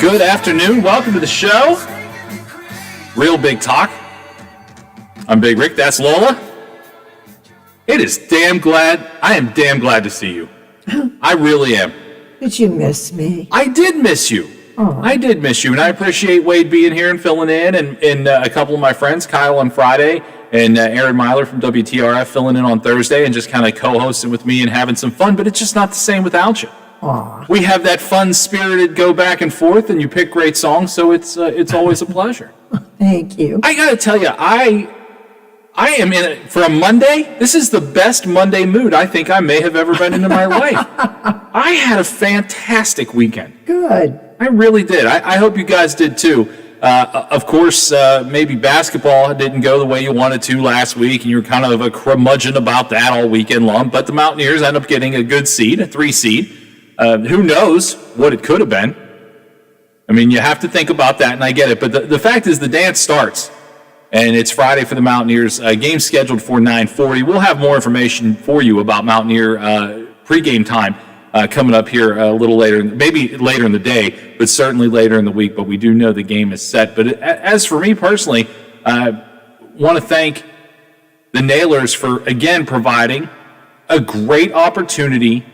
Good afternoon. Welcome to the show. Real Big Talk. I'm Big Rick. That's Lola. I am damn glad to see you. I really am. Did you miss me? I did miss you. Oh. I did miss you, and I appreciate Wade being here and filling in, and a couple of my friends, Kyle on Friday, and Aaron Myler from WTRF filling in on Thursday and just kind of co-hosting with me and having some fun, but it's just not the same without you. Aw. We have that fun-spirited go back and forth, and you pick great songs, so it's always a pleasure. Thank you. I got to tell you, I am in it for a Monday. This is the best Monday mood I think I may have ever been in my life. I had a fantastic weekend. Good. I really did. I hope you guys did too. Of course, maybe basketball didn't go the way you wanted to last week, and you're kind of a curmudgeon about that all weekend long, but the Mountaineers end up getting a good seed, a 3 seed. Who knows what it could have been? I mean, you have to think about that, and I get it. But the fact is the dance starts, and it's Friday for the Mountaineers. Game scheduled for 9:40. We'll have more information for you about Mountaineer pregame time coming up here a little later, maybe later in the day, but certainly later in the week. But we do know the game is set. But as for me personally, I want to thank the Nailers for, again, providing a great opportunity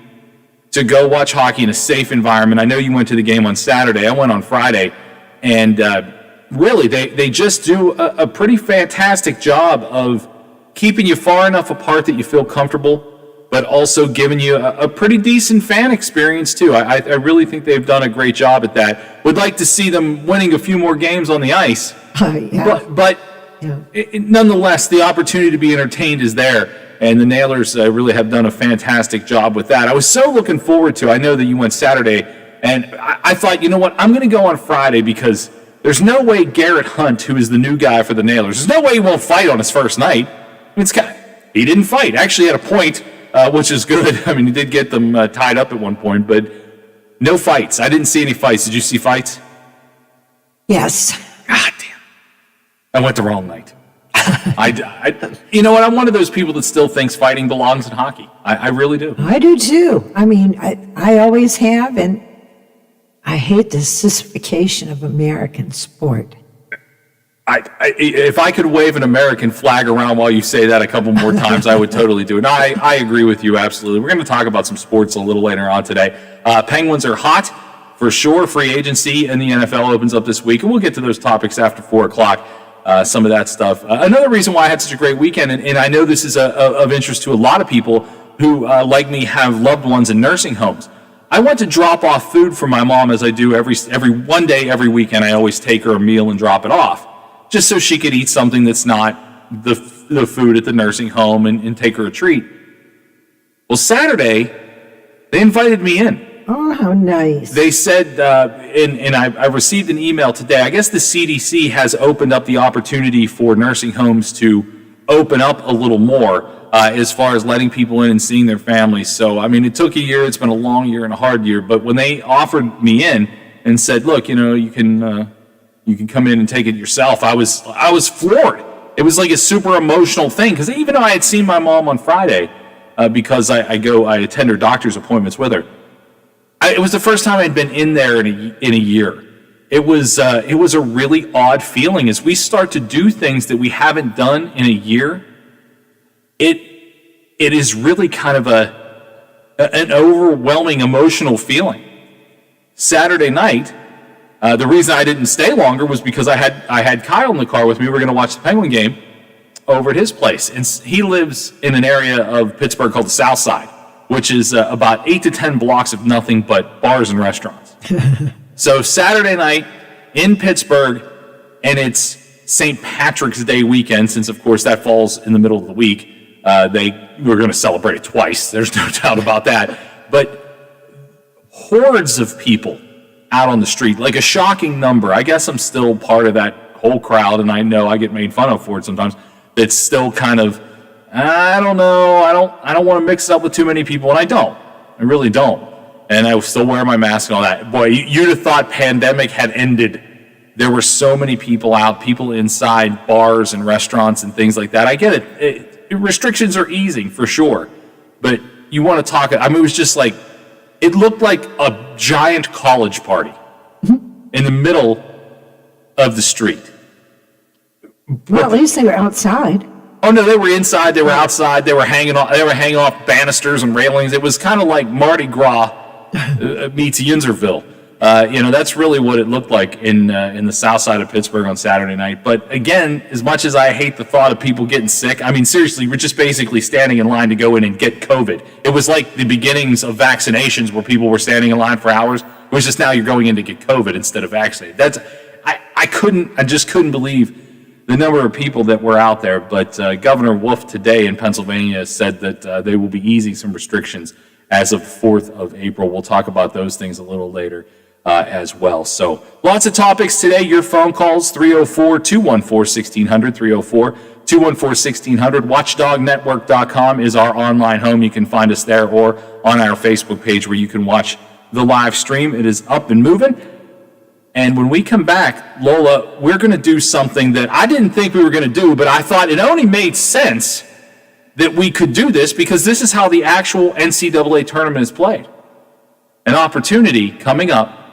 to go watch hockey in a safe environment. I know you went to the game on Saturday. I went on Friday, and really, they just do a pretty fantastic job of keeping you far enough apart that you feel comfortable, but also giving you a pretty decent fan experience, too. I really think they've done a great job at that. Would like to see them winning a few more games on the ice. Yeah. But Yeah. nonetheless, the opportunity to be entertained is there. And the Nailers really have done a fantastic job with that. I was so looking forward to, I know that you went Saturday, and I thought, you know what, I'm going to go on Friday because there's no way Garrett Hunt, who is the new guy for the Nailers, there's no way he won't fight on his first night. He didn't fight. Actually had a point, which is good. I mean, he did get them tied up at one point, but no fights. I didn't see any fights. Did you see fights? Yes. God damn. I went the wrong night. You know what? I'm one of those people that still thinks fighting belongs in hockey. I really do. I do too. I mean, I always have, and I hate the sissification of American sport. If I could wave an American flag around while you say that a couple more times, I would totally do it. No, I agree with you, absolutely. We're going to talk about some sports a little later on today. Penguins are hot, for sure. Free agency in the NFL opens up this week, and we'll get to those topics after 4 o'clock. Some of that stuff. Another reason why I had such a great weekend, and I know this is of interest to a lot of people who, like me, have loved ones in nursing homes. I went to drop off food for my mom, as I do every one day, every weekend. I always take her a meal and drop it off, just so she could eat something that's not the food at the nursing home and take her a treat. Well, Saturday, they invited me in. Oh, how nice. They said, and I received an email today, I guess the CDC has opened up the opportunity for nursing homes to open up a little more as far as letting people in and seeing their families. So, I mean, it took a year. It's been a long year and a hard year. But when they offered me in and said, look, you know, you can come in and take it yourself, I was floored. It was like a super emotional thing. Because even though I had seen my mom on Friday, because I attend her doctor's appointments with her, it was the first time I'd been in there in a year. It was a really odd feeling as we start to do things that we haven't done in a year. It is really kind of an overwhelming emotional feeling. Saturday night, the reason I didn't stay longer was because I had Kyle in the car with me. We were going to watch the Penguin game over at his place, and he lives in an area of Pittsburgh called the South Side, which is about 8 to 10 blocks of nothing but bars and restaurants. So Saturday night in Pittsburgh, and it's St. Patrick's Day weekend, since, of course, that falls in the middle of the week. We're going to celebrate it twice. There's no doubt about that. But hordes of people out on the street, like a shocking number. I guess I'm still part of that whole crowd, and I know I get made fun of for it sometimes. It's still kind of, I don't know. I don't want to mix it up with too many people, and I don't. I really don't. And I still wear my mask and all that. Boy, you'd have thought pandemic had ended. There were so many people out, people inside bars and restaurants and things like that. I get it. Restrictions are easing for sure, but you want to talk. I mean, it was just like, it looked like a giant college party. in the middle of the street. Well, at least they were outside. Oh no, they were inside. They were outside. They were hanging off banisters and railings. It was kind of like Mardi Gras meets Yinzerville. That's really what it looked like in the south side of Pittsburgh on Saturday night. But again, as much as I hate the thought of people getting sick, I mean, seriously, we're just basically standing in line to go in and get COVID. It was like the beginnings of vaccinations where people were standing in line for hours. It was just now you're going in to get COVID instead of vaccinated. I just couldn't believe the number of people that were out there. But Governor Wolf today in Pennsylvania said that they will be easing some restrictions as of 4th of April. We'll talk about those things a little later as well. So lots of topics today. Your phone calls, 304-214-1600, 304-214-1600. WatchdogNetwork.com is our online home. You can find us there or on our Facebook page where you can watch the live stream. It is up and moving. And when we come back, Lola, we're going to do something that I didn't think we were going to do, but I thought it only made sense that we could do this because this is how the actual NCAA tournament is played. An opportunity coming up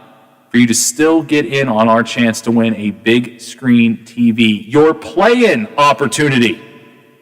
for you to still get in on our chance to win a big screen TV. Your play-in opportunity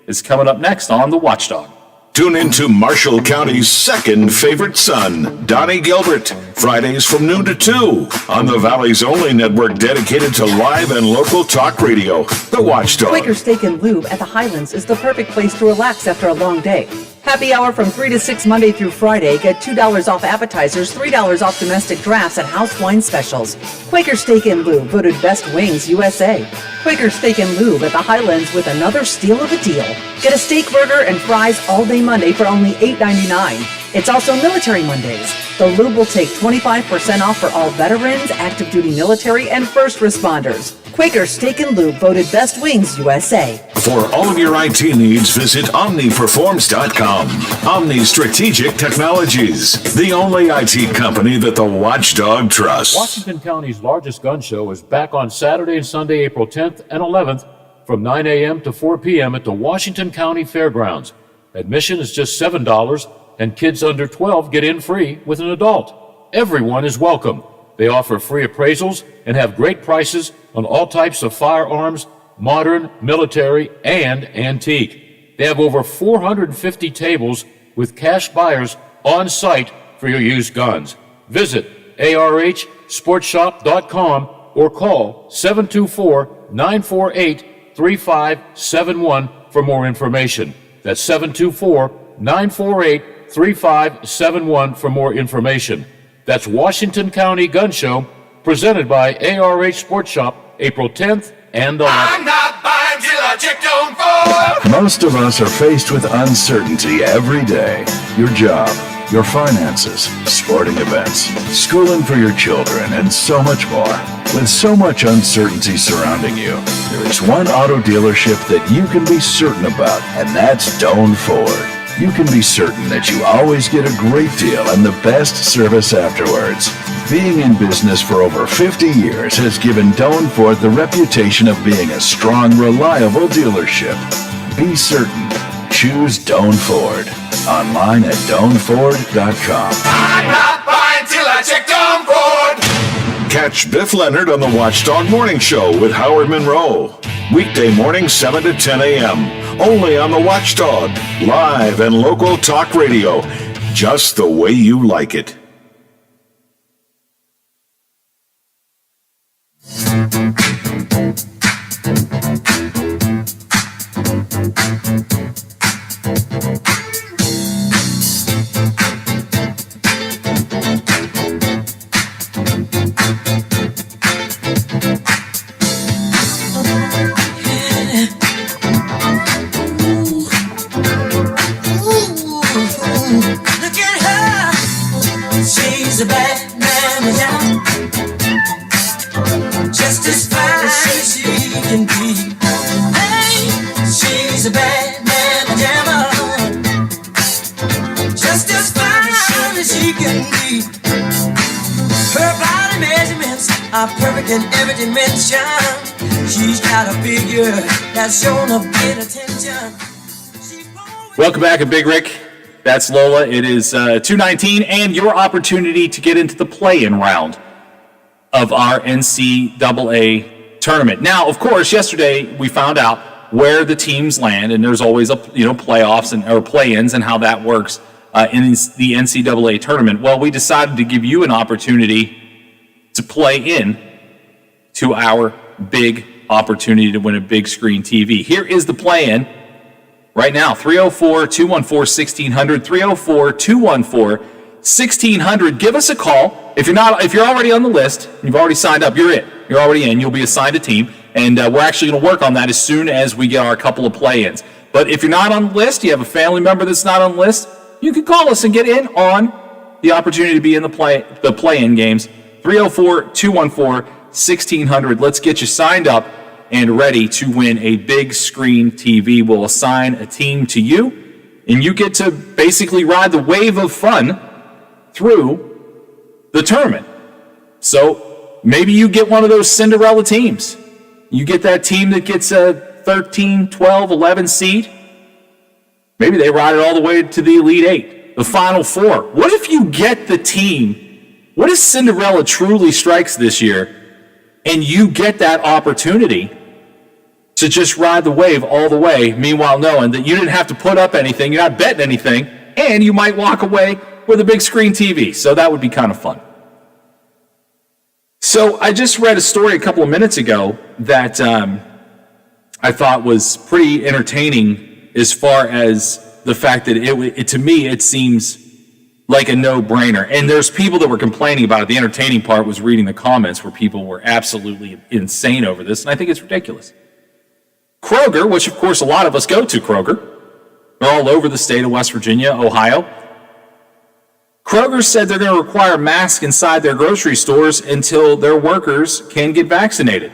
is coming up next on The Watchdog. Tune into Marshall County's second favorite son, Donnie Gilbert, Fridays from noon to 2 on the Valley's only network dedicated to live and local talk radio, The Watchdog. Quaker Steak and Lube at the Highlands is the perfect place to relax after a long day. Happy hour from 3 to 6 Monday through Friday. Get $2 off appetizers, $3 off domestic drafts, and house wine specials. Quaker Steak and Lube, voted Best Wings USA. Quaker Steak and Lube at the Highlands with another steal of a deal. Get a steak burger and fries all day Monday for only $8.99. It's also Military Mondays. The Lube will take 25% off for all veterans, active duty military, and first responders. Quaker Steak and Lube, voted Best Wings USA. For all of your IT needs, visit OmniPerforms.com. Omni Strategic Technologies, the only IT company that the Watchdog trusts. Washington County's largest gun show is back on Saturday and Sunday, April 10th and 11th from 9 a.m. to 4 p.m. at the Washington County Fairgrounds. Admission is just $7, and kids under 12 get in free with an adult. Everyone is welcome. They offer free appraisals and have great prices on all types of firearms, modern, military, and antique. They have over 450 tables with cash buyers on site for your used guns. Visit arhsportshop.com or call 724-948-3571 for more information. That's 724-948-3571 for more information. That's Washington County Gun Show, presented by ARH Sports Shop, April 10th and 11th. I'm not buying till I checked on Ford. Most of us are faced with uncertainty every day. Your job, your finances, sporting events, schooling for your children, and so much more. With so much uncertainty surrounding you, there is one auto dealership that you can be certain about, and that's Doane Ford. You can be certain that you always get a great deal and the best service afterwards. Being in business for over 50 years has given Doane Ford the reputation of being a strong, reliable dealership. Be certain. Choose Doane Ford. Online at DoaneFord.com. I'm not buying till I checked on Ford. Catch Biff Leonard on the Watchdog Morning Show with Howard Monroe. Weekday morning, 7 to 10 a.m. Only on the Watchdog. Live and local talk radio. Just the way you like it. Look at her. She's a bad mama down. Just as fine as she can be. Hey, she's a bad mama jamma. Just as fine as she can be. Her body measurements are perfect in every dimension. She's got a figure that's shown a bit attention. Welcome back at Big Rick. That's Lola. It is 2:19, and your opportunity to get into the play-in round of our NCAA tournament. Now, of course, yesterday we found out where the teams land, and there's always playoffs or play-ins and how that works in the NCAA tournament. Well, we decided to give you an opportunity to play in to our big opportunity to win a big screen TV. Here is the play-in right now: 304-214-1600, 304-214-1600. Give us a call. If you're already on the list, you've already signed up, you're in. You're already in. You'll be assigned a team, and we're actually going to work on that as soon as we get our couple of play-ins. But if you're not on the list, you have a family member that's not on the list, you can call us and get in on the opportunity to be in the play-in games. 304-214-1600. Let's get you signed up and ready to win a big screen TV. We'll assign a team to you, and you get to basically ride the wave of fun through the tournament. So maybe you get one of those Cinderella teams. You get that team that gets a 13, 12, 11 seed. Maybe they ride it all the way to the Elite Eight, the Final Four. What if you get the team? What if Cinderella truly strikes this year and you get that opportunity to just ride the wave all the way, meanwhile knowing that you didn't have to put up anything, you're not betting anything, and you might walk away with a big screen TV. So that would be kind of fun. So I just read a story a couple of minutes ago that I thought was pretty entertaining, as far as the fact that to me it seems like a no-brainer. And there's people that were complaining about it. The entertaining part was reading the comments where people were absolutely insane over this, and I think it's ridiculous. Kroger, which of course a lot of us go to Kroger, they're all over the state of West Virginia, Ohio. Kroger said they're going to require masks inside their grocery stores until their workers can get vaccinated.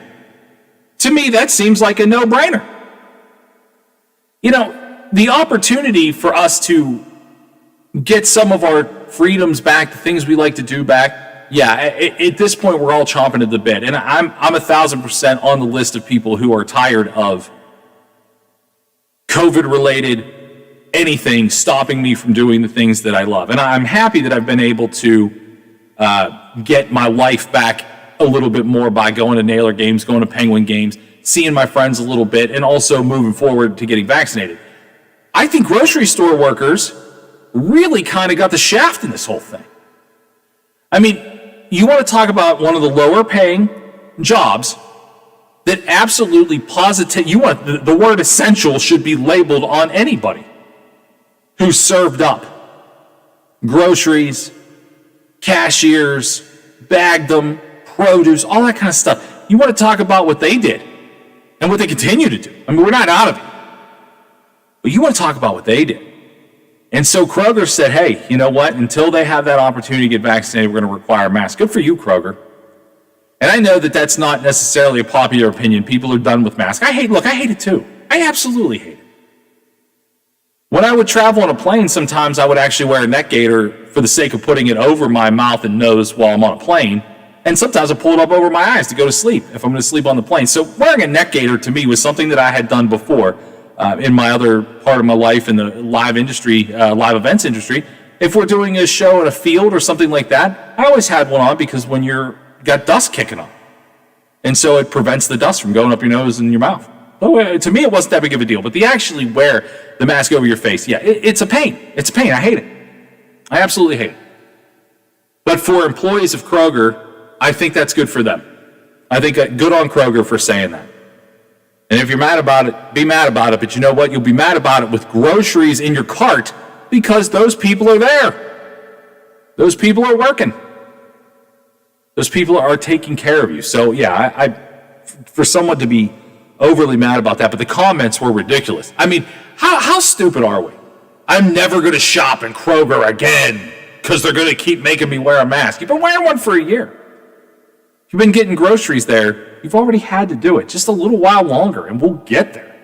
To me, that seems like a no-brainer. You know, the opportunity for us to get some of our freedoms back, the things we like to do back, at this point, we're all chomping at the bit. And I'm 1,000% on the list of people who are tired of COVID-related anything stopping me from doing the things that I love. And I'm happy that I've been able to get my life back a little bit more by going to Naylor games, going to Penguin games, seeing my friends a little bit, and also moving forward to getting vaccinated. I think grocery store workers really kind of got the shaft in this whole thing. I mean, you want to talk about one of the lower paying jobs that absolutely positive, the word essential should be labeled on anybody who served up groceries, cashiers, bagged them, produce, all that kind of stuff. You want to talk about what they did and what they continue to do. I mean, we're not out of it. But you want to talk about what they did. And so Kroger said, hey, you know what? Until they have that opportunity to get vaccinated, we're going to require masks. Good for you, Kroger. And I know that that's not necessarily a popular opinion. People are done with masks. I hate it too. I absolutely hate it. When I would travel on a plane, sometimes I would actually wear a neck gaiter for the sake of putting it over my mouth and nose while I'm on a plane. And sometimes I pull it up over my eyes to go to sleep if I'm going to sleep on the plane. So wearing a neck gaiter to me was something that I had done before in my other part of my life in the live industry, live events industry. If we're doing a show in a field or something like that, I always had one on because when you're got dust kicking up. And so it prevents the dust from going up your nose and your mouth. To me, it wasn't that big of a deal. But the actually wear the mask over your face, it's a pain. It's a pain. I hate it. I absolutely hate it. But for employees of Kroger, I think that's good for them. I think good on Kroger for saying that. And if you're mad about it, be mad about it. But you know what? You'll be mad about it with groceries in your cart because those people are there. Those people are working. Those people are taking care of you. So, for someone to be overly mad about that, but the comments were ridiculous. I mean, how stupid are we? I'm never going to shop in Kroger again because they're going to keep making me wear a mask. You've been wearing one for a year. You've been getting groceries there. You've already had to do it. Just a little while longer, and we'll get there.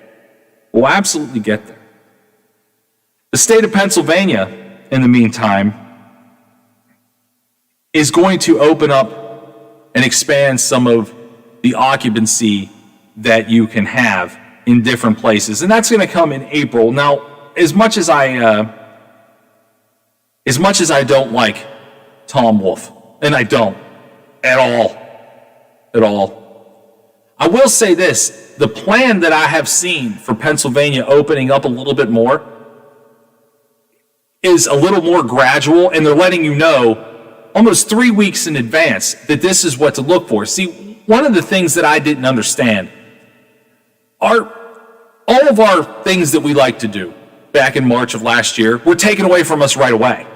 We'll absolutely get there. The state of Pennsylvania, in the meantime, is going to open up and expand some of the occupancy that you can have in different places. And that's going to come in April. Now, as much as I don't like Tom Wolf, and I don't at all, at all. I will say this, the plan that I have seen for Pennsylvania opening up a little bit more is a little more gradual, and they're letting you know almost 3 weeks in advance that this is what to look for. See, one of the things that I didn't understand are all of our things that we like to do back in March of last year were taken away from us right away.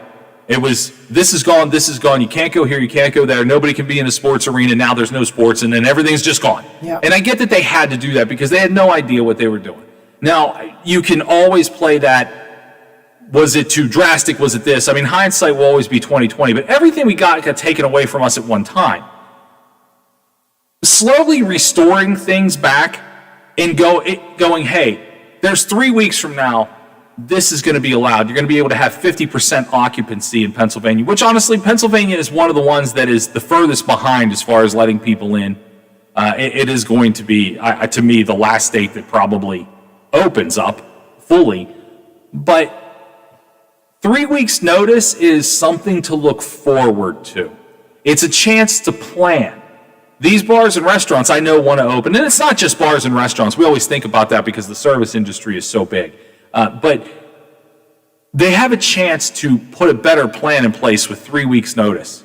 It was, this is gone, you can't go here, you can't go there, nobody can be in a sports arena, now there's no sports, and then everything's just gone. Yeah. And I get that they had to do that because they had no idea what they were doing. Now, you can always play that, was it too drastic, was it this? I mean, hindsight will always be 20/20, but everything we got taken away from us at one time. Slowly restoring things back and going, hey, there's 3 weeks from now, this is going to be allowed. You're going to be able to have 50% occupancy in Pennsylvania, which honestly, Pennsylvania is one of the ones that is the furthest behind as far as letting people in. It is going to be, to me, the last state that probably opens up fully. But 3 weeks notice is something to look forward to. It's a chance to plan. These bars and restaurants I know want to open, and it's not just bars and restaurants. We always think about that because the service industry is so big. But they have a chance to put a better plan in place with 3 weeks notice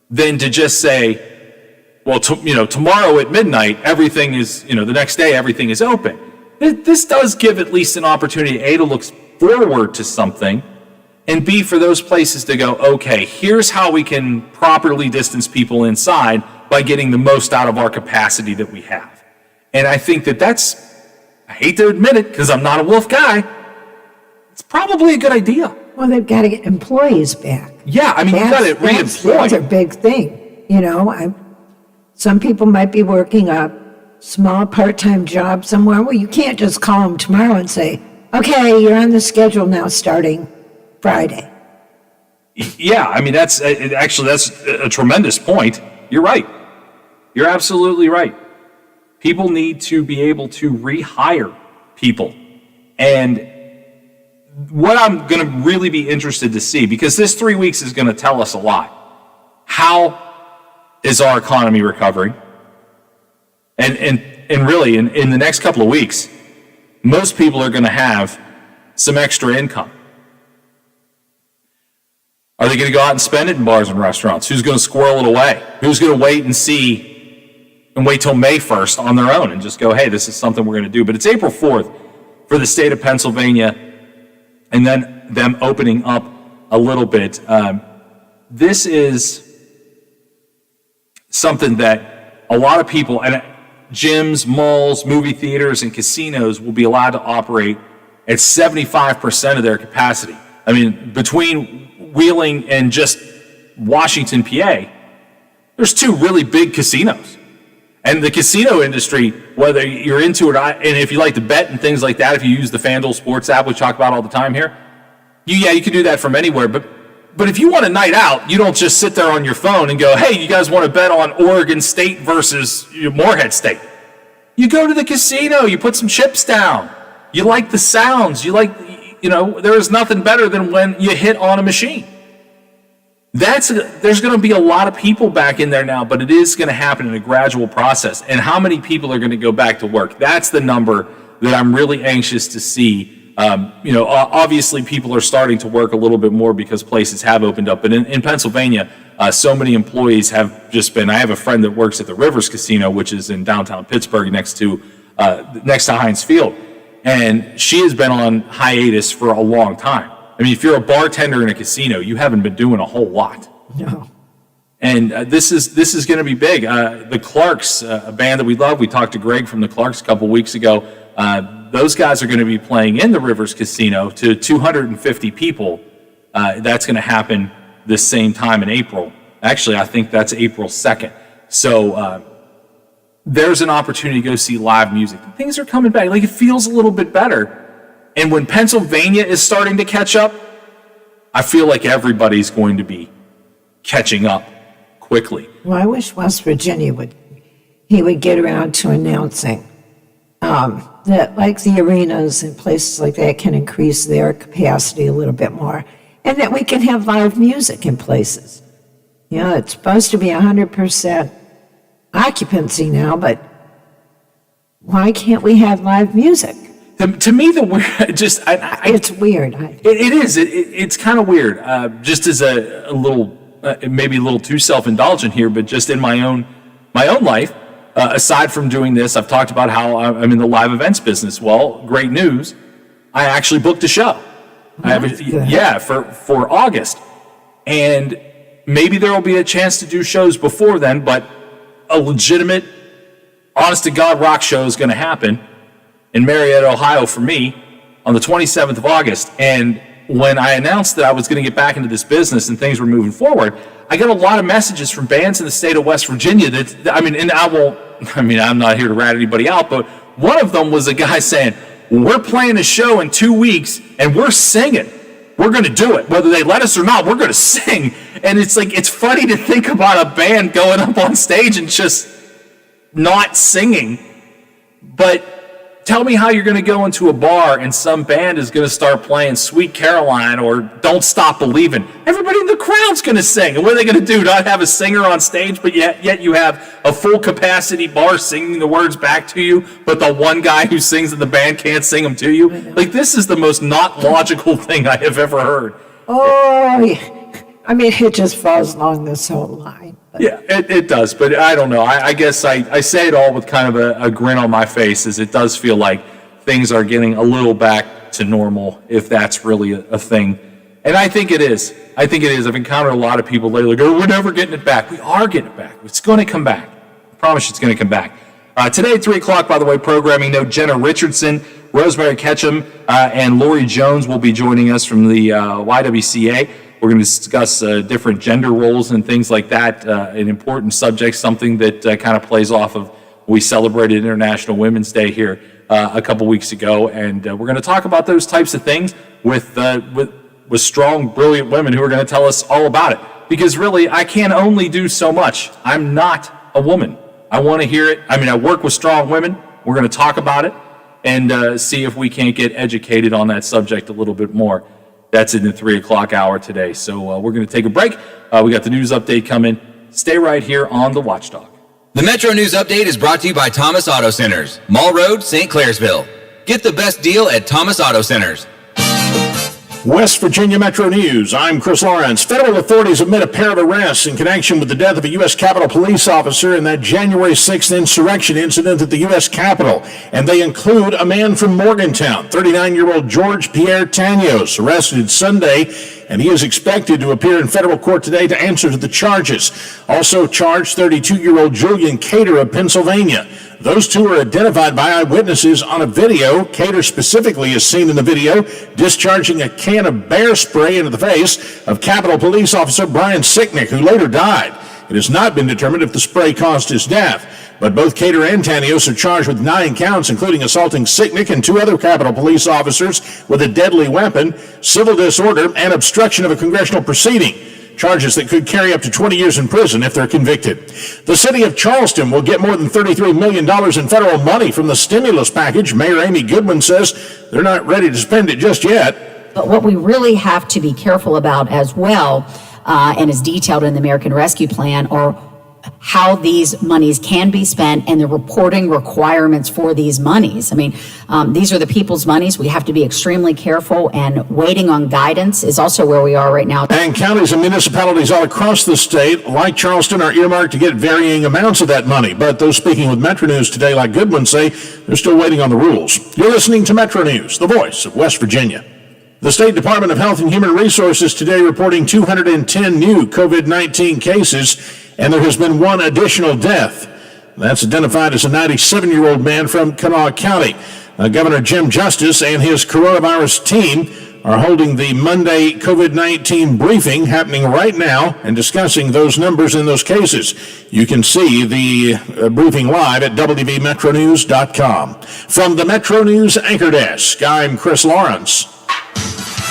than to just say, well, tomorrow at midnight, everything is, the next day, everything is open. This does give at least an opportunity, A, to look forward to something, and B, for those places to go, okay, here's how we can properly distance people inside by getting the most out of our capacity that we have. And I think that's, I hate to admit it because I'm not a wolf guy, it's probably a good idea. Well, they've got to get employees back. Yeah, I mean, you got to reemploy. That's a big thing. Some people might be working a small part-time job somewhere. Well, you can't just call them tomorrow and say, okay, you're on the schedule now starting Friday. Yeah, I mean, that's a tremendous point. You're right. You're absolutely right. People need to be able to rehire people. And what I'm going to really be interested to see, because this 3 weeks is going to tell us a lot. How is our economy recovering? And really, in the next couple of weeks, most people are going to have some extra income. Are they going to go out and spend it in bars and restaurants? Who's going to squirrel it away? Who's going to wait and wait till May 1st on their own and just go, hey, this is something we're going to do? But it's April 4th for the state of Pennsylvania, and then them opening up a little bit. This is something that a lot of people, and gyms, malls, movie theaters, and casinos will be allowed to operate at 75% of their capacity. I mean, between Wheeling and just Washington, PA, there's two really big casinos. And the casino industry, whether you're into it or not, and if you like to bet and things like that, if you use the FanDuel Sports app, we talk about all the time here, you can do that from anywhere. But if you want a night out, you don't just sit there on your phone and go, hey, you guys want to bet on Oregon State versus Morehead State? You go to the casino, you put some chips down. You like the sounds. There is nothing better than when you hit on a machine. There's going to be a lot of people back in there now, but it is going to happen in a gradual process. And how many people are going to go back to work? That's the number that I'm really anxious to see. Obviously people are starting to work a little bit more because places have opened up. But in Pennsylvania, so many employees have just been, I have a friend that works at the Rivers Casino, which is in downtown Pittsburgh next to Heinz Field. And she has been on hiatus for a long time. I mean, if you're a bartender in a casino, you haven't been doing a whole lot. No. And this is going to be big. The Clarks, a band that we love, we talked to Greg from the Clarks a couple weeks ago. Those guys are going to be playing in the Rivers Casino to 250 people. That's going to happen this same time in April. Actually, I think that's April 2nd. So there's an opportunity to go see live music. Things are coming back. It feels a little bit better. And when Pennsylvania is starting to catch up, I feel like everybody's going to be catching up quickly. Well, I wish West Virginia would get around to announcing that like the arenas and places like that can increase their capacity a little bit more, and that we can have live music in places. It's supposed to be 100% occupancy now, but why can't we have live music? To me, the weird, just, It's weird. it is. It's kind of weird. Just as a little, maybe a little too self-indulgent here, but just in my own life, aside from doing this, I've talked about how I'm in the live events business. Well, great news. I actually booked a show. For August. And maybe there will be a chance to do shows before then, but a legitimate, honest to God rock show is going to happen in Marietta, Ohio for me on the 27th of August. And when I announced that I was going to get back into this business and things were moving forward, I got a lot of messages from bands in the state of West Virginia I'm not here to rat anybody out, but one of them was a guy saying, we're playing a show in 2 weeks and we're singing. We're going to do it. Whether they let us or not, we're going to sing. And it's like, it's funny to think about a band going up on stage and just not singing. But tell me how you're going to go into a bar and some band is going to start playing Sweet Caroline or Don't Stop Believin'. Everybody in the crowd's going to sing. And what are they going to do? Not have a singer on stage, but yet you have a full capacity bar singing the words back to you, but the one guy who sings in the band can't sing them to you? Like, this is the most not logical thing I have ever heard. Oh, yeah. I mean, it just falls along this whole line. But. Yeah, it does, but I don't know. I guess I say it all with kind of a grin on my face, as it does feel like things are getting a little back to normal, if that's really a thing. And I think it is. I've encountered a lot of people lately go, we're never getting it back. We are getting it back. It's going to come back. I promise you it's going to come back. Today at 3 o'clock, by the way, programming note, Jenna Richardson, Rosemary Ketchum, and Lori Jones will be joining us from the YWCA. We're going to discuss different gender roles and things like that, an important subject, something that kind of plays off of, we celebrated International Women's Day here a couple weeks ago, and we're going to talk about those types of things with strong, brilliant women who are going to tell us all about it. Because really, I can only do so much. I'm not a woman. I want to hear it. I mean, I work with strong women. We're going to talk about it and see if we can't get educated on that subject a little bit more. That's in the 3 o'clock hour today. So we're going to take a break. We got the news update coming. Stay right here on the Watchdog. The Metro News Update is brought to you by Thomas Auto Centers, Mall Road, St. Clairsville. Get the best deal at Thomas Auto Centers. West Virginia Metro News. I'm Chris Lawrence. Federal authorities have made a pair of arrests in connection with the death of a U.S. Capitol police officer in that January 6th insurrection incident at the U.S. Capitol. And they include a man from Morgantown, 39-year-old George Pierre Tanios, arrested Sunday, and he is expected to appear in federal court today to answer to the charges. Also charged 32-year-old Julian Cater of Pennsylvania. Those two are identified by eyewitnesses on a video. Cater specifically is seen in the video discharging a can of bear spray into the face of Capitol Police Officer Brian Sicknick, who later died. It has not been determined if the spray caused his death, but both Cater and Tanios are charged with 9 counts, including assaulting Sicknick and 2 other Capitol Police officers with a deadly weapon, civil disorder, and obstruction of a congressional proceeding. Charges that could carry up to 20 years in prison if they're convicted. The city of Charleston will get more than $33 million in federal money from the stimulus package. Mayor Amy Goodman says they're not ready to spend it just yet. But what we really have to be careful about as well, and is detailed in the American Rescue Plan, are how these monies can be spent and the reporting requirements for these monies. I mean, these are the people's monies. We have to be extremely careful, and waiting on guidance is also where we are right now. And counties and municipalities all across the state, like Charleston, are earmarked to get varying amounts of that money. But those speaking with Metro News today, like Goodman, say they're still waiting on the rules. You're listening to Metro News, the voice of West Virginia. The State Department of Health and Human Resources today reporting 210 new COVID-19 cases, and there has been 1 additional death. That's identified as a 97-year-old man from Kanawha County. Governor Jim Justice and his coronavirus team are holding the Monday COVID-19 briefing happening right now and discussing those numbers in those cases. You can see the briefing live at WVMetroNews.com. From the Metro News Anchor Desk, I'm Chris Lawrence.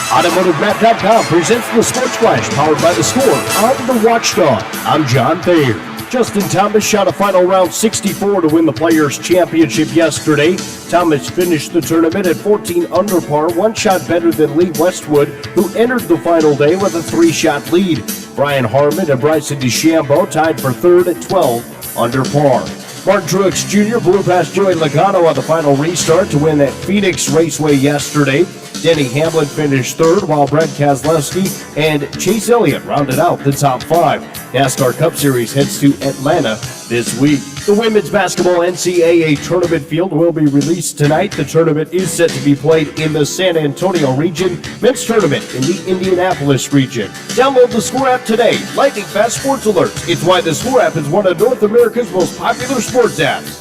AutomotiveMap.com presents the Sports Flash, powered by The Score on the Watchdog. I'm John Thayer. Justin Thomas shot a final round 64 to win the Players' Championship yesterday. Thomas finished the tournament at 14 under par, 1 shot better than Lee Westwood, who entered the final day with a 3-shot lead. Brian Harmon and Bryson DeChambeau tied for 3rd at 12 under par. Martin Truex Jr. blew past Joey Logano on the final restart to win at Phoenix Raceway yesterday. Denny Hamlin finished third, while Brett Keselowski and Chase Elliott rounded out the top 5. NASCAR Cup Series heads to Atlanta this week. The women's basketball NCAA tournament field will be released tonight. The tournament is set to be played in the San Antonio region, men's tournament in the Indianapolis region. Download the Score app today. Lightning fast sports alerts. It's why the Score app is one of North America's most popular sports apps.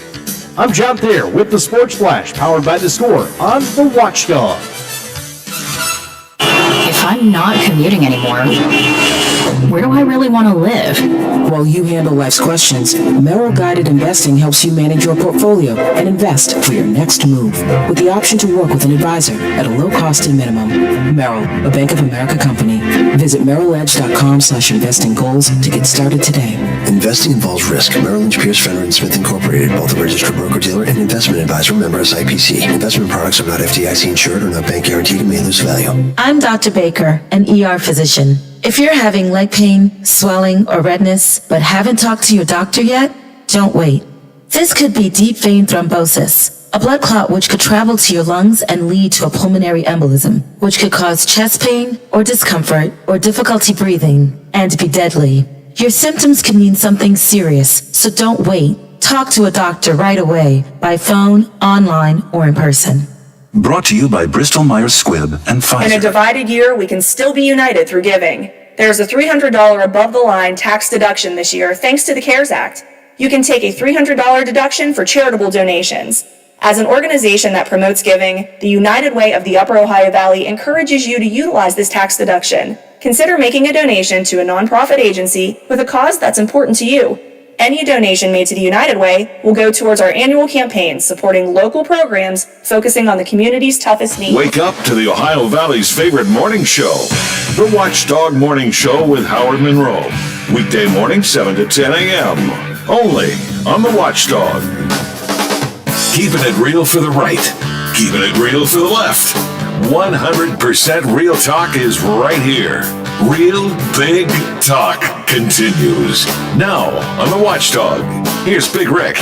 I'm John Thayer with the Sports Flash, powered by the Score on the Watchdog. If I'm not commuting anymore, where do I really want to live? While you handle life's questions, Merrill Guided Investing helps you manage your portfolio and invest for your next move with the option to work with an advisor at a low cost and minimum. Merrill, a Bank of America company. Visit merrilledge.com/investing goals to get started today. Investing involves risk. Merrill Lynch, Pierce, Fenner & Smith Incorporated, both a registered broker-dealer and investment advisor, member SIPC. Investment products are not FDIC insured or not bank guaranteed and may lose value. I'm Dr. Baker, an ER physician. If you're having leg pain, swelling, or redness, but haven't talked to your doctor yet, don't wait. This could be deep vein thrombosis, a blood clot which could travel to your lungs and lead to a pulmonary embolism, which could cause chest pain or discomfort or difficulty breathing and be deadly. Your symptoms can mean something serious, so don't wait. Talk to a doctor right away, by phone, online, or in person. Brought to you by Bristol Myers Squibb and Pfizer. In a divided year, we can still be united through giving. There's a $300 above-the-line tax deduction this year thanks to the CARES Act. You can take a $300 deduction for charitable donations. As an organization that promotes giving, the United Way of the Upper Ohio Valley encourages you to utilize this tax deduction. Consider making a donation to a nonprofit agency with a cause that's important to you. Any donation made to the United Way will go towards our annual campaign supporting local programs focusing on the community's toughest needs. Wake up to the Ohio Valley's favorite morning show, the Watchdog Morning Show with Howard Monroe. Weekday morning, 7 to 10 a.m. Only on the Watchdog. Keeping it real for the right, keeping it real for the left. 100% real talk is right here. Real Big Talk continues now on the Watchdog. Here's Big Rick.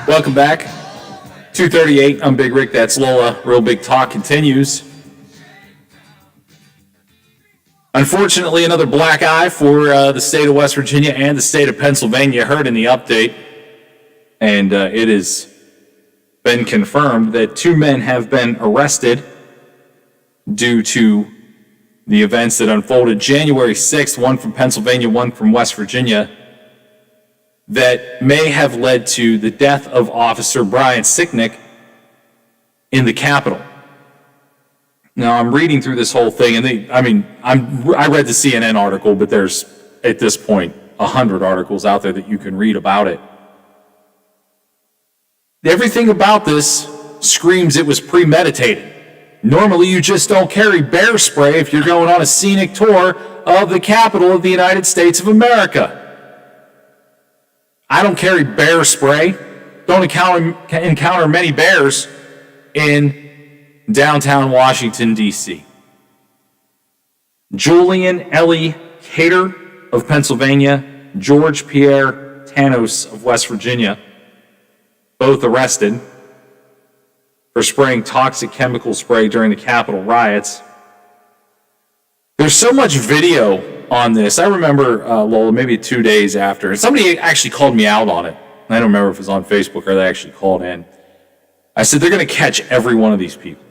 Welcome back. 2:38. I'm Big Rick. That's Lola. Real Big Talk continues. Unfortunately, another black eye for the state of West Virginia and the state of Pennsylvania. Heard in the update, and it has been confirmed that 2 men have been arrested due to the events that unfolded January 6th, one from Pennsylvania, one from West Virginia, that may have led to the death of Officer Brian Sicknick in the Capitol. Now, I'm reading through this whole thing, and I read the CNN article, but there's, at this point, 100 articles out there that you can read about it. Everything about this screams it was premeditated. Normally, you just don't carry bear spray if you're going on a scenic tour of the Capitol of the United States of America. I don't carry bear spray. Don't encounter many bears in downtown Washington, D.C. Julian Ellie Cater of Pennsylvania, George Pierre Tanos of West Virginia, both arrested for spraying toxic chemical spray during the Capitol riots. There's so much video on this. I remember, Lola, maybe 2 days after, somebody actually called me out on it. I don't remember if it was on Facebook or they actually called in. I said, they're going to catch every one of these people.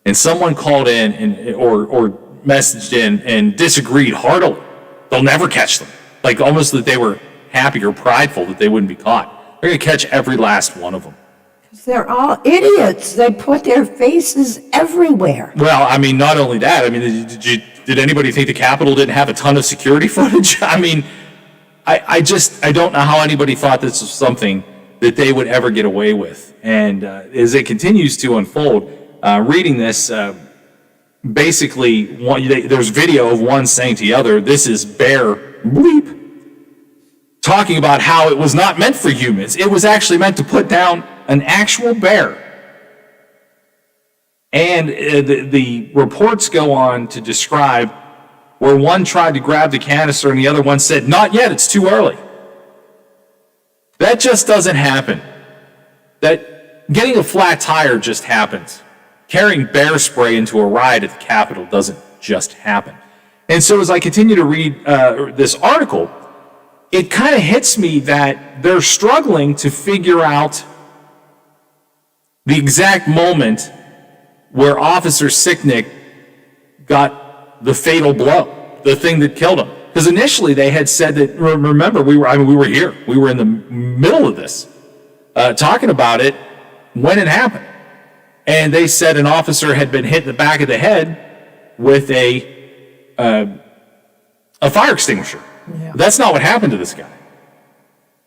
And someone called in or messaged in and disagreed heartily. They'll never catch them. Like almost that they were happy or prideful that they wouldn't be caught. They're going to catch every last one of them. They're all idiots. They put their faces everywhere. Well, I mean, not only that. I mean, did anybody think the Capitol didn't have a ton of security footage? I mean, I don't know how anybody thought this was something that they would ever get away with. And as it continues to unfold, reading this, basically, there's video of one saying to the other, "This is bear bleep," talking about how it was not meant for humans. It was actually meant to put down an actual bear. And the reports go on to describe where one tried to grab the canister and the other one said, "Not yet, it's too early." That just doesn't happen. That getting a flat tire just happens. Carrying bear spray into a riot at the Capitol doesn't just happen. And so as I continue to read this article, it kind of hits me that they're struggling to figure out the exact moment where Officer Sicknick got the fatal blow, the thing that killed him. Because initially they had said that, remember, we were here. We were in the middle of this, talking about it when it happened. And they said an officer had been hit in the back of the head with a fire extinguisher. Yeah. That's not what happened to this guy.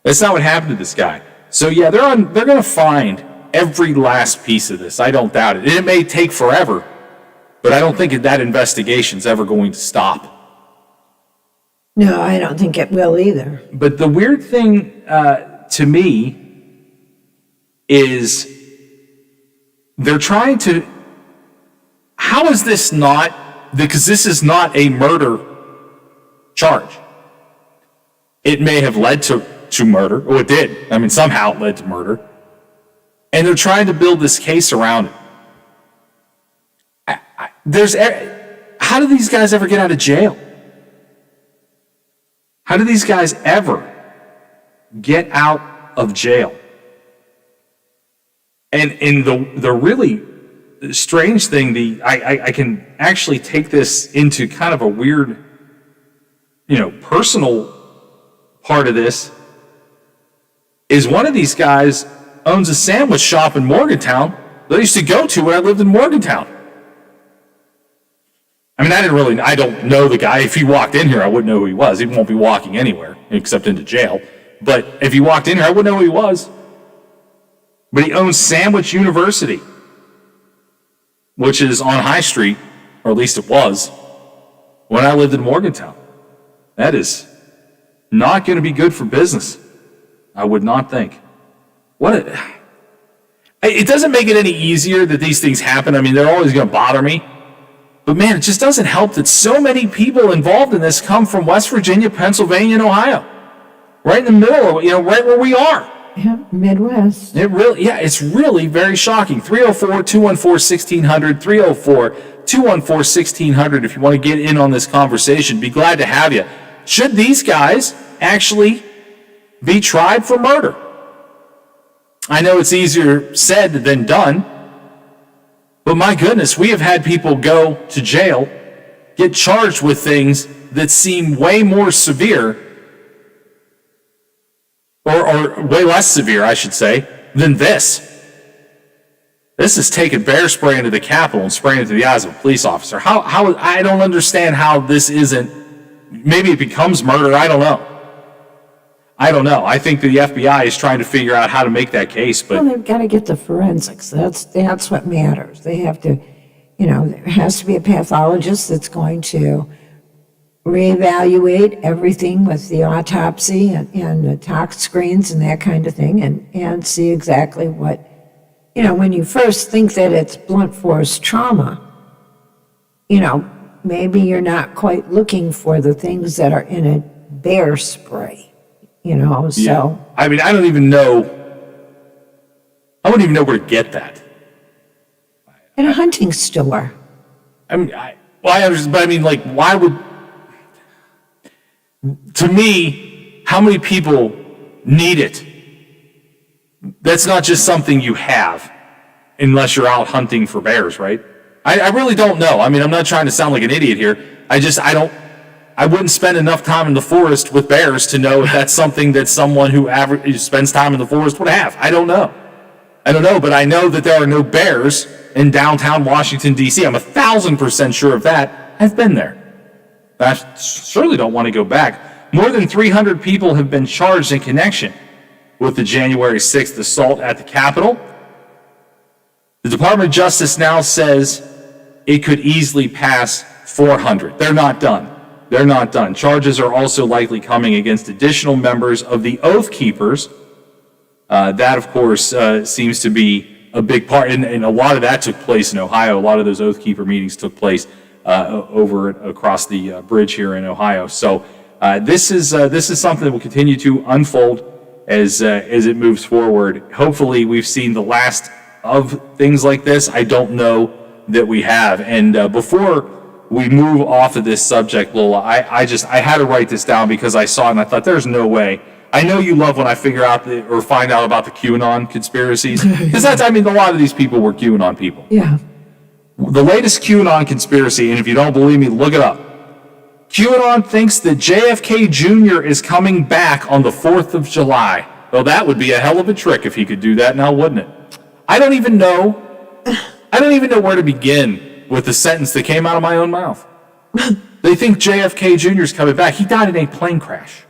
That's not what happened to this guy. So yeah, they're going to find every last piece of this. I don't doubt it. It may take forever, but I don't think that investigation's ever going to stop. No, I don't think it will either. But the weird thing to me is they're trying to, how is this not, because this is not a murder charge. It may have led to murder, or it did. I mean, somehow it led to murder. And they're trying to build this case around it. How do these guys ever get out of jail? How do these guys ever get out of jail? And the really strange thing, I can actually take this into kind of a weird, personal part of this, is one of these guys owns a sandwich shop in Morgantown that I used to go to when I lived in Morgantown. I mean, I don't know the guy. If he walked in here, I wouldn't know who he was. He won't be walking anywhere except into jail. But if he walked in here, I wouldn't know who he was. But he owns Sandwich University, which is on High Street, or at least it was, when I lived in Morgantown. That is not going to be good for business, I would not think. It doesn't make it any easier that these things happen. I mean, they're always going to bother me. But man, it just doesn't help that so many people involved in this come from West Virginia, Pennsylvania, and Ohio. Right in the middle, right where we are. Yeah, Midwest. It's really very shocking. 304-214-1600, 304-214-1600 if you want to get in on this conversation. Be glad to have you. Should these guys actually be tried for murder? I know it's easier said than done, but my goodness, we have had people go to jail, get charged with things that seem way more severe, or way less severe, I should say, than this. This is taking bear spray into the Capitol and spraying it to the eyes of a police officer. How I don't understand how this isn't, maybe it becomes murder, I don't know. I think the FBI is trying to figure out how to make that case, but they've got to get the forensics. That's what matters. They have to, there has to be a pathologist that's going to reevaluate everything with the autopsy and the tox screens and that kind of thing, and see exactly what, when you first think that it's blunt force trauma, maybe you're not quite looking for the things that are in a bear spray. so. I mean, I wouldn't even know where to get that. At a hunting store. I mean, why would, to me, how many people need it? That's not just something you have unless you're out hunting for bears, right? I really don't know. I mean, I'm not trying to sound like an idiot here. I wouldn't spend enough time in the forest with bears to know if that's something that someone who spends time in the forest would have. I don't know, but I know that there are no bears in downtown Washington, D.C. I'm 1,000% sure of that. I've been there. I surely don't want to go back. More than 300 people have been charged in connection with the January 6th assault at the Capitol. The Department of Justice now says it could easily pass 400. They're not done. Charges are also likely coming against additional members of the Oath Keepers. That, of course, seems to be a big part, and a lot of that took place in Ohio. A lot of those Oath Keeper meetings took place over across the bridge here in Ohio. So this is something that will continue to unfold as it moves forward. Hopefully, we've seen the last of things like this. I don't know that we have. And before we move off of this subject, Lola, I had to write this down because I saw it and I thought, there's no way. I know you love when I figure out or find out about the QAnon conspiracies, because a lot of these people were QAnon people. Yeah. The latest QAnon conspiracy, and if you don't believe me, look it up. QAnon thinks that JFK Jr. is coming back on the 4th of July. Well, that would be a hell of a trick if he could do that now, wouldn't it? I don't even know where to begin with the sentence that came out of my own mouth. They think JFK Jr. is coming back. He died in a plane crash.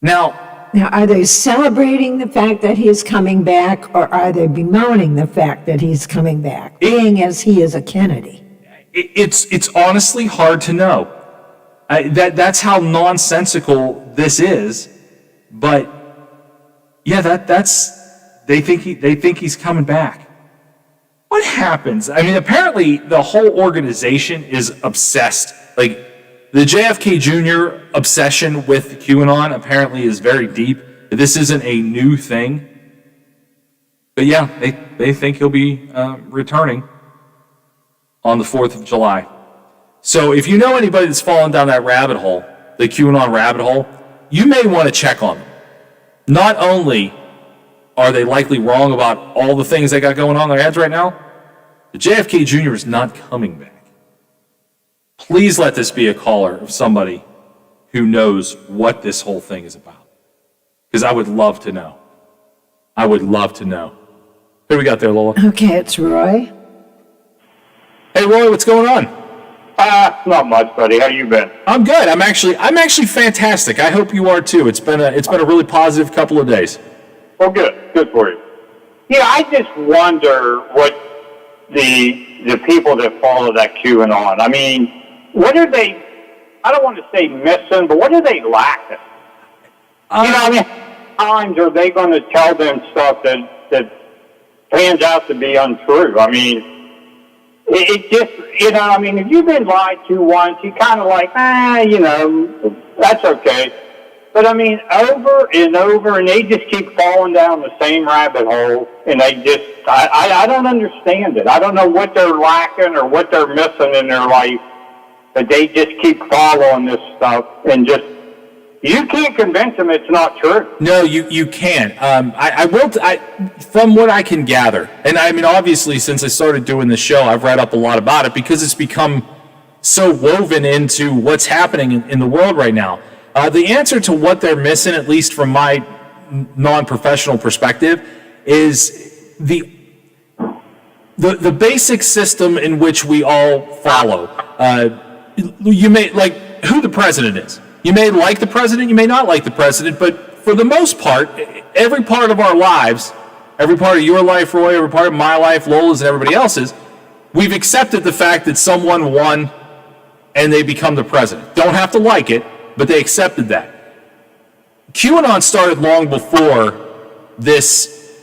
Now, are they celebrating the fact that he's coming back, or are they bemoaning the fact that he's coming back, being as he is a Kennedy? It's honestly hard to know. That's how nonsensical this is. But yeah, they think he's coming back. What happens? I mean, apparently the whole organization is obsessed. Like, the JFK Jr. obsession with QAnon apparently is very deep. This isn't a new thing. But yeah, they think he'll be returning on the 4th of July. So if you know anybody that's fallen down that rabbit hole, the QAnon rabbit hole, you may want to check on them. Not only are they likely wrong about all the things they got going on in their heads right now, the JFK Jr. is not coming back. Please let this be a caller of somebody who knows what this whole thing is about. Because I would love to know. Who we got there, Lola? Okay, it's Roy. Hey, Roy, what's going on? Not much, buddy. How you been? I'm good. I'm actually fantastic. I hope you are too. It's been a really positive couple of days. Well, good for you. Yeah, I just wonder what the people that follow that QAnon. I mean, what are they? I don't want to say missing, but what are they lacking? I mean, how times are they going to tell them stuff that pans out to be untrue? I mean, it just, I mean, if you've been lied to once, you kind of like, that's okay. But I mean, over and over, and they just keep falling down the same rabbit hole, and they just, I don't understand it. I don't know what they're lacking or what they're missing in their life, but they just keep following this stuff, and just, you can't convince them it's not true. No, you can't. From what I can gather, and I mean, obviously, since I started doing this show, I've read up a lot about it because it's become so woven into what's happening in the world right now. The answer to what they're missing, at least from my non-professional perspective, is the basic system in which we all follow. You may like who the president is. You may like the president, you may not like the president, but for the most part, every part of our lives, every part of your life, Roy, every part of my life, Lola's, and everybody else's, we've accepted the fact that someone won and they become the president. Don't have to like it, but they accepted that. QAnon started long before this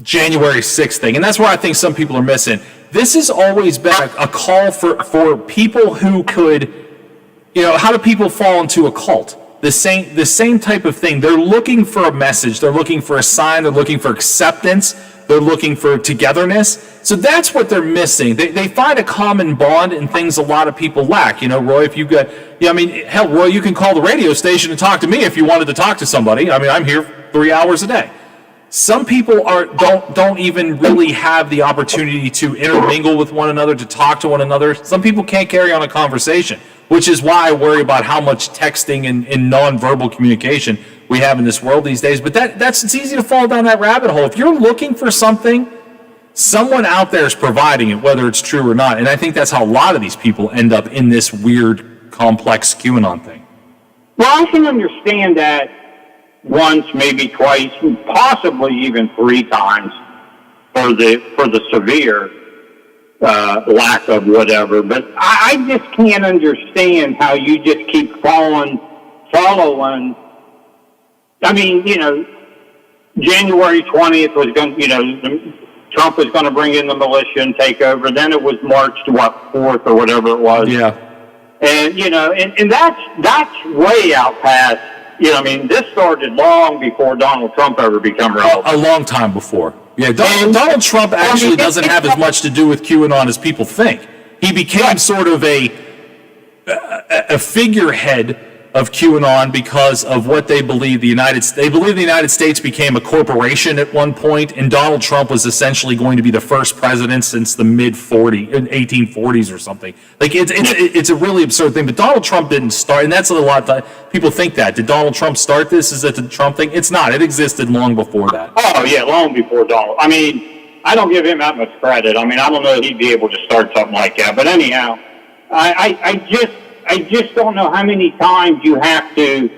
January 6th thing, and that's where I think some people are missing. This has always been a call for people who could, how do people fall into a cult? the same type of thing. They're looking for a message. They're looking for a sign. They're looking for acceptance. They're looking for togetherness. So that's what they're missing. They find a common bond in things a lot of people lack. You know, Roy, if you got, yeah, I mean, hell, Roy, you can call the radio station and talk to me if you wanted to talk to somebody. I mean, I'm here 3 hours a day. Some people don't even really have the opportunity to intermingle with one another, to talk to one another. Some people can't carry on a conversation, which is why I worry about how much texting and nonverbal communication we have in this world these days. But it's easy to fall down that rabbit hole. If you're looking for something, someone out there is providing it, whether it's true or not. And I think that's how a lot of these people end up in this weird, complex QAnon thing. Well, I can understand that once, maybe twice, possibly even 3 times for the severe lack of whatever. But I just can't understand how you just keep following. I mean, you know, January 20th was going, you know, Trump was going to bring in the militia and take over. Then it was March to 4th or whatever it was. Yeah. And, you know, and that's way out past, you know, I mean, this started long before Donald Trump ever became relevant. A long time before. Yeah, Donald Trump actually doesn't have as much to do with QAnon as people think. He became sort of a figurehead of QAnon because of what they believe the United States became a corporation at one point, and Donald Trump was essentially going to be the first president since the mid-1840s or something. Like it's a really absurd thing. But Donald Trump didn't start, and that's a lot of people think that. Did Donald Trump start this? Is that the Trump thing? It's not. It existed long before that. Oh yeah, long before Donald. I mean, I don't give him that much credit. I mean, I don't know if he'd be able to start something like that. But anyhow, I just don't know how many times you have to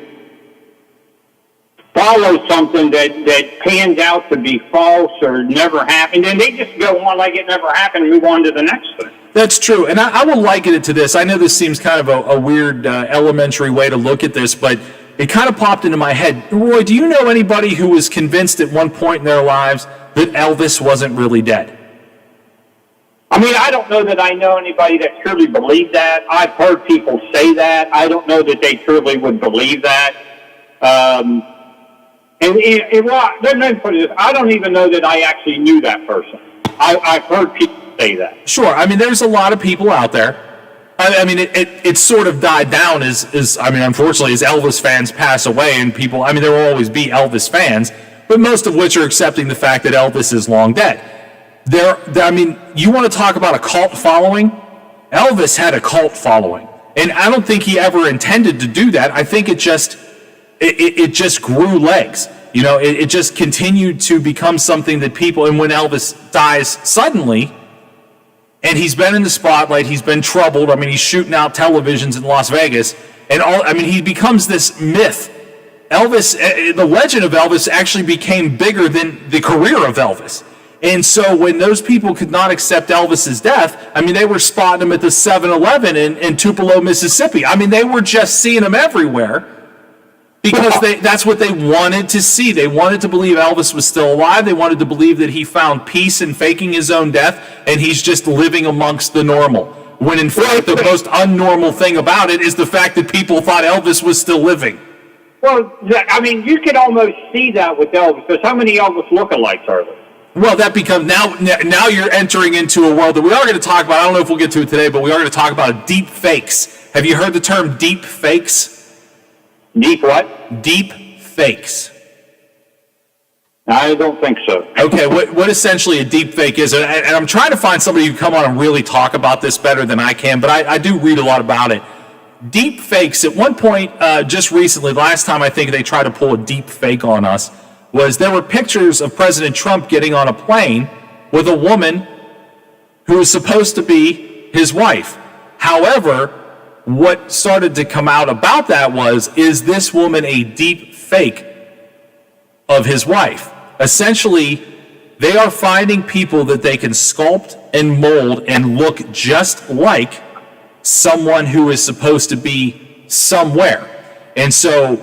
follow something that pans out to be false or never happened, and they just go on like it never happened and move on to the next thing. That's true, and I will liken it to this. I know this seems kind of a weird elementary way to look at this, but it kind of popped into my head. Roy, do you know anybody who was convinced at one point in their lives that Elvis wasn't really dead? I mean, I don't know that I know anybody that truly believed that. I've heard people say that. I don't know that they truly would believe that. Let me put it this. I don't even know that I actually knew that person. I've heard people say that. Sure. I mean, there's a lot of people out there. I mean, it sort of died down unfortunately, as Elvis fans pass away and people, I mean, there will always be Elvis fans, but most of which are accepting the fact that Elvis is long dead. I mean, you want to talk about a cult following? Elvis had a cult following, and I don't think he ever intended to do that. I think it just grew legs. You know, it just continued to become something that people. And when Elvis dies suddenly, and he's been in the spotlight, he's been troubled. I mean, he's shooting out televisions in Las Vegas, and he becomes this myth. Elvis, the legend of Elvis, actually became bigger than the career of Elvis. And so when those people could not accept Elvis's death, I mean, they were spotting him at the 7-Eleven in Tupelo, Mississippi. I mean, they were just seeing him everywhere because that's what they wanted to see. They wanted to believe Elvis was still alive. They wanted to believe that he found peace in faking his own death, and he's just living amongst the normal. When in fact, the most unnormal thing about it is the fact that people thought Elvis was still living. Well, I mean, you could almost see that with Elvis, because how many Elvis lookalikes are there? Well, that becomes now you're entering into a world that we are going to talk about. I don't know if we'll get to it today, but we are going to talk about deep fakes. Have you heard the term deep fakes? Deep what? Deep fakes. I don't think so. Okay, what essentially a deep fake is, and I'm trying to find somebody who can come on and really talk about this better than I can, but I do read a lot about it. Deep fakes, at one point, just recently, last time I think they tried to pull a deep fake on us, was there were pictures of President Trump getting on a plane with a woman who was supposed to be his wife. However, what started to come out about that is this woman a deep fake of his wife? Essentially, they are finding people that they can sculpt and mold and look just like someone who is supposed to be somewhere. And so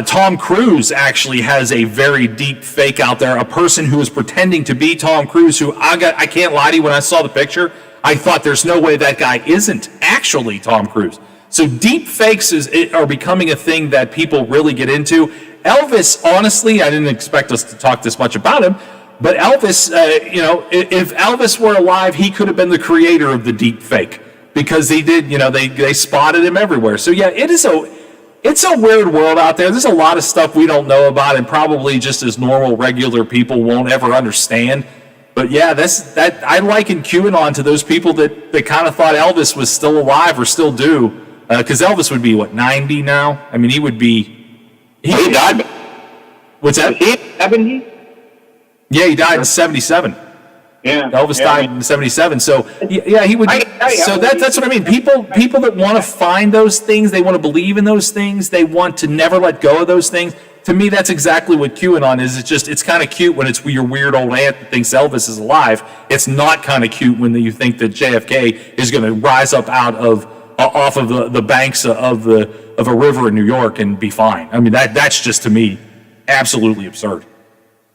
Tom Cruise actually has a very deep fake out there, a person who is pretending to be Tom Cruise, who I can't lie to you, when I saw the picture, I thought there's no way that guy isn't actually Tom Cruise. So deep fakes are becoming a thing that people really get into. Elvis, honestly, I didn't expect us to talk this much about him, but Elvis, if Elvis were alive, he could have been the creator of the deep fake because he did, they spotted him everywhere. So yeah, it's a weird world out there. There's a lot of stuff we don't know about and probably just as normal, regular people won't ever understand. But yeah, I liken QAnon to those people that kind of thought Elvis was still alive or still do. Because Elvis would be, 90 now? I mean, he would be... He died. What's that? He 70? Yeah, he died in 77. Yeah. Elvis died in 77. So, yeah, he would... That's what I mean. People that want to find those things, they want to believe in those things, they want to never let go of those things. To me, that's exactly what QAnon is. It's kind of cute when it's your weird old aunt that thinks Elvis is alive. It's not kind of cute when you think that JFK is going to rise up off of the banks of a river in New York and be fine. I mean, that's just, to me, absolutely absurd.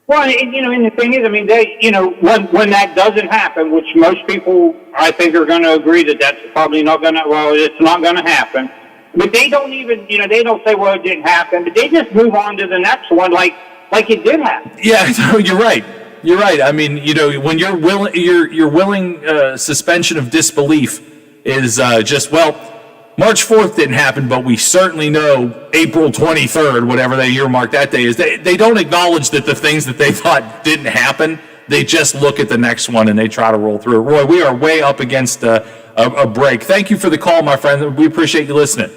Well, and the thing is, I mean, when that doesn't happen, which most people, I think, are going to agree that that's probably not going to, it's not going to happen. But they don't even, they don't say, well, it didn't happen, but they just move on to the next one like it did happen. Yeah, you're right. You're right. I mean, when your willing suspension of disbelief is March 4th didn't happen, but we certainly know April 23rd, whatever they earmark that day is. They don't acknowledge that the things that they thought didn't happen, they just look at the next one and they try to roll through it. Roy, we are way up against a break. Thank you for the call, my friend. We appreciate you listening.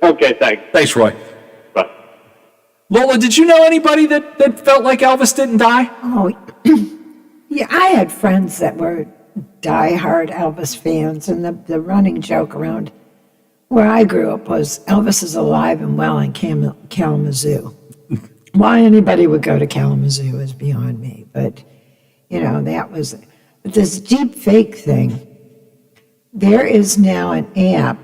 Okay, thanks. Thanks, Roy. Bye. Lola, did you know anybody that felt like Elvis didn't die? Oh, yeah, I had friends that were diehard Elvis fans, and the running joke around where I grew up was Elvis is alive and well in Kalamazoo. Why anybody would go to Kalamazoo is beyond me, but that was this deep fake thing. There is now an app,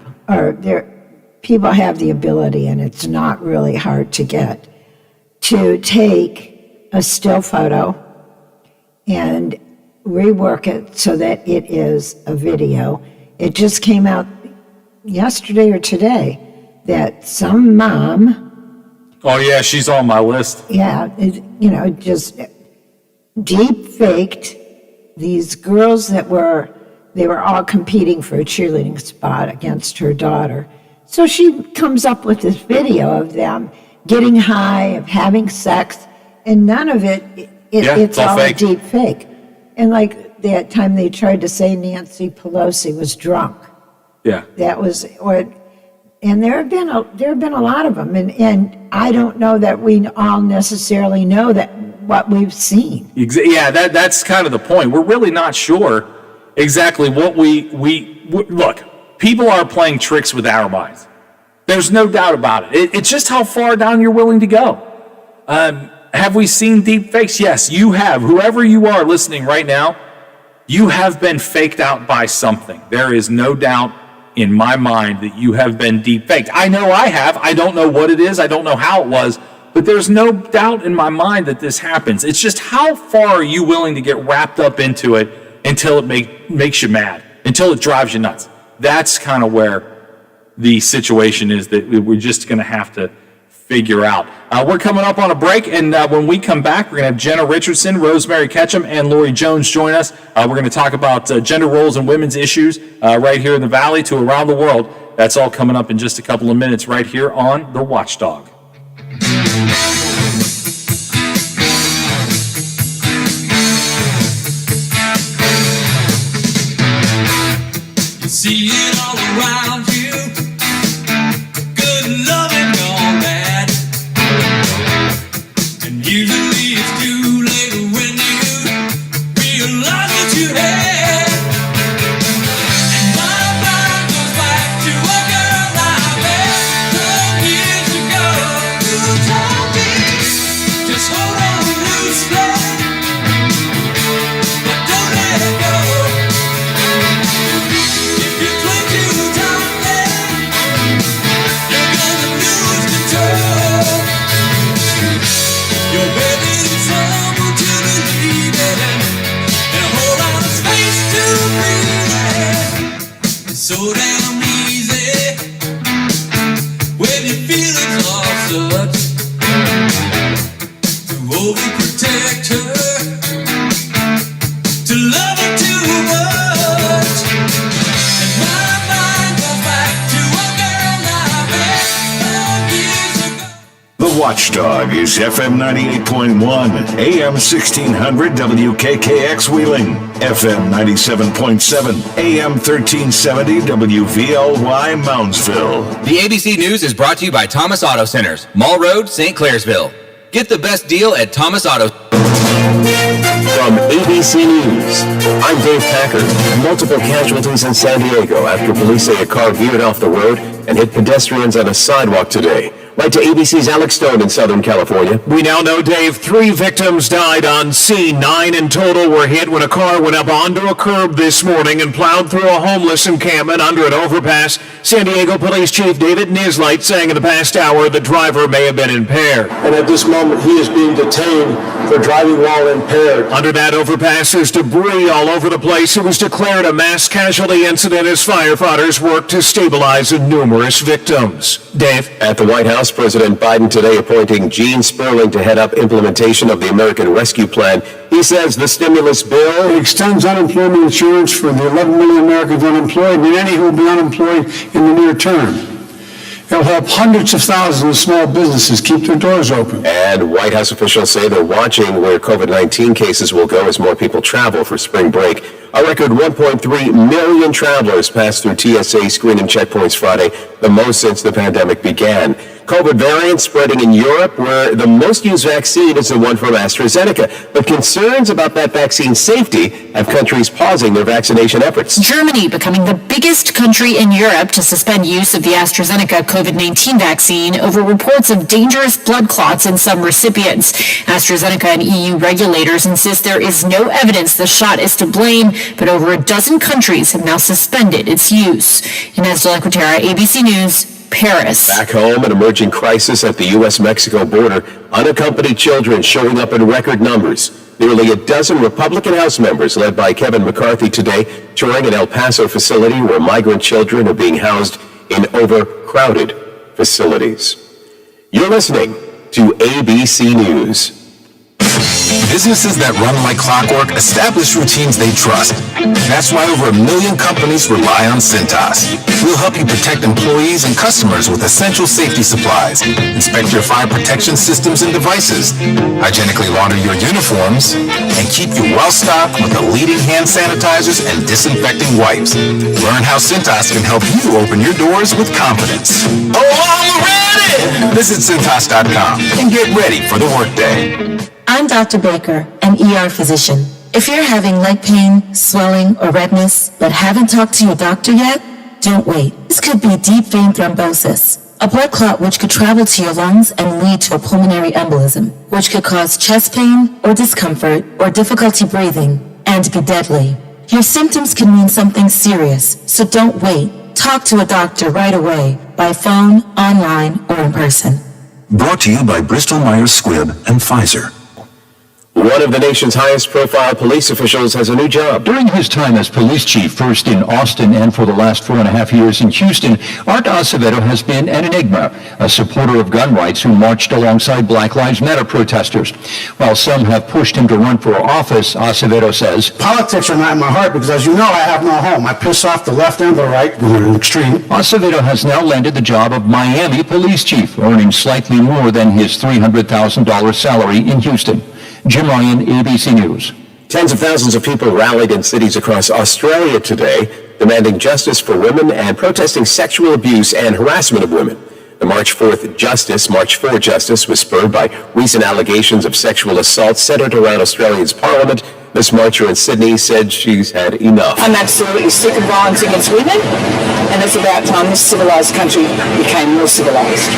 people have the ability, and it's not really hard to get, to take a still photo and rework it so that it is a video. It just came out yesterday or today that some mom... Oh, yeah, she's on my list. Yeah, just deep faked these girls they were all competing for a cheerleading spot against her daughter. So she comes up with this video of them getting high, of having sex, and none of it's all fake. Deep fake. And like that time they tried to say Nancy Pelosi was drunk. Yeah. That was, and there have been a lot of them, and I don't know that we all necessarily know that what we've seen. Yeah, that's kind of the point. We're really not sure exactly what we look. People are playing tricks with our minds. There's no doubt about it. It's just how far down you're willing to go. Have we seen deep fakes? Yes, you have. Whoever you are listening right now, you have been faked out by something. There is no doubt in my mind that you have been deep faked. I know I have. I don't know what it is. I don't know how it was. But there's no doubt in my mind that this happens. It's just how far are you willing to get wrapped up into it until it makes you mad, until it drives you nuts. That's kind of where the situation is that we're just going to have to figure out. We're coming up on a break, and when we come back, we're going to have Jenna Richardson, Rosemary Ketchum, and Lori Jones join us. We're going to talk about gender roles and women's issues right here in the Valley to around the world. That's all coming up in just a couple of minutes right here on The Watchdog. See it all around you, good loving or bad, and usually it's too late when you realize what you had. And my mind goes back to a girl I met 12 years ago, who told me just hold on loosely, but don't let it go. So damn easy Watchdog is FM 98.1, AM 1600 WKKX Wheeling, FM 97.7, AM 1370 WVLY Moundsville. The ABC News is brought to you by Thomas Auto Centers, Mall Road, St. Clairsville. Get the best deal at Thomas Auto. From ABC News, I'm Dave Packard. Multiple casualties in San Diego after police say a car veered off the road and hit pedestrians on a sidewalk today. Right to ABC's Alex Stone in Southern California. We now know, Dave, 3 victims died on scene. 9 in total were hit when a car went up onto a curb this morning and plowed through a homeless encampment under an overpass. San Diego Police Chief David Nislight saying in the past hour the driver may have been impaired. And at this moment, he is being detained for driving while impaired. Under that overpass, there's debris all over the place. It was declared a mass casualty incident as firefighters worked to stabilize numerous victims. Dave? At the White House, President Biden today appointing Gene Sperling to head up implementation of the American Rescue Plan. He says the stimulus bill extends unemployment insurance for the 11 million Americans unemployed and any who will be unemployed in the near term. It will help hundreds of thousands of small businesses keep their doors open. And White House officials say they're watching where COVID-19 cases will go as more people travel for spring break. A record 1.3 million travelers passed through TSA screening checkpoints Friday, the most since the pandemic began. COVID variants spreading in Europe, where the most used vaccine is the one from AstraZeneca. But concerns about that vaccine safety have countries pausing their vaccination efforts. Germany becoming the biggest country in Europe to suspend use of the AstraZeneca COVID-19 vaccine over reports of dangerous blood clots in some recipients. AstraZeneca and EU regulators insist there is no evidence the shot is to blame, but over a dozen countries have now suspended its use. Inez de la Cuetara, ABC News, Paris. Back home, an emerging crisis at the U.S.-Mexico border. Unaccompanied children showing up in record numbers. Nearly a dozen Republican House members, led by Kevin McCarthy today, touring an El Paso facility where migrant children are being housed in overcrowded facilities. You're listening to ABC News. Businesses that run like clockwork establish routines they trust. That's why over 1 million companies rely on Cintas. We'll help you protect employees and customers with essential safety supplies, inspect your fire protection systems and devices, hygienically launder your uniforms, and keep you well-stocked with the leading hand sanitizers and disinfecting wipes. Learn how Cintas can help you open your doors with confidence. Oh, I'm ready! Visit Cintas.com and get ready for the workday. I'm Dr. Baker, an ER physician. If you're having leg pain, swelling, or redness, but haven't talked to your doctor yet, don't wait. This could be deep vein thrombosis, a blood clot which could travel to your lungs and lead to a pulmonary embolism, which could cause chest pain or discomfort or difficulty breathing and be deadly. Your symptoms can mean something serious, so don't wait. Talk to a doctor right away, by phone, online, or in person. Brought to you by Bristol-Myers Squibb and Pfizer. One of the nation's highest-profile police officials has a new job. During his time as police chief, first in Austin and for the last 4.5 years in Houston, Art Acevedo has been an enigma, a supporter of gun rights who marched alongside Black Lives Matter protesters. While some have pushed him to run for office, Acevedo says, Politics are not in my heart because, as you know, I have no home. I piss off the left and the right when they're in extreme. Acevedo has now landed the job of Miami police chief, earning slightly more than his $300,000 salary in Houston. Jim Ryan, ABC News. Tens of thousands of people rallied in cities across Australia today, demanding justice for women and protesting sexual abuse and harassment of women. The March for Justice was spurred by recent allegations of sexual assault centered around Australia's parliament. This marcher in Sydney said she's had enough. I'm absolutely sick of violence against women, and it's about time this civilized country became more civilized.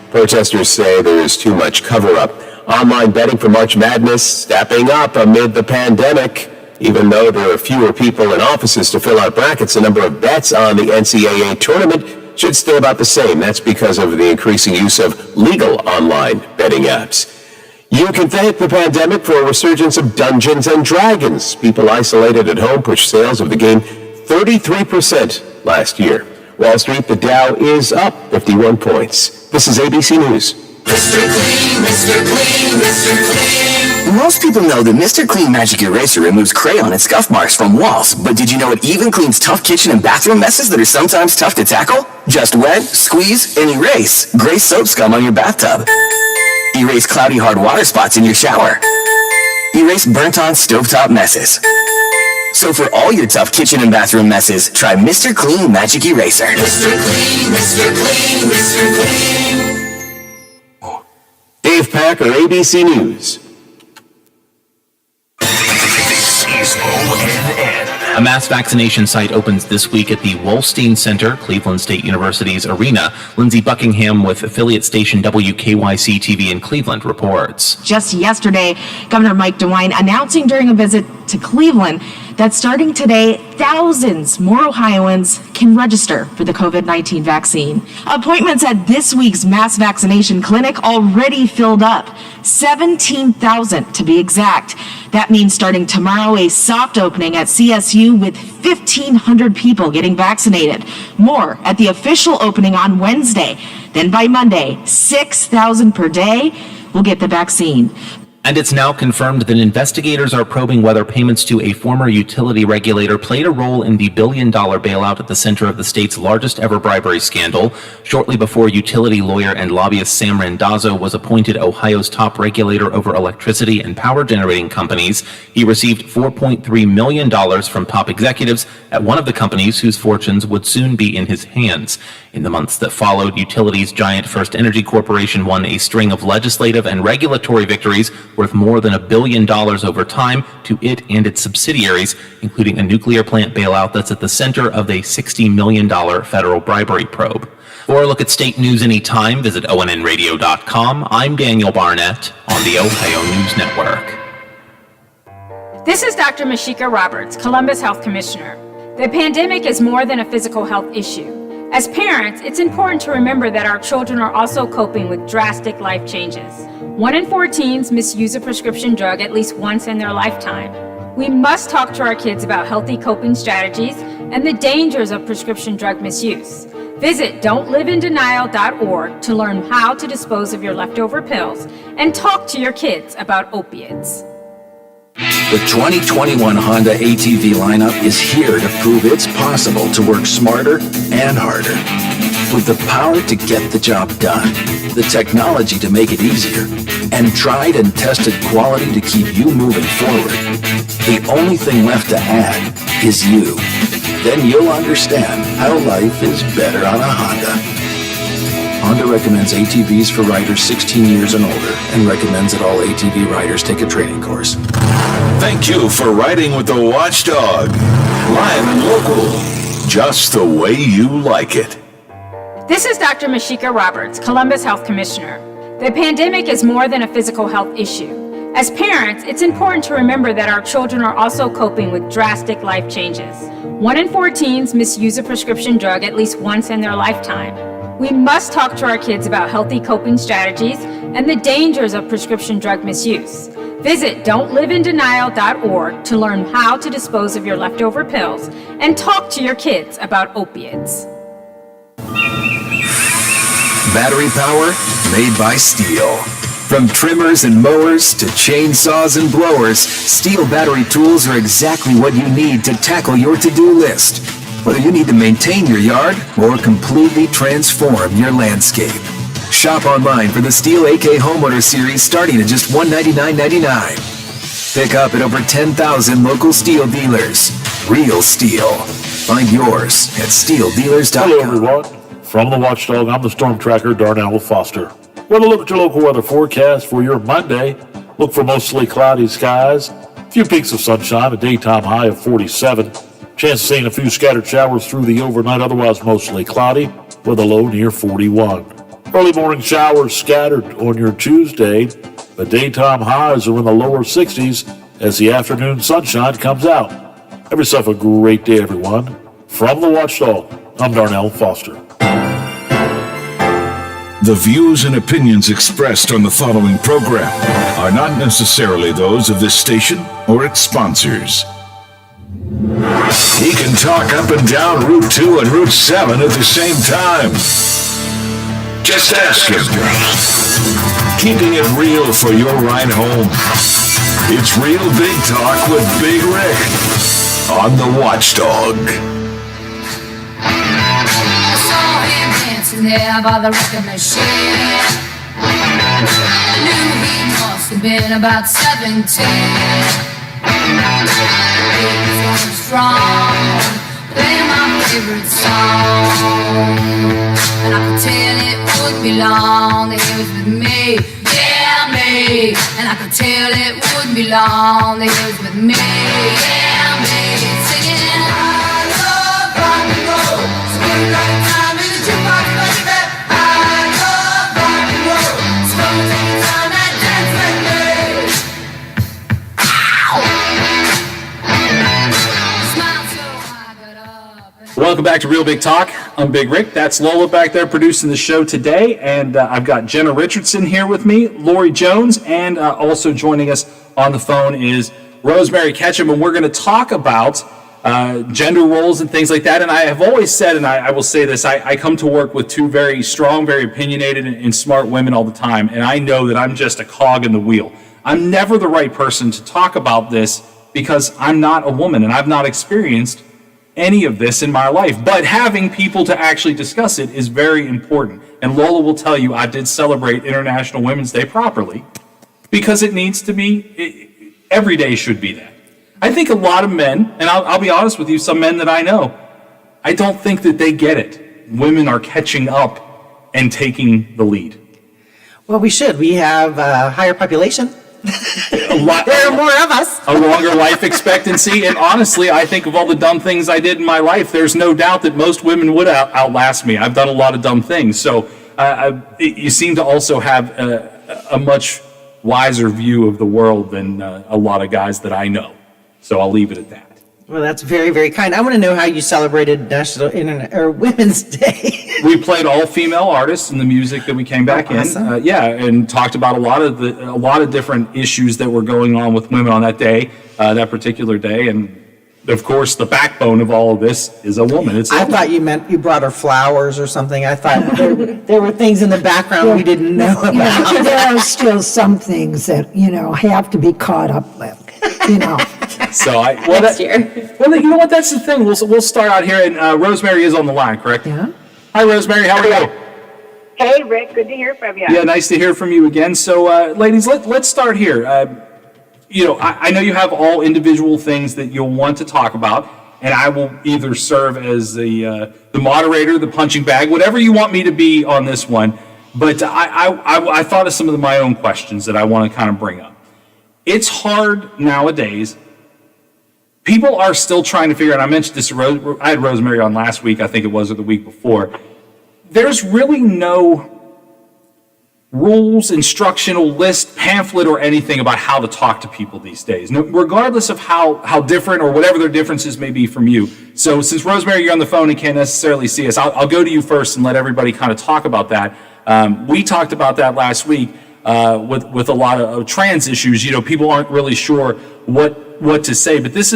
Protesters say there is too much cover-up. Online betting for March Madness stepping up amid the pandemic. Even though there are fewer people in offices to fill out brackets, the number of bets on the NCAA tournament should stay about the same. That's because of the increasing use of legal online betting apps. You can thank the pandemic for a resurgence of Dungeons and Dragons. People isolated at home pushed sales of the game 33% last year. Wall Street, the Dow is up 51 points. This is ABC News. Mr. Clean, Mr. Clean, Mr. Clean. Most people know that Mr. Clean Magic Eraser removes crayon and scuff marks from walls, but did you know it even cleans tough kitchen and bathroom messes that are sometimes tough to tackle? Just wet, squeeze, and erase gray soap scum on your bathtub. Erase cloudy hard water spots in your shower. Erase burnt-on stovetop messes. So for all your tough kitchen and bathroom messes, try Mr. Clean Magic Eraser. Mr. Clean, Mr. Clean, Mr. Clean. Dave Packer, ABC News. A mass vaccination site opens this week at the Wolstein Center, Cleveland State University's arena. Lindsey Buckingham with affiliate station WKYC-TV in Cleveland reports. Just yesterday, Governor Mike DeWine announcing during a visit to Cleveland that starting today, thousands more Ohioans can register for the COVID-19 vaccine. Appointments at this week's mass vaccination clinic already filled up, 17,000 to be exact. That means starting tomorrow, a soft opening at CSU with 1,500 people getting vaccinated. More at the official opening on Wednesday. Then by Monday, 6,000 per day will get the vaccine. And it's now confirmed that investigators are probing whether payments to a former utility regulator played a role in the billion-dollar bailout at the center of the state's largest ever bribery scandal. Shortly before utility lawyer and lobbyist Sam Randazzo was appointed Ohio's top regulator over electricity and power generating companies, he received $4.3 million from top executives at one of the companies whose fortunes would soon be in his hands. In the months that followed, utility's giant First Energy Corporation won a string of legislative and regulatory victories worth more than $1 billion over time to it and its subsidiaries, including a nuclear plant bailout that's at the center of a $60 million federal bribery probe. For a look at state news anytime, visit ONNradio.com. I'm Daniel Barnett on the Ohio News Network. This is Dr. Mashika Roberts, Columbus Health Commissioner. The pandemic is more than a physical health issue. As parents, it's important to remember that our children are also coping with drastic life changes. 1 in 4 teens misuse a prescription drug at least once in their lifetime. We must talk to our kids about healthy coping strategies and the dangers of prescription drug misuse. Visit don'tliveinDenial.org to learn how to dispose of your leftover pills and talk to your kids about opiates. The 2021 Honda ATV lineup is here to prove it's possible to work smarter and harder. With the power to get the job done, the technology to make it easier, and tried and tested quality to keep you moving forward, the only thing left to add is you. Then you'll understand how life is better on a Honda. Honda recommends ATVs for riders 16 years and older and recommends that all ATV riders take a training course. Thank you for riding with the Watchdog. Live and local. Just the way you like it. This is Dr. Mashika Roberts, Columbus Health Commissioner. The pandemic is more than a physical health issue. As parents, it's important to remember that our children are also coping with drastic life changes. 1 in 4 teens misuse a prescription drug at least once in their lifetime. We must talk to our kids about healthy coping strategies and the dangers of prescription drug misuse. Visit don'tliveinDenial.org to learn how to dispose of your leftover pills and talk to your kids about opiates. Battery power made by Steel. From trimmers and mowers to chainsaws and blowers, Steel battery tools are exactly what you need to tackle your to-do list. Whether you need to maintain your yard or completely transform your landscape. Shop online for the Steel AK Homeowner Series starting at just $199.99. Pick up at over 10,000 local Steel dealers. Real Steel. Find yours at steeldealers.com. Hello, everyone. From the Watchdog, I'm the Storm Tracker, Darnell Foster. We're to look at your local weather forecast for your Monday. Look for mostly cloudy skies. A few peaks of sunshine, a daytime high of 47. Chance of seeing a few scattered showers through the overnight, otherwise mostly cloudy, with a low near 41. Early morning showers scattered on your Tuesday. The daytime highs are in the lower 60s as the afternoon sunshine comes out. Have yourself a great day, everyone. From the Watchdog, I'm Darnell Foster. The views and opinions expressed on the following program are not necessarily those of this station or its sponsors. He can talk up and down Route 2 and Route 7 at the same time. Just ask him. Keeping it real for your ride home. It's Real Big Talk with Big Rick on the Watchdog. I saw him dancing there by the record machine. have been about 17. It was strong, playing my favorite song. And I could tell it wouldn't be long that he was with me, yeah, me. And I could tell it wouldn't be long that he was with me, yeah, me. Singing, I love rock and roll, so every right time in the jukebox, baby. I love rock and roll, so come and take your time and dance with me. Welcome back to Real Big Talk. I'm Big Rick. That's Lola back there producing the show today. And I've got Jenna Richardson here with me, Lori Jones, and also joining us on the phone is Rosemary Ketchum. And we're going to talk about gender roles and things like that. And I have always said, and I will say this, I come to work with two very strong, very opinionated and smart women all the time. And I know that I'm just a cog in the wheel. I'm never the right person to talk about this because I'm not a woman and I've not experienced any of this in my life, but having people to actually discuss it is very important. And Lola will tell you I did celebrate International Women's Day properly because it needs to be, every day should be that. I think a lot of men, and I'll be honest with you, some men that I know, I don't think that they get it. Women are catching up and taking the lead. Well, we should. We have a higher population. There are more of us. A longer life expectancy. And honestly, I think of all the dumb things I did in my life, there's no doubt that most women would outlast me. I've done a lot of dumb things. So you seem to also have a much wiser view of the world than a lot of guys that I know. So I'll leave it at that. Well, that's very, very kind. I want to know how you celebrated Women's Day. We played all female artists in the music that we came back in. And talked about a lot of different issues that were going on with women on that day, that particular day. And of course, the backbone of all of this is a woman. I thought you meant you brought her flowers or something. I thought there were things in the background we didn't know about. There are still some things that, have to be caught up with, So Next year. Well, you know what? That's the thing. We'll start out here, and Rosemary is on the line, correct? Yeah. Hi, Rosemary. How are you? Hey, Rick. Good to hear from you. Yeah, nice to hear from you again. So, ladies, let's start here. I know you have all individual things that you'll want to talk about, and I will either serve as the moderator, the punching bag, whatever you want me to be on this one. But I thought of some of my own questions that I want to kind of bring up. It's hard nowadays. People are still trying to figure out, I mentioned this, I had Rosemary on last week, I think it was, or the week before. There's really no rules, instructional list, pamphlet, or anything about how to talk to people these days, regardless of how different or whatever their differences may be from you. So since, Rosemary, you're on the phone and can't necessarily see us, I'll go to you first and let everybody kind of talk about that. We talked about that last week with a lot of trans issues. People aren't really sure what to say, but these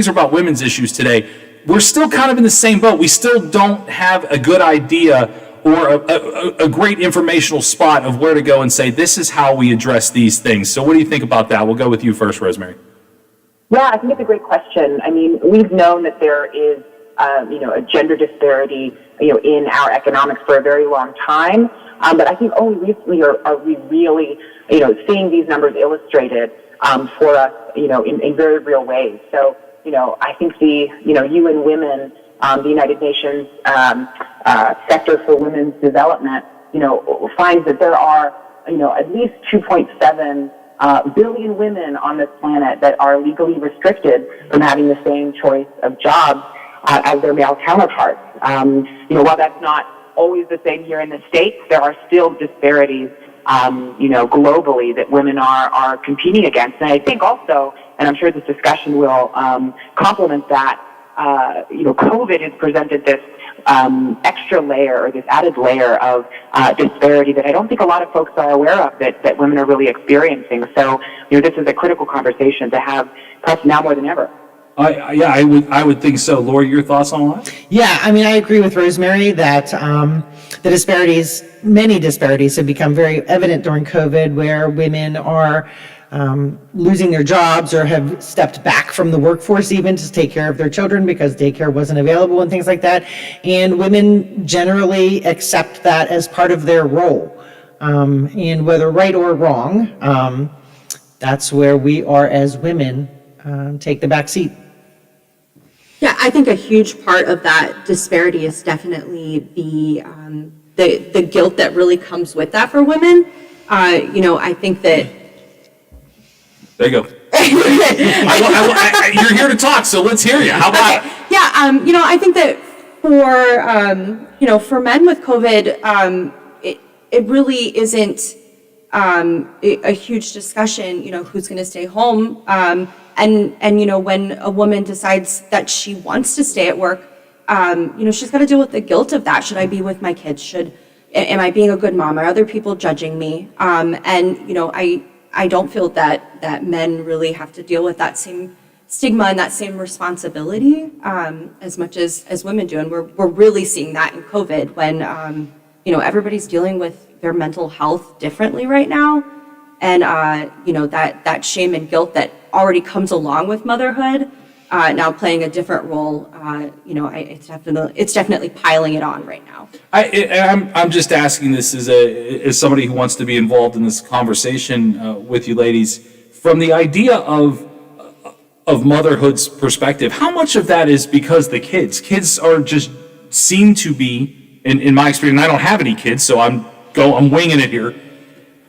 are about women's issues today. We're still kind of in the same boat. We still don't have a good idea or a great informational spot of where to go and say, this is how we address these things. So what do you think about that? We'll go with you first, Rosemary. Yeah, I think it's a great question. I mean, we've known that there is, a gender disparity, in our economics for a very long time. But I think only recently are we really, seeing these numbers illustrated for us, in very real ways. So, I think the, UN Women, the United Nations Sector for Women's Development, finds that there are, at least 2.7 billion women on this planet that are legally restricted from having the same choice of jobs as their male counterparts. While that's not always the same here in the States, there are still disparities, globally that women are competing against. And I think also, and I'm sure this discussion will complement that, COVID has presented this extra layer or this added layer of disparity that I don't think a lot of folks are aware of that women are really experiencing. So, this is a critical conversation to have perhaps now more than ever. I would think so. Lori, your thoughts on that? Yeah, I mean, I agree with Rosemary that the many disparities have become very evident during COVID, where women are losing their jobs or have stepped back from the workforce even to take care of their children because daycare wasn't available and things like that. And women generally accept that as part of their role. And whether right or wrong, that's where we are as women, take the back seat. Yeah, I think a huge part of that disparity is definitely the guilt that really comes with that for women. I think that. There you go. You're here to talk, so let's hear you. How about it? Yeah, I think that for men with COVID, it really isn't a huge discussion, who's going to stay home. And when a woman decides that she wants to stay at work, she's got to deal with the guilt of that. Should I be with my kids? Am I being a good mom? Are other people judging me? I don't feel that men really have to deal with that same stigma and that same responsibility as much as women do. And we're really seeing that in COVID when, everybody's dealing with their mental health differently right now. And, that shame and guilt that already comes along with motherhood, now playing a different role, it's definitely piling it on right now. I'm just asking this as somebody who wants to be involved in this conversation with you ladies, from the idea of motherhood's perspective. How much of that is because the kids are just seem to be, in my experience, and I don't have any kids, so I'm winging it here.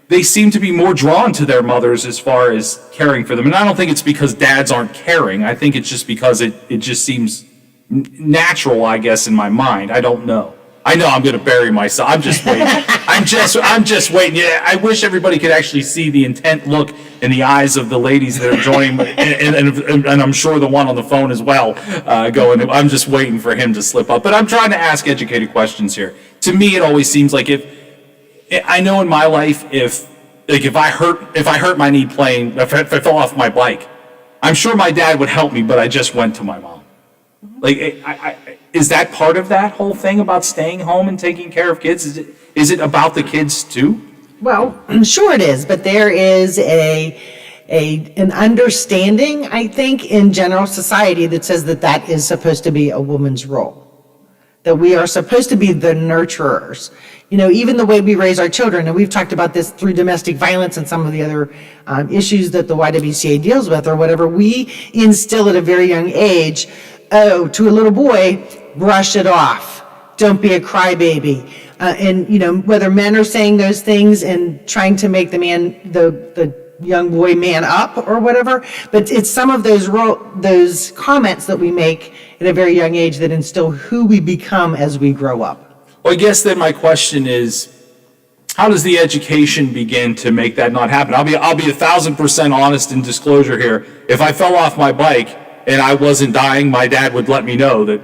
They seem to be more drawn to their mothers as far as caring for them. And I don't think it's because dads aren't caring. I think it's just because it just seems natural, I guess, in my mind. I don't know. I know I'm going to bury myself. I'm just waiting. I'm just waiting. Yeah, I wish everybody could actually see the intent look in the eyes of the ladies that are joining, and I'm sure the one on the phone as well, going, I'm just waiting for him to slip up. But I'm trying to ask educated questions here. To me, it always seems like I know in my life, if I hurt my knee playing, if I fell off my bike, I'm sure my dad would help me, but I just went to my mom. Like, is that part of that whole thing about staying home and taking care of kids? Is it about the kids too? Well, sure it is, but there is an understanding, I think, in general society that says that is supposed to be a woman's role. That we are supposed to be the nurturers. Even the way we raise our children, and we've talked about this through domestic violence and some of the other issues that the YWCA deals with or whatever, we instill at a very young age, to a little boy, brush it off. Don't be a crybaby. And whether men are saying those things and trying to make the young boy man up or whatever, but it's some of those comments that we make at a very young age that instill who we become as we grow up. Well, I guess then my question is, how does the education begin to make that not happen? I'll be 1,000% honest in disclosure here. If I fell off my bike and I wasn't dying, my dad would let me know that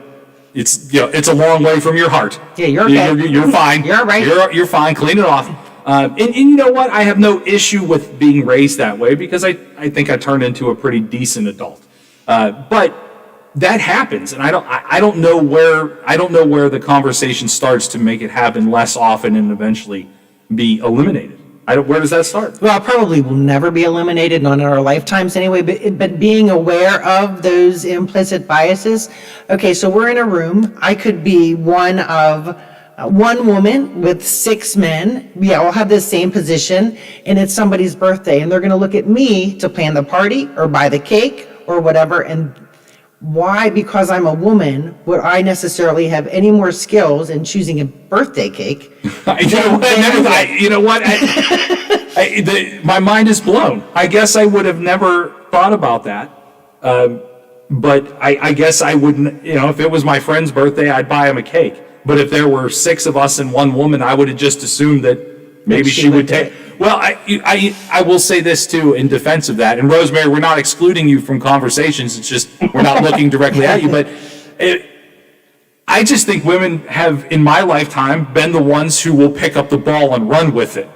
it's a long way from your heart. Yeah, you're okay. You're fine. You're all right. You're fine. Clean it off. And you know what? I have no issue with being raised that way because I think I turned into a pretty decent adult. But that happens, and I don't know where the conversation starts to make it happen less often and eventually be eliminated. Where does that start? Well, it probably will never be eliminated, not in our lifetimes anyway, but being aware of those implicit biases. Okay, so we're in a room. I could be one woman with 6 men. We all have the same position, and it's somebody's birthday, and they're going to look at me to plan the party or buy the cake or whatever. And why, because I'm a woman, would I necessarily have any more skills in choosing a birthday cake? You know what? My mind is blown. I guess I would have never thought about that. But I guess I wouldn't, if it was my friend's birthday, I'd buy him a cake. But if there were 6 of us and 1 woman, I would have just assumed that maybe she would take. Well, I will say this too in defense of that. And Rosemary, we're not excluding you from conversations. It's just we're not looking directly at you. But I just think women have, in my lifetime, been the ones who will pick up the ball and run with it.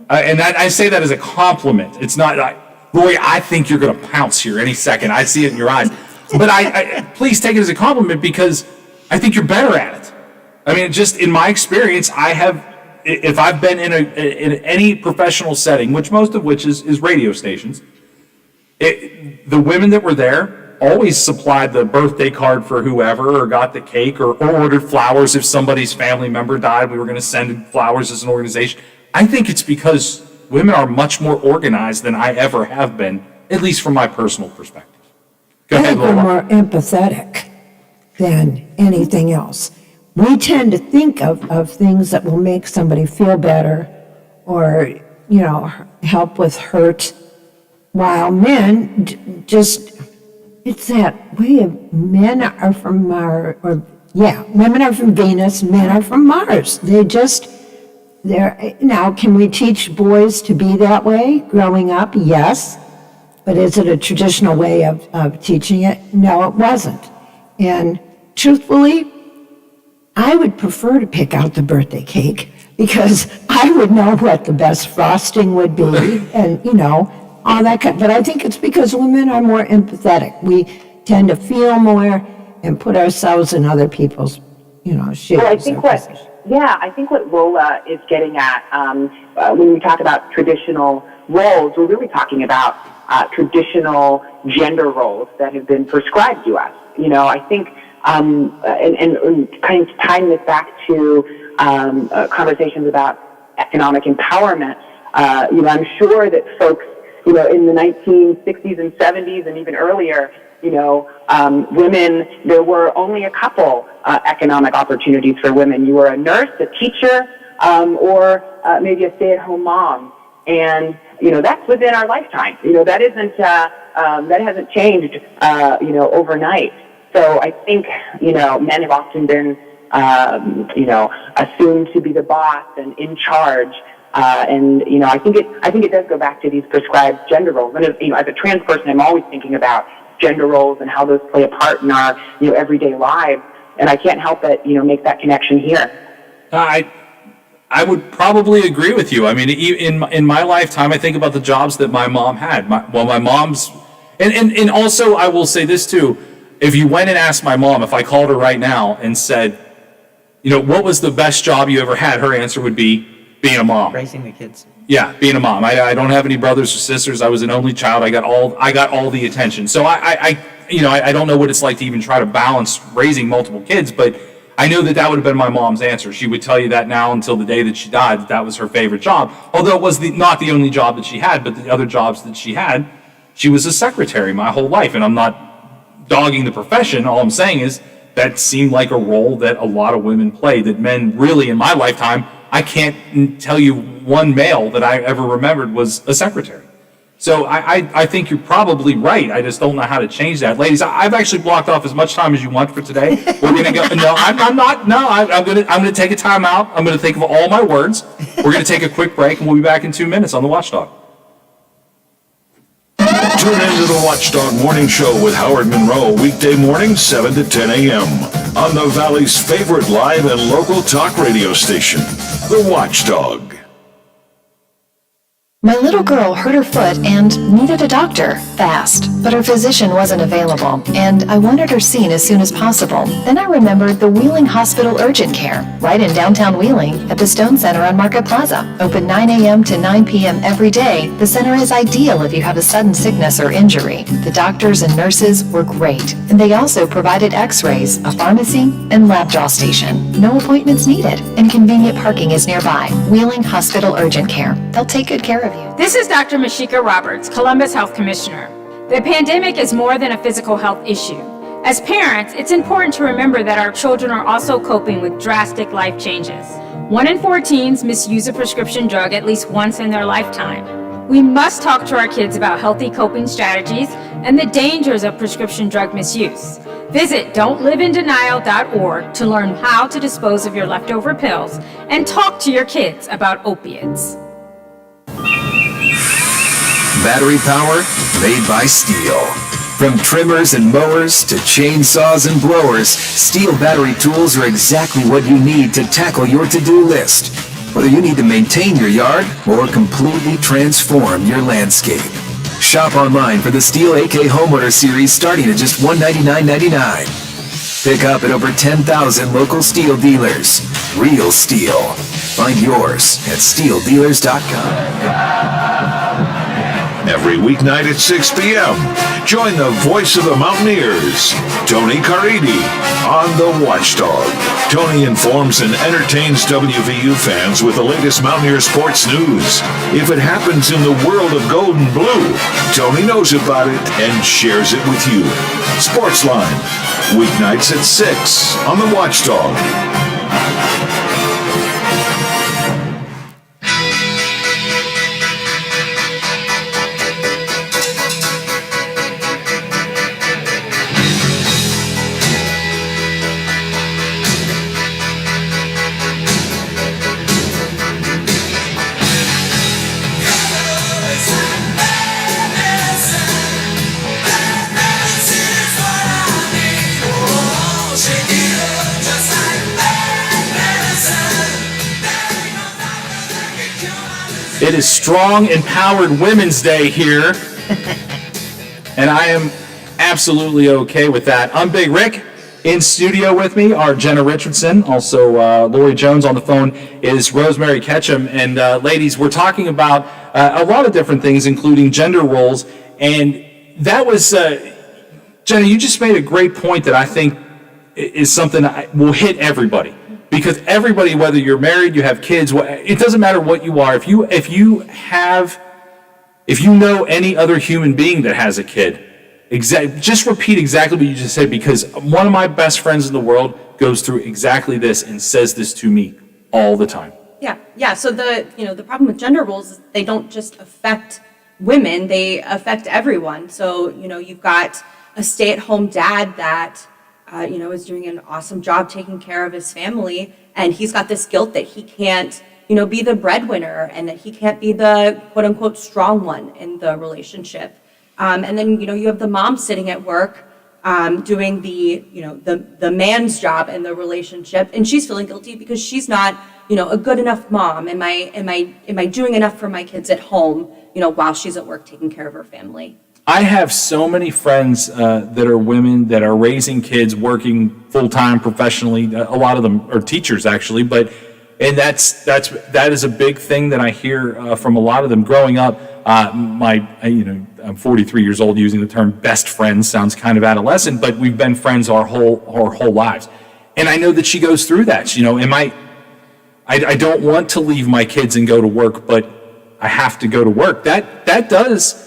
And I say that as a compliment. It's not like, Roy, I think you're going to pounce here any second. I see it in your eyes. But I please take it as a compliment because I think you're better at it. I mean, just in my experience, if I've been in any professional setting, most of which is radio stations, the women that were there always supplied the birthday card for whoever, or got the cake, or ordered flowers if somebody's family member died. We were going to send flowers as an organization. I think it's because women are much more organized than I ever have been, at least from my personal perspective. Go I ahead, think we're Laura. more empathetic than anything else. We tend to think of things that will make somebody feel better or, help with hurt, while men just, it's that way of men are from Mars, women are from Venus, men are from Mars. Now, can we teach boys to be that way growing up? Yes. But is it a traditional way of teaching it? No, it wasn't. And truthfully, I would prefer to pick out the birthday cake because I would know what the best frosting would be and, all that kind. But I think it's because women are more empathetic. We tend to feel more and put ourselves in other people's, shoes. Well, I think what Lola is getting at when we talk about traditional roles, we're really talking about traditional gender roles that have been prescribed to us. I think, and kind of tying this back to conversations about economic empowerment, I'm sure that folks, in the 1960s and 70s and even earlier, women, there were only a couple economic opportunities for women. You were a nurse, a teacher, or maybe a stay-at-home mom. And, that's within our lifetime. That isn't, that hasn't changed, overnight. So I think, men have often been, assumed to be the boss and in charge. And I think it does go back to these prescribed gender roles. And as a trans person, I'm always thinking about gender roles and how those play a part in our, everyday lives. And I can't help but, make that connection here. I would probably agree with you. I mean, in my lifetime, I think about the jobs that my mom had. My mom's, and also I will say this too. If you went and asked my mom, if I called her right now and said, what was the best job you ever had? Her answer would be being a mom. Raising the kids. Yeah, being a mom. I don't have any brothers or sisters. I was an only child. I got all the attention. So I don't know what it's like to even try to balance raising multiple kids, but I know that would have been my mom's answer. She would tell you that now until the day that she died, that was her favorite job. Although it was not the only job that she had, but the other jobs that she had, she was a secretary my whole life. And I'm not dogging the profession. All I'm saying is that seemed like a role that a lot of women play, that men really in my lifetime, I can't tell you one male that I ever remembered was a secretary. So I think you're probably right. I just don't know how to change that. Ladies, I've actually blocked off as much time as you want for today. We're going to go. No, I'm not. No, I'm going to take a time out. I'm going to think of all my words. We're going to take a quick break, and we'll be back in 2 minutes on The Watchdog. Tune into the Watchdog Morning Show with Howard Monroe, weekday mornings 7 to 10 a.m. on the Valley's favorite live and local talk radio station, The Watchdog. My little girl hurt her foot and needed a doctor fast, but her physician wasn't available, and I wanted her seen as soon as possible. Then I remembered the Wheeling Hospital Urgent Care, right in downtown Wheeling at the Stone Center on Market Plaza. Open 9 a.m. to 9 p.m. every day, the center is ideal if you have a sudden sickness or injury. The doctors and nurses were great, and they also provided x-rays, a pharmacy, and lab draw station. No appointments needed, and convenient parking is nearby. Wheeling Hospital Urgent Care. They'll take good care of you. This is Dr. Mashika Roberts, Columbus Health Commissioner. The pandemic is more than a physical health issue. As parents, it's important to remember that our children are also coping with drastic life changes. 1 in 4 teens misuse a prescription drug at least once in their lifetime. We must talk to our kids about healthy coping strategies and the dangers of prescription drug misuse. Visit don'tliveinDenial.org to learn how to dispose of your leftover pills and talk to your kids about opiates. Battery power made by steel. From trimmers and mowers to chainsaws and blowers, steel battery tools are exactly what you need to tackle your to-do list. Whether you need to maintain your yard or completely transform your landscape. Shop online for the Steel AK Homeowner Series starting at just $199.99. Pick up at over 10,000 local steel dealers. Real steel. Find yours at steeldealers.com. Every weeknight at 6 p.m., join the voice of the Mountaineers, Tony Caridi, on The Watchdog. Tony informs and entertains WVU fans with the latest Mountaineer sports news. If it happens in the world of gold and blue, Tony knows about it and shares it with you. Sportsline, weeknights at 6 on The Watchdog. It is Strong Empowered Women's Day here, and I am absolutely okay with that. I'm Big Rick. In studio with me are Jenna Richardson, also Lori Jones on the phone is Rosemary Ketchum. And ladies, we're talking about a lot of different things, including gender roles. And that was, Jenna, you just made a great point that I think is something that will hit everybody. Because everybody, whether you're married, you have kids, it doesn't matter what you are. If you know any other human being that has a kid, just repeat exactly what you just said, because one of my best friends in the world goes through exactly this and says this to me all the time. Yeah. So the problem with gender roles is they don't just affect women; they affect everyone. So you've got a stay-at-home dad that is doing an awesome job taking care of his family, and he's got this guilt that he can't be the breadwinner and that he can't be the quote-unquote strong one in the relationship. And then, you have the mom sitting at work, doing the man's job in the relationship, and she's feeling guilty because she's not, a good enough mom. Am I doing enough for my kids at home, while she's at work taking care of her family? I have so many friends that are women that are raising kids, working full-time professionally. A lot of them are teachers, actually, and that is a big thing that I hear from a lot of them growing up. I'm 43 years old. Using the term best friends sounds kind of adolescent, but we've been friends our whole lives. And I know that she goes through that. I don't want to leave my kids and go to work, but I have to go to work. That does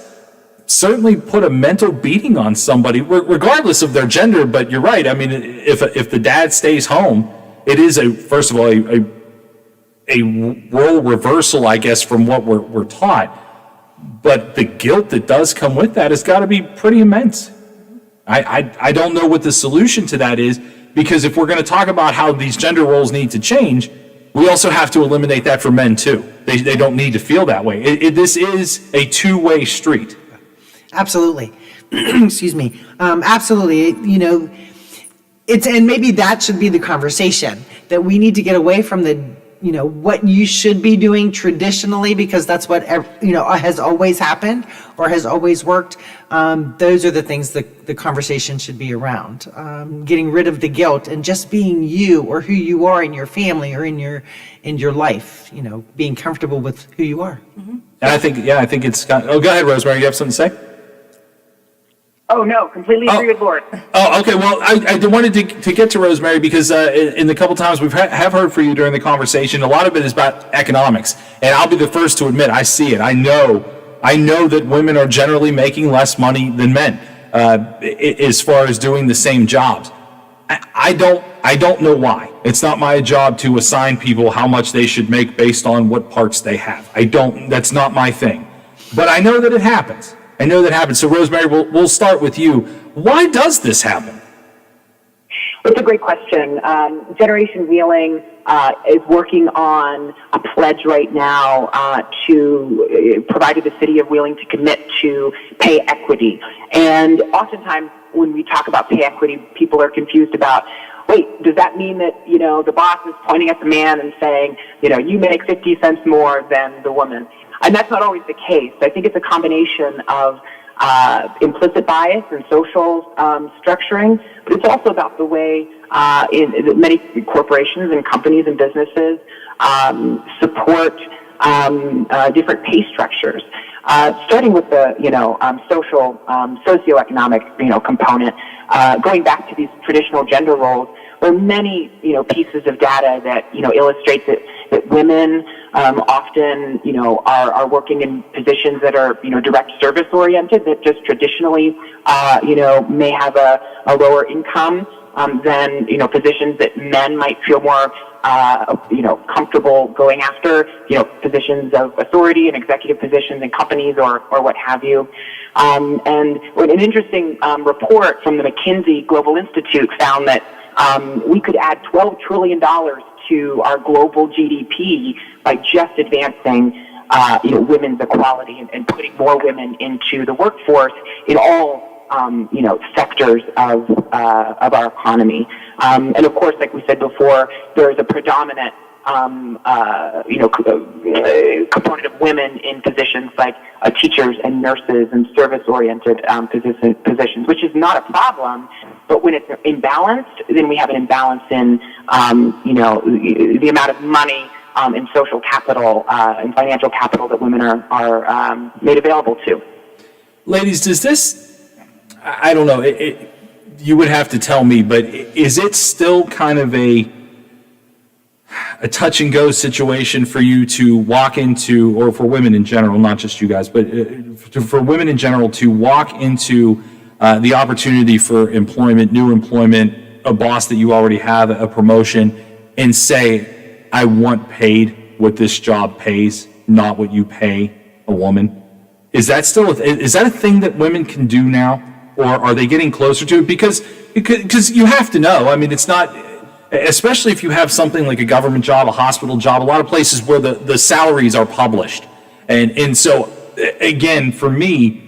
certainly put a mental beating on somebody, regardless of their gender. But you're right. I mean, if the dad stays home, it is first of all a role reversal, I guess, from what we're taught. But the guilt that does come with that has got to be pretty immense. I don't know what the solution to that is, because if we're going to talk about how these gender roles need to change, we also have to eliminate that for men too. They don't need to feel that way. This is a two-way street. Absolutely. Excuse me. Absolutely. And maybe that should be the conversation, that we need to get away from what you should be doing traditionally, because that's what, has always happened or has always worked. Those are the things that the conversation should be around. Getting rid of the guilt and just being you, or who you are in your family or in your life, being comfortable with who you are. Mm-hmm. And I think it's got, go ahead, Rosemary, you have something to say? Oh, no, completely agree with Lord. Oh, okay. Well, I wanted to get to Rosemary because in the couple times we've have heard from you during the conversation, a lot of it is about economics. And I'll be the first to admit, I see it. I know that women are generally making less money than men as far as doing the same jobs. I don't know why. It's not my job to assign people how much they should make based on what parts they have. That's not my thing. But I know that it happens. So Rosemary, we'll start with you. Why does this happen? It's a great question. Generation Wheeling is working on a pledge right now to provide the city of Wheeling to commit to pay equity. And oftentimes when we talk about pay equity, people are confused about, wait, does that mean that, the boss is pointing at the man and saying, you make 50 cents more than the woman? And that's not always the case. I think it's a combination of implicit bias and social structuring, but it's also about the way in many corporations and companies and businesses support different pay structures. starting with the, socioeconomic, component, going back to these traditional gender roles. There are many, pieces of data that, illustrate that women often, are working in positions that are, direct service oriented, that just traditionally, may have a lower income than, positions that men might feel more, comfortable going after, positions of authority and executive positions in companies or what have you. And an interesting report from the McKinsey Global Institute found that we could add $12 trillion to our global GDP by just advancing, women's equality and putting more women into the workforce in all, sectors of our economy. And of course, like we said before, there is a predominant, component of women in positions like teachers and nurses and service-oriented positions, which is not a problem. But when it's imbalanced, then we have an imbalance in, the amount of money and social capital and financial capital that women are made available to. Ladies, does this, I don't know, you would have to tell me, but is it still kind of a touch and go situation for you to walk into, or for women in general, not just you guys, but for women in general to walk into the opportunity for employment, new employment, a boss that you already have, a promotion, and say, I want paid what this job pays, not what you pay a woman? Is that a thing that women can do now? Or are they getting closer to it? Because you have to know. I mean, it's not, especially if you have something like a government job, a hospital job, a lot of places where the salaries are published. And so, again, for me,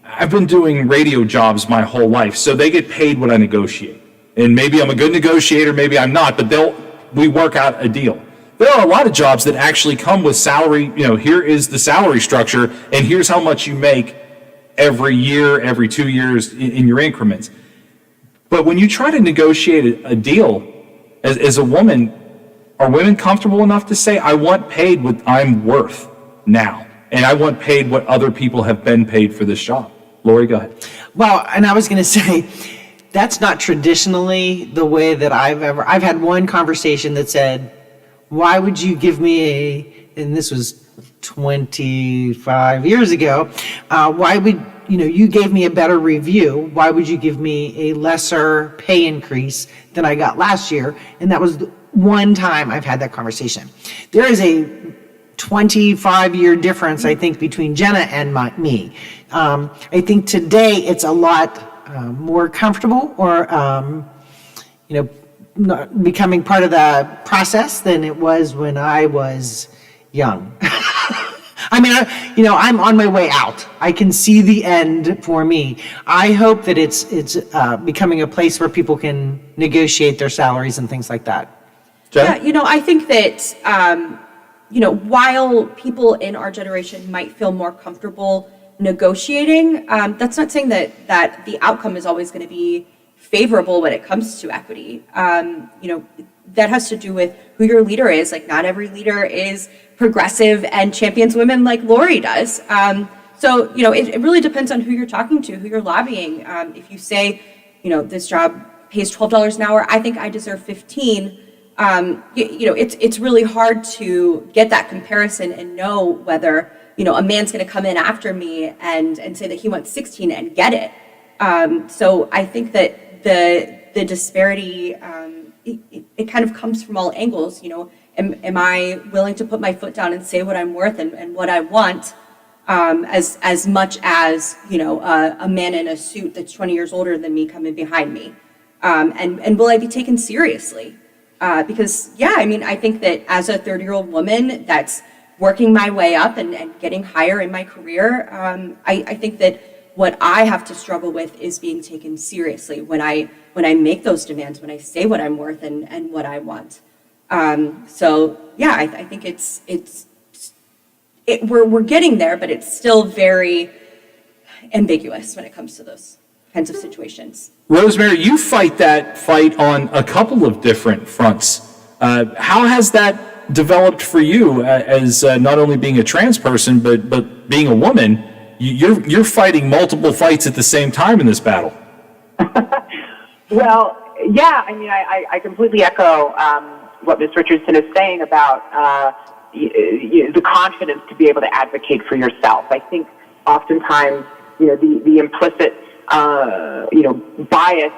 I've been doing radio jobs my whole life, so they get paid what I negotiate. And maybe I'm a good negotiator, maybe I'm not, but we work out a deal. There are a lot of jobs that actually come with salary, here is the salary structure, and here's how much you make every year, every 2 years in your increments. But when you try to negotiate a deal as a woman, are women comfortable enough to say, I want paid what I'm worth now, and I want paid what other people have been paid for this job? Lori, go ahead. Well, and I was going to say, that's not traditionally the way that I've had one conversation that said, why would you give me and this was 25 years ago, why would, you gave me a better review, why would you give me a lesser pay increase than I got last year? And that was one time I've had that conversation. There is a 25-year difference, I think, between Jenna and me. I think today it's a lot more comfortable or, not becoming part of the process than it was when I was young. I mean, I'm on my way out. I can see the end for me. I hope that it's becoming a place where people can negotiate their salaries and things like that. Jen? Yeah, I think that, while people in our generation might feel more comfortable negotiating, that's not saying that the outcome is always going to be favorable when it comes to equity. That has to do with who your leader is. Like, not every leader is progressive and champions women like Lori does. So, it really depends on who you're talking to, who you're lobbying. If you say, this job pays $12 an hour, I think I deserve 15. It's really hard to get that comparison and know whether, a man's going to come in after me and say that he wants 16 and get it. So I think that the disparity, it kind of comes from all angles. Am I willing to put my foot down and say what I'm worth and what I want, as much as, a man in a suit that's 20 years older than me coming behind me? And will I be taken seriously? Because, I think that as a 30-year-old woman that's working my way up and getting higher in my career, I think that what I have to struggle with is being taken seriously when I make those demands, when I say what I'm worth and what I want. I think we're getting there, but it's still very ambiguous when it comes to those kinds of situations. Rosemary, you fight that fight on a couple of different fronts. How has that developed for you as not only being a trans person, but being a woman? You're fighting multiple fights at the same time in this battle. Well, yeah, I mean, I completely echo what Ms. Richardson is saying about the confidence to be able to advocate for yourself. I think oftentimes, the implicit, bias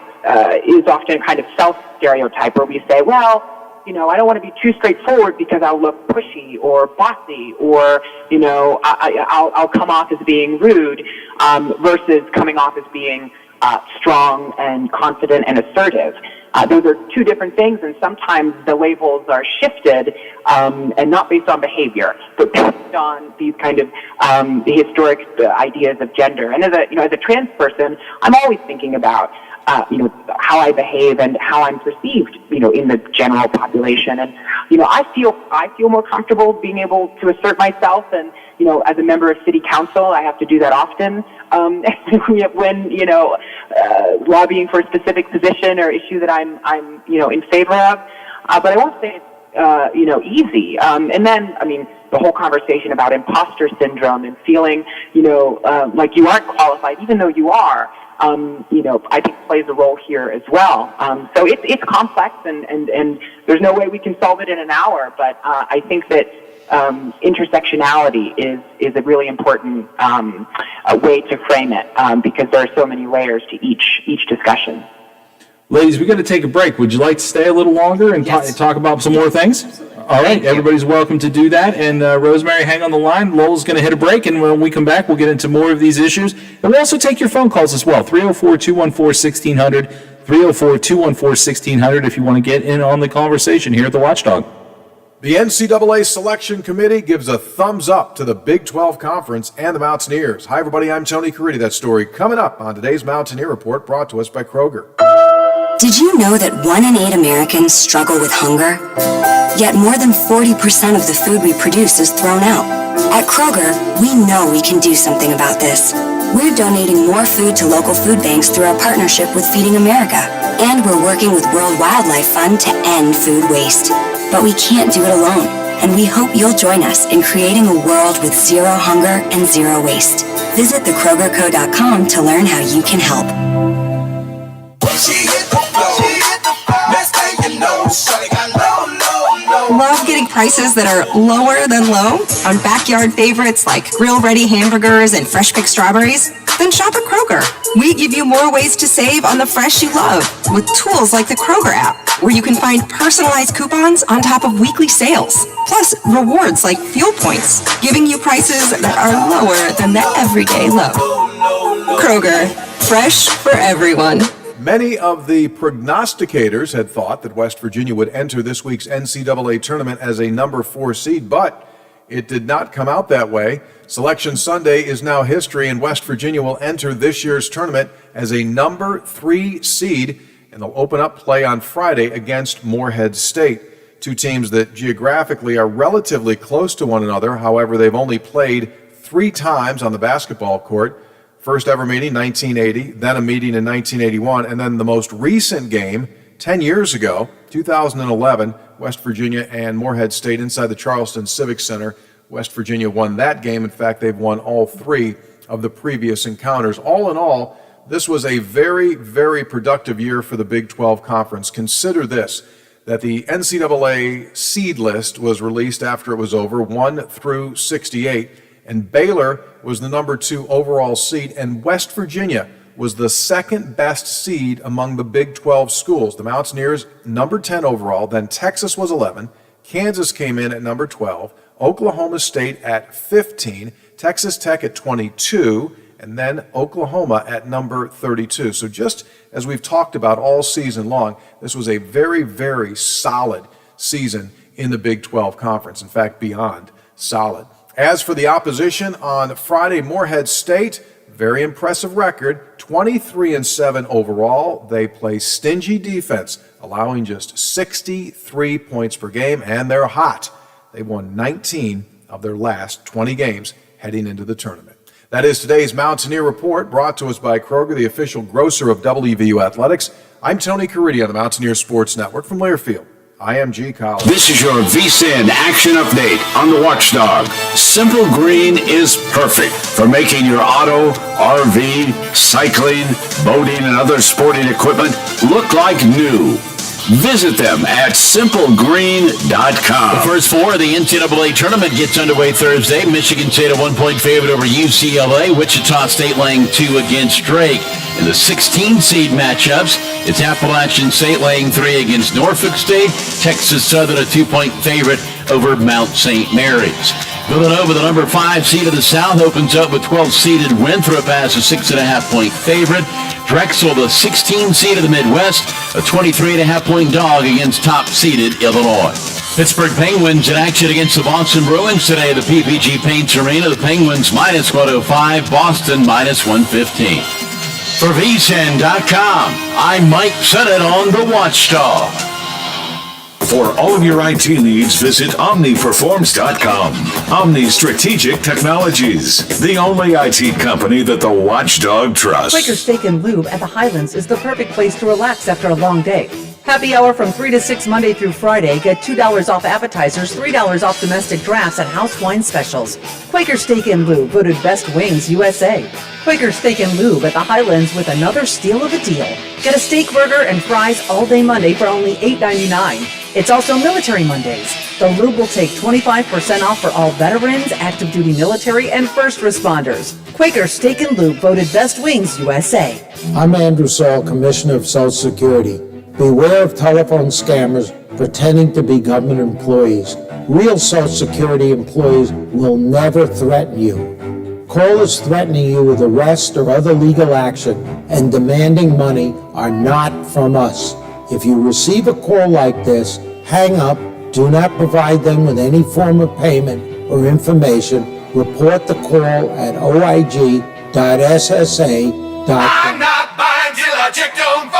is often kind of self-stereotype where we say, well, I don't want to be too straightforward because I'll look pushy or bossy or, I'll come off as being rude versus coming off as being strong and confident and assertive. Those are two different things, and sometimes the labels are shifted and not based on behavior, but based on these kind of historic ideas of gender. And as a trans person, I'm always thinking about how I behave and how I'm perceived, in the general population. And, I feel more comfortable being able to assert myself. And, as a member of city council, I have to do that often. When, lobbying for a specific position or issue that I'm in favor of. But I won't say it's, easy. And then, the whole conversation about imposter syndrome and feeling, like you aren't qualified, even though you are, I think plays a role here as well. So it's complex and there's no way we can solve it in an hour, but I think that intersectionality is a really important way to frame it because there are so many layers to each discussion. Ladies, we got to take a break. Would you like to stay a little longer and talk about some more things? All right, everybody's welcome to do that. And Rosemary, hang on the line. Lowell's going to hit a break, and when we come back, we'll get into more of these issues. And we'll also take your phone calls as well, 304-214-1600, 304-214-1600 if you want to get in on the conversation here at the Watchdog. The NCAA Selection Committee gives a thumbs up to the Big 12 Conference and the Mountaineers. Hi, everybody. I'm Tony Caridi. That story coming up on today's Mountaineer Report, brought to us by Kroger. Did you know that 1 in 8 Americans struggle with hunger? Yet more than 40% of the food we produce is thrown out. At Kroger, we know we can do something about this. We're donating more food to local food banks through our partnership with Feeding America. And we're working with World Wildlife Fund to end food waste. But we can't do it alone. And we hope you'll join us in creating a world with zero hunger and zero waste. Visit thekrogerco.com to learn how you can help. Love getting prices that are lower than low on backyard favorites like grill-ready hamburgers and fresh-picked strawberries? Then shop at Kroger. We give you more ways to save on the fresh you love with tools like the Kroger app, where you can find personalized coupons on top of weekly sales. Plus, rewards like fuel points, giving you prices that are lower than the everyday low. Kroger, fresh for everyone. Many of the prognosticators had thought that West Virginia would enter this week's NCAA tournament as a number 4 seed, but it did not come out that way. Selection Sunday is now history, and West Virginia will enter this year's tournament as a number 3 seed, and they'll open up play on Friday against Morehead State, two teams that geographically are relatively close to one another. However, they've only played 3 times on the basketball court. First ever meeting, 1980, then a meeting in 1981, and then the most recent game, 10 years ago, 2011, West Virginia and Morehead State inside the Charleston Civic Center. West Virginia won that game. In fact, they've won all 3 of the previous encounters. All in all, this was a very, very productive year for the Big 12 Conference. Consider this, that the NCAA seed list was released after it was over, 1 through 68, and Baylor was the number 2 overall seed, and West Virginia was the second best seed among the Big 12 schools. The Mountaineers, number 10 overall, then Texas was 11, Kansas came in at number 12, Oklahoma State at 15, Texas Tech at 22, and then Oklahoma at number 32. So just as we've talked about all season long, this was a very, very solid season in the Big 12 Conference. In fact, beyond solid. As for the opposition on Friday, Morehead State, very impressive record, 23-7 overall. They play stingy defense, allowing just 63 points per game, and they're hot. They've won 19 of their last 20 games heading into the tournament. That is today's Mountaineer Report, brought to us by Kroger, the official grocer of WVU Athletics. I'm Tony Caridi on the Mountaineer Sports Network from Learfield. IMG College. This is your VSIN action update on the Watchdog. Simple Green is perfect for making your auto, RV, cycling, boating, and other sporting equipment look like new. Visit them at simplegreen.com. The first four of the NCAA tournament gets underway Thursday. Michigan State a 1-point favorite over UCLA. Wichita State laying 2 against Drake. In the 16 seed matchups, it's Appalachian State laying 3 against Norfolk State. Texas Southern a 2-point favorite over Mount St. Mary's. Villanova, the number 5 seed of the South, opens up with 12-seeded Winthrop as a 6.5-point favorite. Drexel, the 16 seed of the Midwest, a 23.5-point dog against top-seeded Illinois. Pittsburgh Penguins in action against the Boston Bruins today at the PPG Paints Arena. The Penguins minus 105, Boston minus 115. For vsin.com, I'm Mike Sennett on the Watchdog. For all of your IT needs, visit OmniPerforms.com. Omni Strategic Technologies, the only IT company that the Watchdog trusts. Quaker Steak and Lube at the Highlands is the perfect place to relax after a long day. Happy hour from 3 to 6 Monday through Friday. Get $2 off appetizers, $3 off domestic drafts and house wine specials. Quaker Steak and Lube, voted Best Wings USA. Quaker Steak and Lube at the Highlands with another steal of a deal. Get a steak burger and fries all day Monday for only $8.99. It's also Military Mondays. The Lube will take 25% off for all veterans, active duty military, and first responders. Quaker Steak and Lube, voted Best Wings USA. I'm Andrew Saul, Commissioner of Social Security. Beware of telephone scammers pretending to be government employees. Real Social Security employees will never threaten you. Callers threatening you with arrest or other legal action and demanding money are not from us. If you receive a call like this, hang up, do not provide them with any form of payment or information. Report the call at oig.ssa.gov. I'm not buying till I checked on for.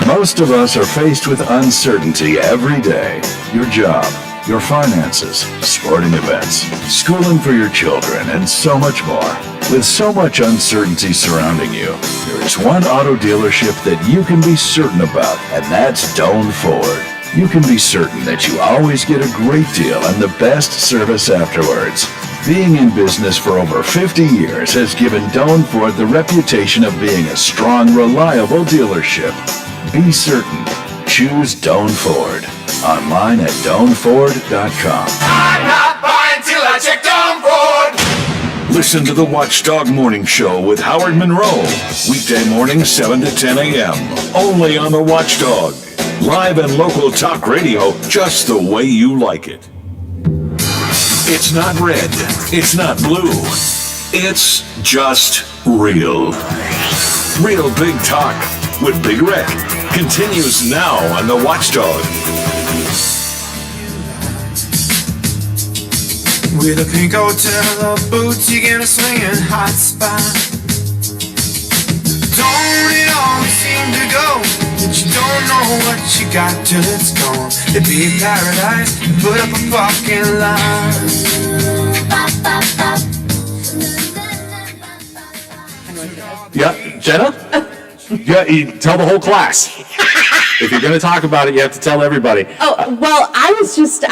Most of us are faced with uncertainty every day. Your job, your finances, sporting events, schooling for your children, and so much more. With so much uncertainty surrounding you, there is one auto dealership that you can be certain about, and that's Doan Ford. You can be certain that you always get a great deal and the best service afterwards. Being in business for over 50 years has given Doan Ford the reputation of being a strong, reliable dealership. Be certain. Choose Doan Ford. Online at DoanFord.com. I'm not buying till I check Doan Ford. Listen to the Watchdog Morning Show with Howard Monroe. Weekday mornings 7 to 10 a.m. Only on the Watchdog. Live and local talk radio just the way you like it. It's not red. It's not blue. It's just real. Real Big Talk with Big Rick continues now on the Watchdog. With a pink hotel, a boutique, and a swinging hot spot. Don't it always seem to go that you don't know what you got till it's gone? It'd be paradise, put up a parking lot. Yeah, Jenna? Yeah, you tell the whole class. If you're going to talk about it, you have to tell everybody. Oh, well, I was just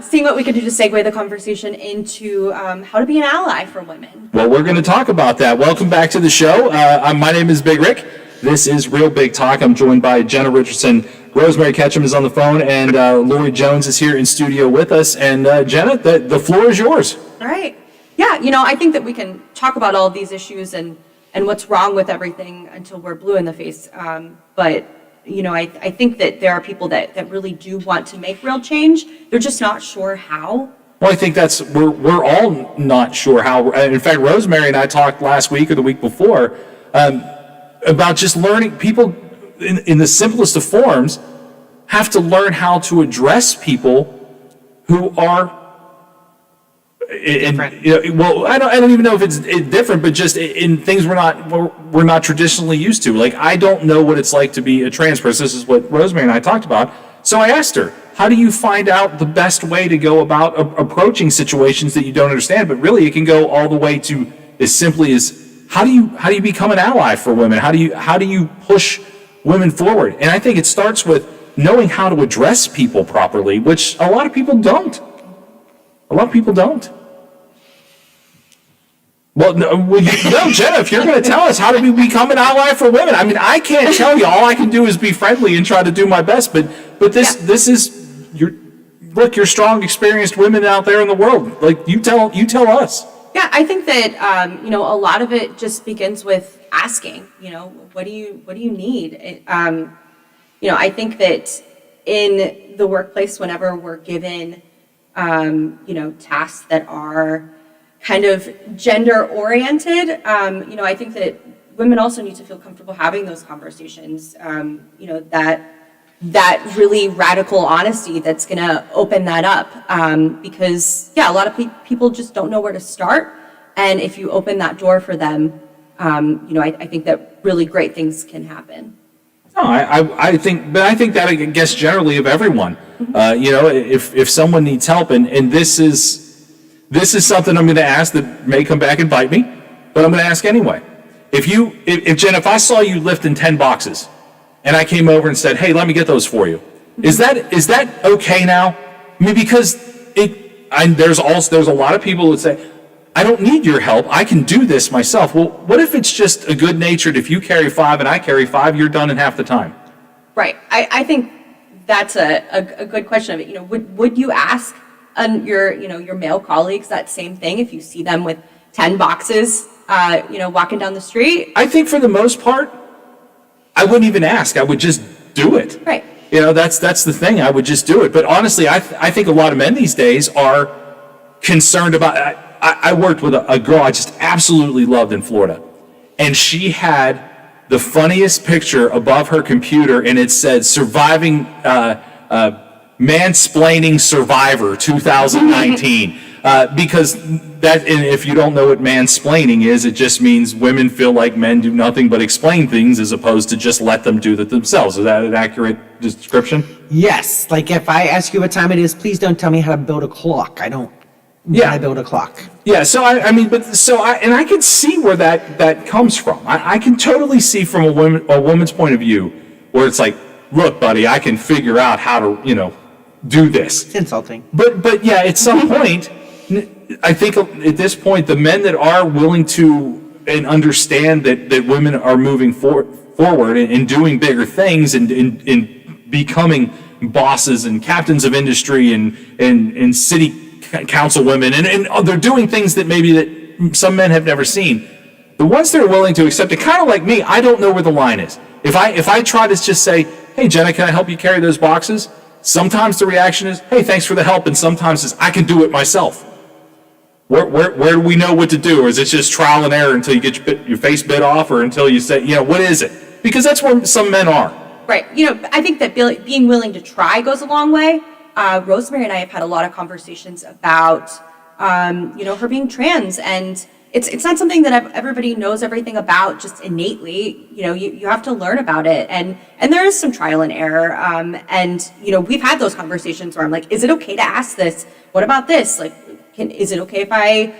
seeing what we could do to segue the conversation into how to be an ally for women. Well, we're going to talk about that. Welcome back to the show. My name is Big Rick. This is Real Big Talk. I'm joined by Jenna Richardson. Rosemary Ketchum is on the phone, and Lori Jones is here in studio with us. And Jenna, the floor is yours. All right. Yeah, I think that we can talk about all of these issues and what's wrong with everything until we're blue in the face. But I think that there are people that really do want to make real change. They're just not sure how. Well, I think we're all not sure how. In fact, Rosemary and I talked last week or the week before about just learning. People in the simplest of forms have to learn how to address people who are well, I don't even know if it's different, but just in things we're not traditionally used to. Like, I don't know what it's like to be a trans person. This is what Rosemary and I talked about. So I asked her, how do you find out the best way to go about approaching situations that you don't understand? But really, it can go all the way to as simply as how do you become an ally for women? How do you push women forward? And I think it starts with knowing how to address people properly, which a lot of people don't. A lot of people don't. Well, no, Jenna, if you're going to tell us, how do we become an ally for women? I mean, I can't tell you. All I can do is be friendly and try to do my best. But this is you're strong, experienced women out there in the world. Like you tell us. Yeah, I think that a lot of it just begins with asking. What do you need? I think that in the workplace, whenever we're given tasks that are kind of gender oriented, I think that women also need to feel comfortable having those conversations. That really radical honesty that's going to open that up, because a lot of people just don't know where to start, and if you open that door for them, I think that really great things can happen. No, I think that, I guess, generally of everyone. If someone needs help, and this is something I'm going to ask that may come back and bite me, but I'm going to ask anyway. If Jen, if I saw you lifting 10 boxes, and I came over and said, "Hey, let me get those for you," is that okay now? I mean, because there's a lot of people that say, "I don't need your help. I can do this myself." Well, what if it's just a good-natured? If you carry 5 and I carry 5, you're done in half the time. Right. I think that's a good question of it. Would you ask your male colleagues that same thing if you see them with 10 boxes, walking down the street? I think for the most part, I wouldn't even ask. I would just do it. Right. That's the thing. I would just do it. But honestly, I think a lot of men these days are concerned about. I worked with a girl I just absolutely loved in Florida, and she had the funniest picture above her computer, and it said "Surviving Mansplaining Survivor 2019." Because and if you don't know what mansplaining is, it just means women feel like men do nothing but explain things as opposed to just let them do that themselves. Is that an accurate description? Yes. Like if I ask you what time it is, please don't tell me how to build a clock. I don't know how to build a clock. Yeah. So I can see where that comes from. I can totally see from a woman's point of view where it's like, look, buddy, I can figure out how to, do this. It's insulting. But yeah, at some point, I think at this point, the men that are willing to and understand that women are moving forward and doing bigger things and becoming bosses and captains of industry and city council women and they're doing things that maybe that some men have never seen. The ones that are willing to accept it, kind of like me, I don't know where the line is. If I try to just say, "Hey, Jenna, can I help you carry those boxes?" Sometimes the reaction is, "Hey, thanks for the help," and sometimes it's, "I can do it myself." Where do we know what to do? Or is it just trial and error until you get your face bit off, or until you say, what is it? Because that's where some men are. Right. I think that being willing to try goes a long way. Rosemary and I have had a lot of conversations about, her being trans, and it's not something that everybody knows everything about just innately. You have to learn about it, and there is some trial and error. And we've had those conversations where I'm like, "Is it okay to ask this? What about this? Like, is it okay if I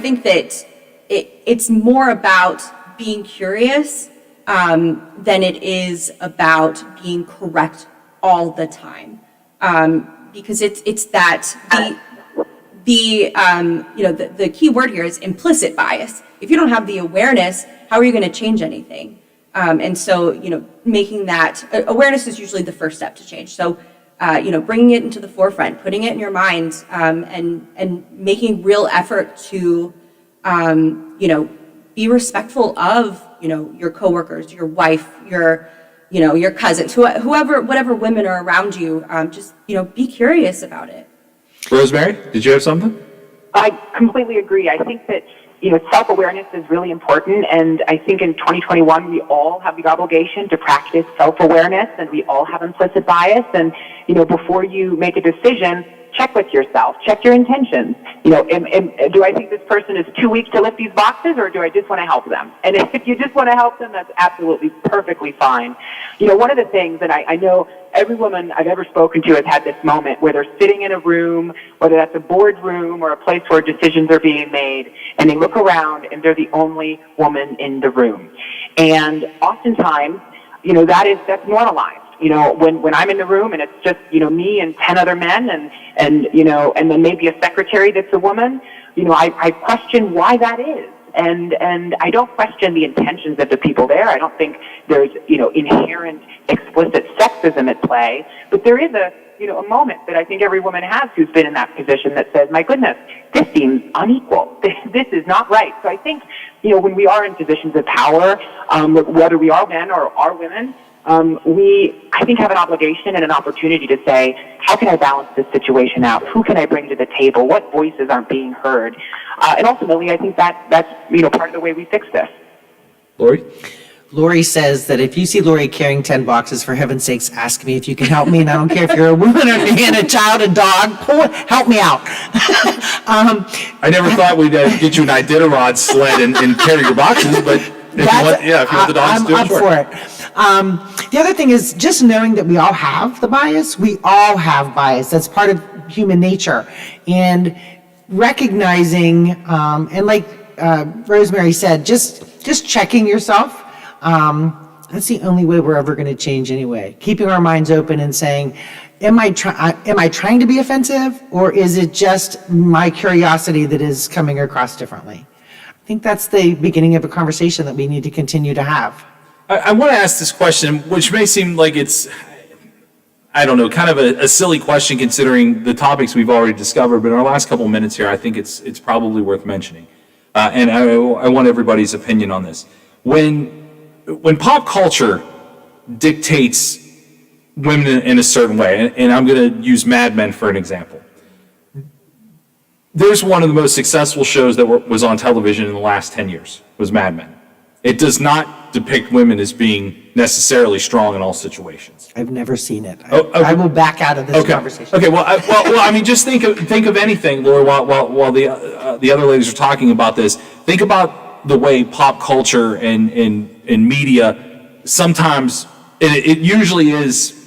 think that it's more about being curious than it is about being correct all the time, because it's that the key word here is implicit bias. If you don't have the awareness, how are you going to change anything? And so making that awareness is usually the first step to change. So bringing it into the forefront, putting it in your mind, and making real effort to, be respectful of, your coworkers, your wife, your cousins, whatever women are around you. Just, be curious about it. Rosemary, did you have something? I completely agree. I think that, self-awareness is really important, and I think in 2021 we all have the obligation to practice self-awareness, and we all have implicit bias, and, before you make a decision, check with yourself, check your intentions. Do I think this person is too weak to lift these boxes, or do I just want to help them? And if you just want to help them, that's absolutely perfectly fine. One of the things that I know every woman I've ever spoken to has had this moment where they're sitting in a room, whether that's a boardroom or a place where decisions are being made, and they look around and they're the only woman in the room. And oftentimes, that's normalized. When I'm in the room and it's just, me and 10 other men and then maybe a secretary that's a woman, I question why that is. And I don't question the intentions of the people there. I don't think there's, inherent explicit sexism at play, but there is a moment that I think every woman has who's been in that position that says, my goodness, this seems unequal. This is not right. So I think, when we are in positions of power, whether we are men or are women, we, I think, have an obligation and an opportunity to say, how can I balance this situation out? Who can I bring to the table? What voices aren't being heard? And ultimately, I think that's part of the way we fix this. Lori? Lori says that if you see Lori carrying 10 boxes, for heaven's sakes, ask me if you can help me. And I don't care if you're a woman, a man, a child, a dog, help me out. I never thought we'd get you an Iditarod sled and carry your boxes, but if you want the dogs to do it, I'm sure. for it. The other thing is just knowing that we all have the bias. We all have bias. That's part of human nature. And recognizing, and like Rosemary said, just checking yourself. That's the only way we're ever going to change anyway. Keeping our minds open and saying, am I trying to be offensive, or is it just my curiosity that is coming across differently? I think that's the beginning of a conversation that we need to continue to have. I want to ask this question, which may seem like it's, I don't know, kind of a silly question considering the topics we've already discovered, but in our last couple minutes here, I think it's probably worth mentioning. And I want everybody's opinion on this. When pop culture dictates women in a certain way, and I'm going to use Mad Men for an example. There's one of the most successful shows that was on television in the last 10 years, was Mad Men. It does not depict women as being necessarily strong in all situations. I've never seen it. Okay. I will back out of this conversation. Okay. Well, I mean, just think of anything, Laura. While the other ladies are talking about this, think about the way pop culture and media sometimes, it usually is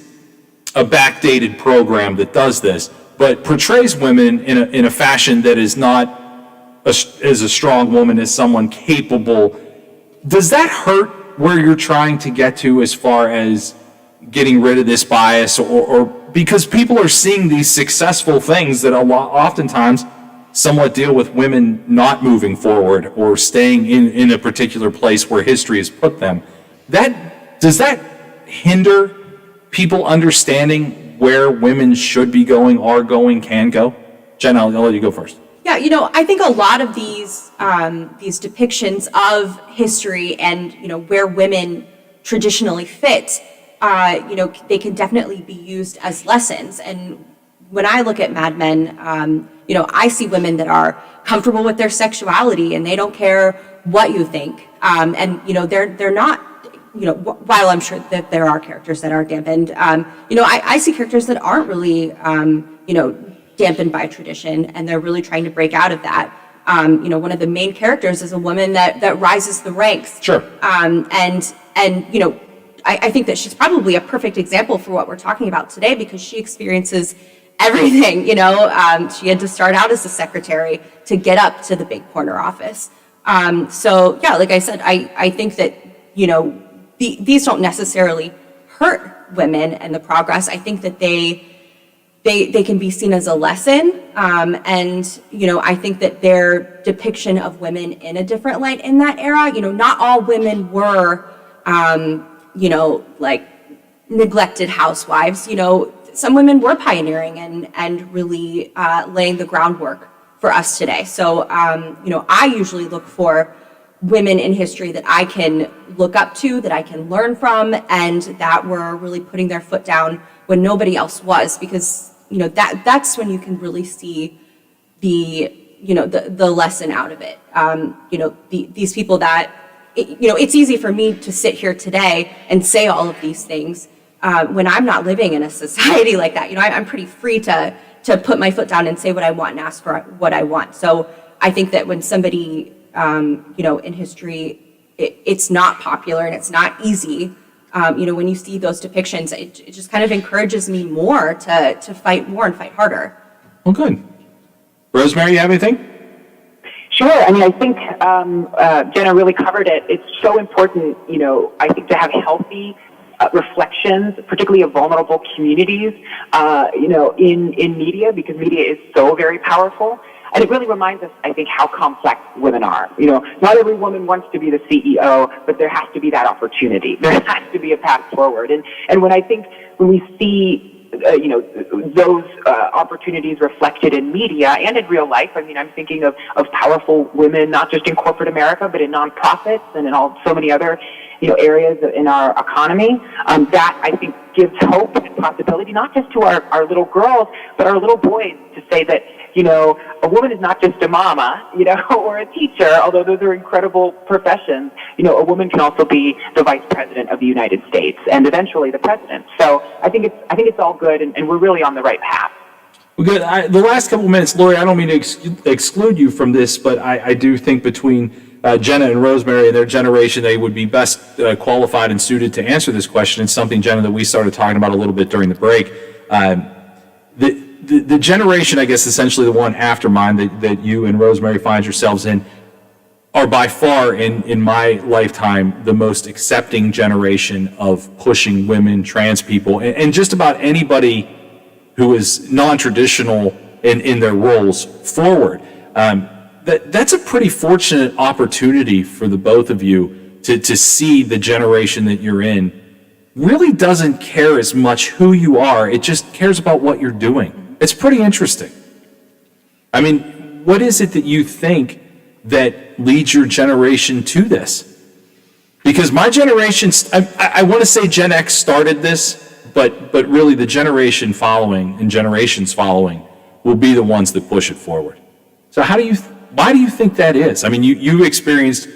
a backdated program that does this, but portrays women in a fashion that is not as a strong woman as someone capable. Does that hurt where you're trying to get to as far as getting rid of this bias, or because people are seeing these successful things that oftentimes somewhat deal with women not moving forward or staying in a particular place where history has put them? Does that hinder people understanding where women should be going, are going, can go? Jen, I'll let you go first. Yeah, I think a lot of these depictions of history and, where women traditionally fit, they can definitely be used as lessons. And when I look at Mad Men, I see women that are comfortable with their sexuality and they don't care what you think. And, they're not, while I'm sure that there are characters that are dampened, I see characters that aren't really, dampened by tradition, and they're really trying to break out of that. One of the main characters is a woman that rises the ranks. Sure. I think that she's probably a perfect example for what we're talking about today, because she experiences everything. She had to start out as a secretary to get up to the big corner office. So yeah, like I said, I think that, these don't necessarily hurt women and the progress. I think that they can be seen as a lesson. And, I think that their depiction of women in a different light in that era, not all women were, like neglected housewives. Some women were pioneering and really laying the groundwork for us today. So, I usually look for women in history that I can look up to, that I can learn from, and that were really putting their foot down when nobody else was, because that's when you can really see the lesson out of it. These people that, it's easy for me to sit here today and say all of these things when I'm not living in a society like that. I'm pretty free to put my foot down and say what I want and ask for what I want. So I think that when somebody, in history, it's not popular and it's not easy. When you see those depictions, it just kind of encourages me more to fight more and fight harder. Well, good. Rosemary, you have anything? Sure. I mean, I think Jenna really covered it. It's so important, I think, to have healthy reflections, particularly of vulnerable communities, in media, because media is so very powerful. And it really reminds us, I think, how complex women are. Not every woman wants to be the CEO, but there has to be that opportunity. There has to be a path forward. And when we see those opportunities reflected in media and in real life. I mean, I'm thinking of powerful women, not just in corporate America, but in nonprofits and in so many other, areas in our economy. That, I think, gives hope and possibility, not just to our little girls, but our little boys, to say that, a woman is not just a mama, or a teacher, although those are incredible professions. A woman can also be the vice president of the United States and eventually the president. So I think it's all good, and we're really on the right path. Well, good. The last couple of minutes, Lori, I don't mean to exclude you from this, but I do think between Jenna and Rosemary and their generation, they would be best qualified and suited to answer this question. It's something, Jenna, that we started talking about a little bit during the break. The generation, I guess, essentially the one after mine that you and Rosemary find yourselves in, are by far, in my lifetime, the most accepting generation of pushing women, trans people, and just about anybody who is non-traditional in their roles forward. That's a pretty fortunate opportunity for the both of you to see the generation that you're in really doesn't care as much who you are. It just cares about what you're doing. It's pretty interesting. I mean, what is it that you think that leads your generation to this? Because my generation, I want to say Gen X started this, but really the generation following and generations following will be the ones that push it forward. So why do you think that is? I mean, you experienced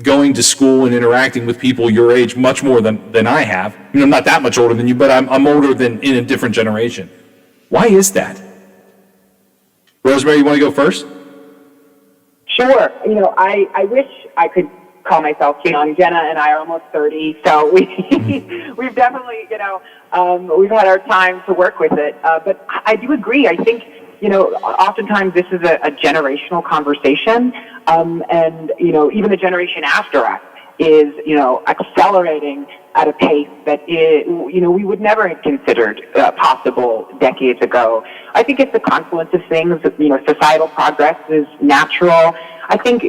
going to school and interacting with people your age much more than I have. I'm not that much older than you, but I'm older than in a different generation. Why is that? Rosemary, you want to go first? Sure. I wish I could call myself young. Jenna and I are almost 30, so we've definitely, we've had our time to work with it. But I do agree. I think, oftentimes this is a generational conversation, and, even the generation after us is, accelerating at a pace that we would never have considered possible decades ago. I think it's a confluence of things. Societal progress is natural. I think,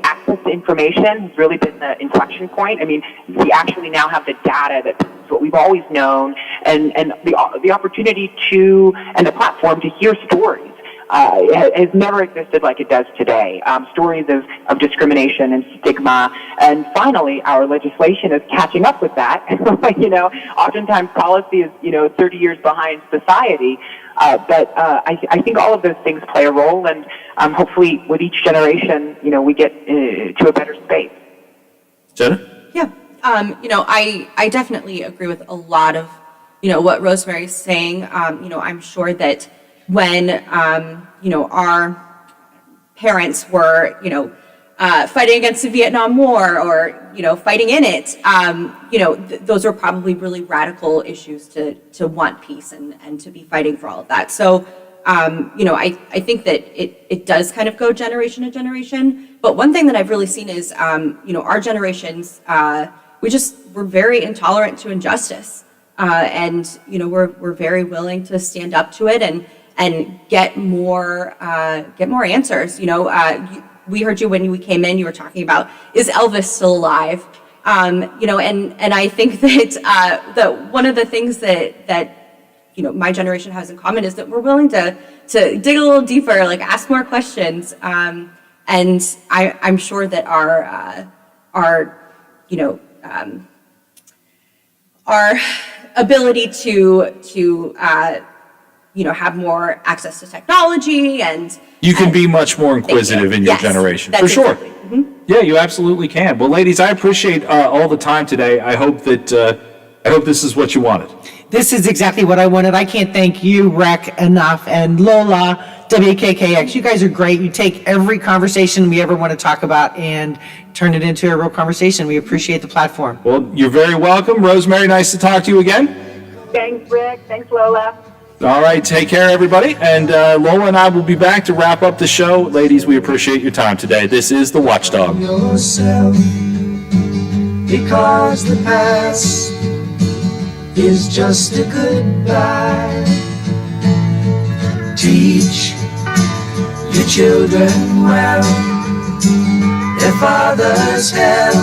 access to information has really been the inflection point. I mean, we actually now have the data that's what we've always known, and the opportunity and the platform to hear stories has never existed like it does today. Stories of discrimination and stigma, and finally, our legislation is catching up with that. Oftentimes policy is 30 years behind society, but I think all of those things play a role, and hopefully, with each generation, we get to a better space. Jenna? Yeah, I definitely agree with a lot of what Rosemary's saying. I'm sure that when, our parents were, fighting against the Vietnam War or, fighting in it, those are probably really radical issues to want peace and to be fighting for all of that. So, I think that it does kind of go generation to generation. But one thing that I've really seen is, our generations, we're very intolerant to injustice. And, we're very willing to stand up to it and get more answers. We heard you when we came in. You were talking about, is Elvis still alive? And I think that one of the things that my generation has in common is that we're willing to dig a little deeper, like ask more questions. And I'm sure that our ability to have more access to technology, and you can be much more inquisitive in your generation, for sure. Exactly. Mm-hmm. Yeah, you absolutely can. Well, ladies, I appreciate all the time today. I hope this is what you wanted. This is exactly what I wanted. I can't thank you, Rec, enough, and Lola, WKKX. You guys are great. You take every conversation we ever want to talk about and turn it into a real conversation. We appreciate the platform. Well, you're very welcome. Rosemary, nice to talk to you again. Thanks, Rick. Thanks, Lola. All right, take care, everybody. And Lola and I will be back to wrap up the show. Ladies, we appreciate your time today. This is The Watchdog. Yourself, because the past is just a goodbye. Teach your children well. Their father's help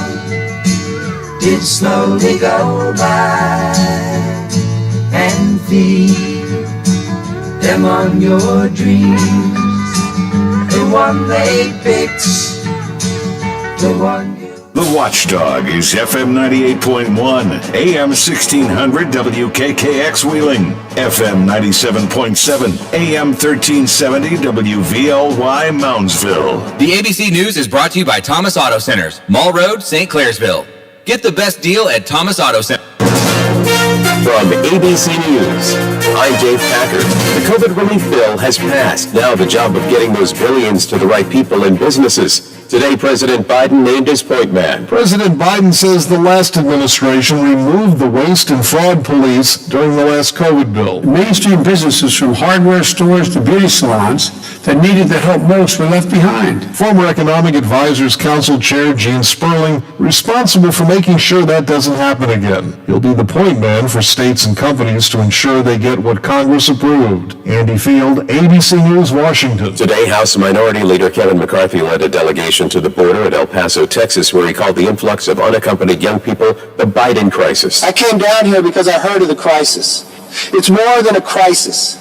did slowly go by, and feed them on your dreams. The one they picked, the one. The Watchdog is FM 98.1, AM 1600 WKKX Wheeling, FM 97.7, AM 1370 WVLY Moundsville. The ABC News is brought to you by Thomas Auto Centers, Mall Road, St. Clairsville. Get the best deal at Thomas Auto Center. From ABC News, I'm Dave Packard. The COVID relief bill has passed. Now the job of getting those billions to the right people and businesses. Today, President Biden named his point man. President Biden says the last administration removed the waste and fraud police during the last COVID bill. Mainstream businesses from hardware stores to beauty salons that needed the help most were left behind. Former Economic Advisors Council Chair Gene Sperling, responsible for making sure that doesn't happen again. He'll be the point man for states and companies to ensure they get what Congress approved. Andy Field, ABC News, Washington. Today, House Minority Leader Kevin McCarthy led a delegation to the border at El Paso, Texas, where he called the influx of unaccompanied young people the Biden crisis. I came down here because I heard of the crisis. It's more than a crisis.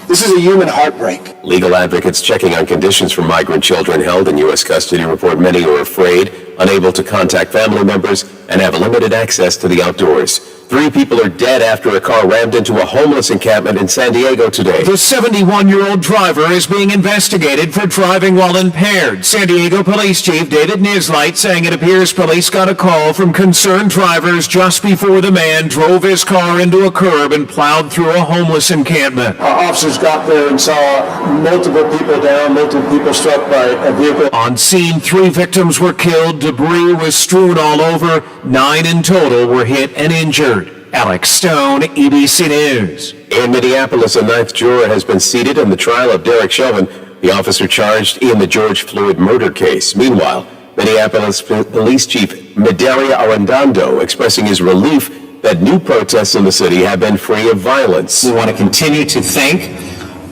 This is a human heartbreak. Legal advocates checking on conditions for migrant children held in U.S. custody report many are afraid, unable to contact family members, and have limited access to the outdoors. 3 people are dead after a car rammed into a homeless encampment in San Diego today. The 71-year-old driver is being investigated for driving while impaired. San Diego Police Chief David Nislight saying it appears police got a call from concerned drivers just before the man drove his car into a curb and plowed through a homeless encampment. Our officers got there and saw multiple people down, multiple people struck by a vehicle. On scene, 3 victims were killed. Debris was strewn all over. 9 in total were hit and injured. Alex Stone, ABC News. In Minneapolis, a 9th juror has been seated in the trial of Derek Chauvin, the officer charged in the George Floyd murder case. Meanwhile, Minneapolis Police Chief Medalia Arradondo expressing his relief that new protests in the city have been free of violence. We want to continue to thank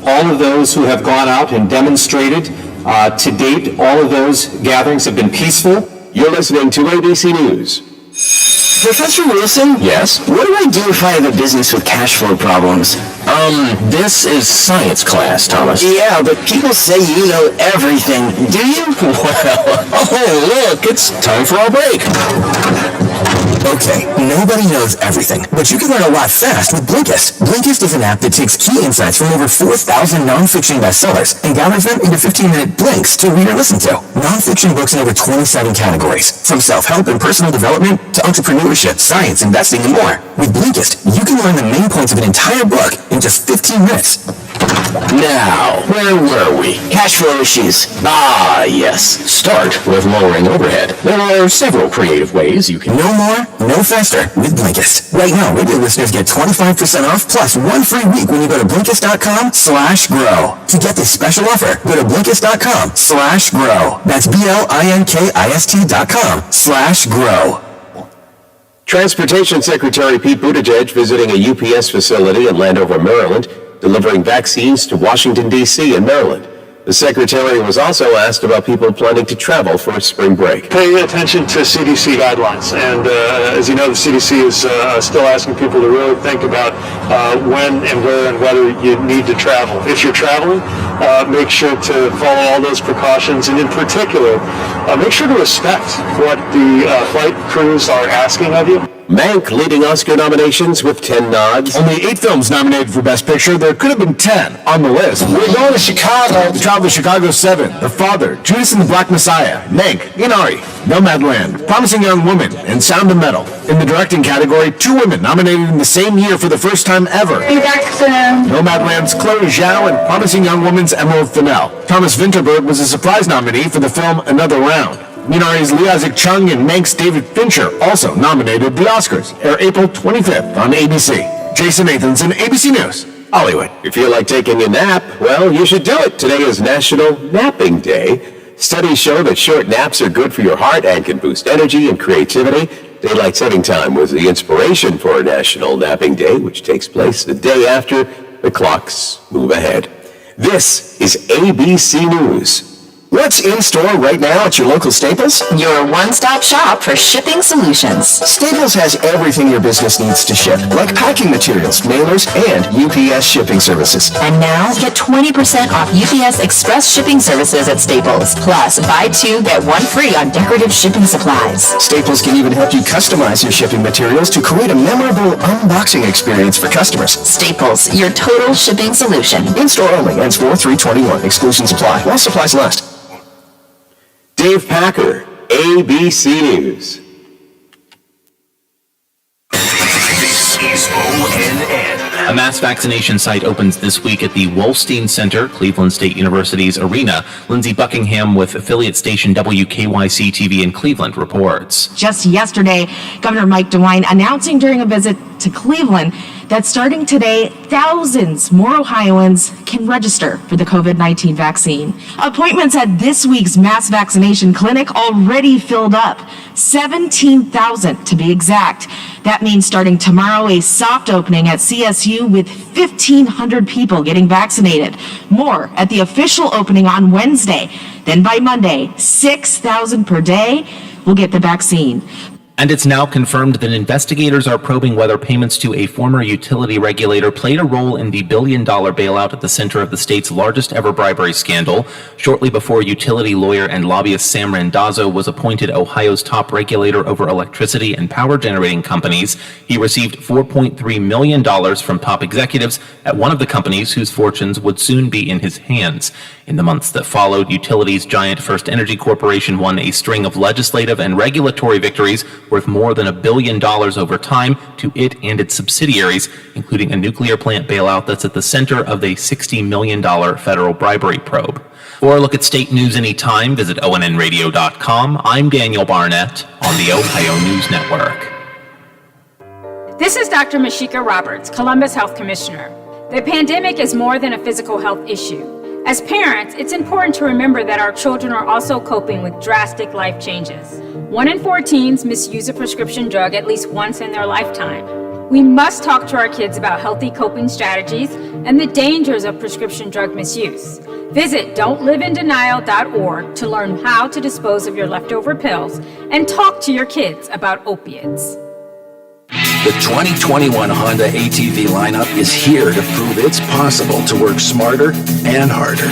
all of those who have gone out and demonstrated. To date, all of those gatherings have been peaceful. You're listening to ABC News. Professor Wilson? Yes? What do I do if I have a business with cash flow problems? This is science class, Thomas. Yeah, but people say you know everything. Do you? Well, oh, look, it's time for our break. Okay, nobody knows everything, but you can learn a lot fast with Blinkist. Blinkist is an app that takes key insights from over 4,000 nonfiction bestsellers and gathers them into 15-minute blinks to read or listen to. Nonfiction books in over 27 categories, from self-help and personal development to entrepreneurship, science, investing, and more. With Blinkist, you can learn the main points of an entire book in just 15 minutes. Now, where were we? Cash flow issues. Ah, yes. Start with lowering overhead. There are several creative ways you can... No more, no faster with Blinkist. Right now, radio listeners get 25% off plus 1 free week when you go to Blinkist.com/grow. To get this special offer, go to Blinkist.com/grow. That's BLINKIST.com/grow. Transportation Secretary Pete Buttigieg visiting a UPS facility in Landover, Maryland, delivering vaccines to Washington, D.C. and Maryland. The secretary was also asked about people planning to travel for a spring break. Pay attention to CDC guidelines. And as you know, the CDC is still asking people to really think about when and where and whether you need to travel. If you're traveling, make sure to follow all those precautions. And in particular, make sure to respect what the flight crews are asking of you. Mank leading Oscar nominations with 10 nods. Only 8 films nominated for Best Picture. There could have been 10 on the list. We're going to Chicago. The Trial of Chicago 7, The Father, Judas and the Black Messiah, Mank, Inari, Nomadland, Promising Young Woman, and Sound of Metal. In the directing category, 2 women nominated in the same year for the first time ever. Nomadland's Chloe Zhao and Promising Young Woman's Emerald Fennell. Thomas Vinterberg was a surprise nominee for the film Another Round. Minari's Lee Isaac Chung and Mank's David Fincher also nominated the Oscars. Air April 25th on ABC. Jason Nathanson, ABC News, Hollywood. If you feel like taking a nap, well, you should do it. Today is National Napping Day. Studies show that short naps are good for your heart and can boost energy and creativity. Daylight saving time was the inspiration for National Napping Day, which takes place the day after the clocks move ahead. This is ABC News. What's in store right now at your local Staples? Your one-stop shop for shipping solutions. Staples has everything your business needs to ship, like packing materials, mailers, and UPS shipping services. And now, get 20% off UPS Express shipping services at Staples. Plus, buy two, get one free on decorative shipping supplies. Staples can even help you customize your shipping materials to create a memorable unboxing experience for customers. Staples, your total shipping solution. In-store only, ends 4/3/21. Exclusions apply. While supplies last. Dave Packer, ABC News. This is ONN. A mass vaccination site opens this week at the Wolstein Center, Cleveland State University's arena. Lindsey Buckingham with affiliate station WKYC-TV in Cleveland reports. Just yesterday, Governor Mike DeWine announcing during a visit to Cleveland that starting today, thousands more Ohioans can register for the COVID-19 vaccine. Appointments at this week's mass vaccination clinic already filled up, 17,000 to be exact. That means starting tomorrow, a soft opening at CSU with 1,500 people getting vaccinated. More at the official opening on Wednesday. Then by Monday, 6,000 per day will get the vaccine. And it's now confirmed that investigators are probing whether payments to a former utility regulator played a role in the billion-dollar bailout at the center of the state's largest ever bribery scandal. Shortly before utility lawyer and lobbyist Sam Randazzo was appointed Ohio's top regulator over electricity and power generating companies, he received $4.3 million from top executives at one of the companies whose fortunes would soon be in his hands. In the months that followed, utilities giant First Energy Corporation won a string of legislative and regulatory victories worth more than $1 billion over time to it and its subsidiaries, including a nuclear plant bailout that's at the center of a $60 million federal bribery probe. For a look at state news anytime, visit ONNradio.com. I'm Daniel Barnett on the Ohio News Network. This is Dr. Mashika Roberts, Columbus Health Commissioner. The pandemic is more than a physical health issue. As parents, it's important to remember that our children are also coping with drastic life changes. 1 in 4 teens misuse a prescription drug at least once in their lifetime. We must talk to our kids about healthy coping strategies and the dangers of prescription drug misuse. Visit don'tliveinDenial.org to learn how to dispose of your leftover pills and talk to your kids about opiates. The 2021 Honda ATV lineup is here to prove it's possible to work smarter and harder.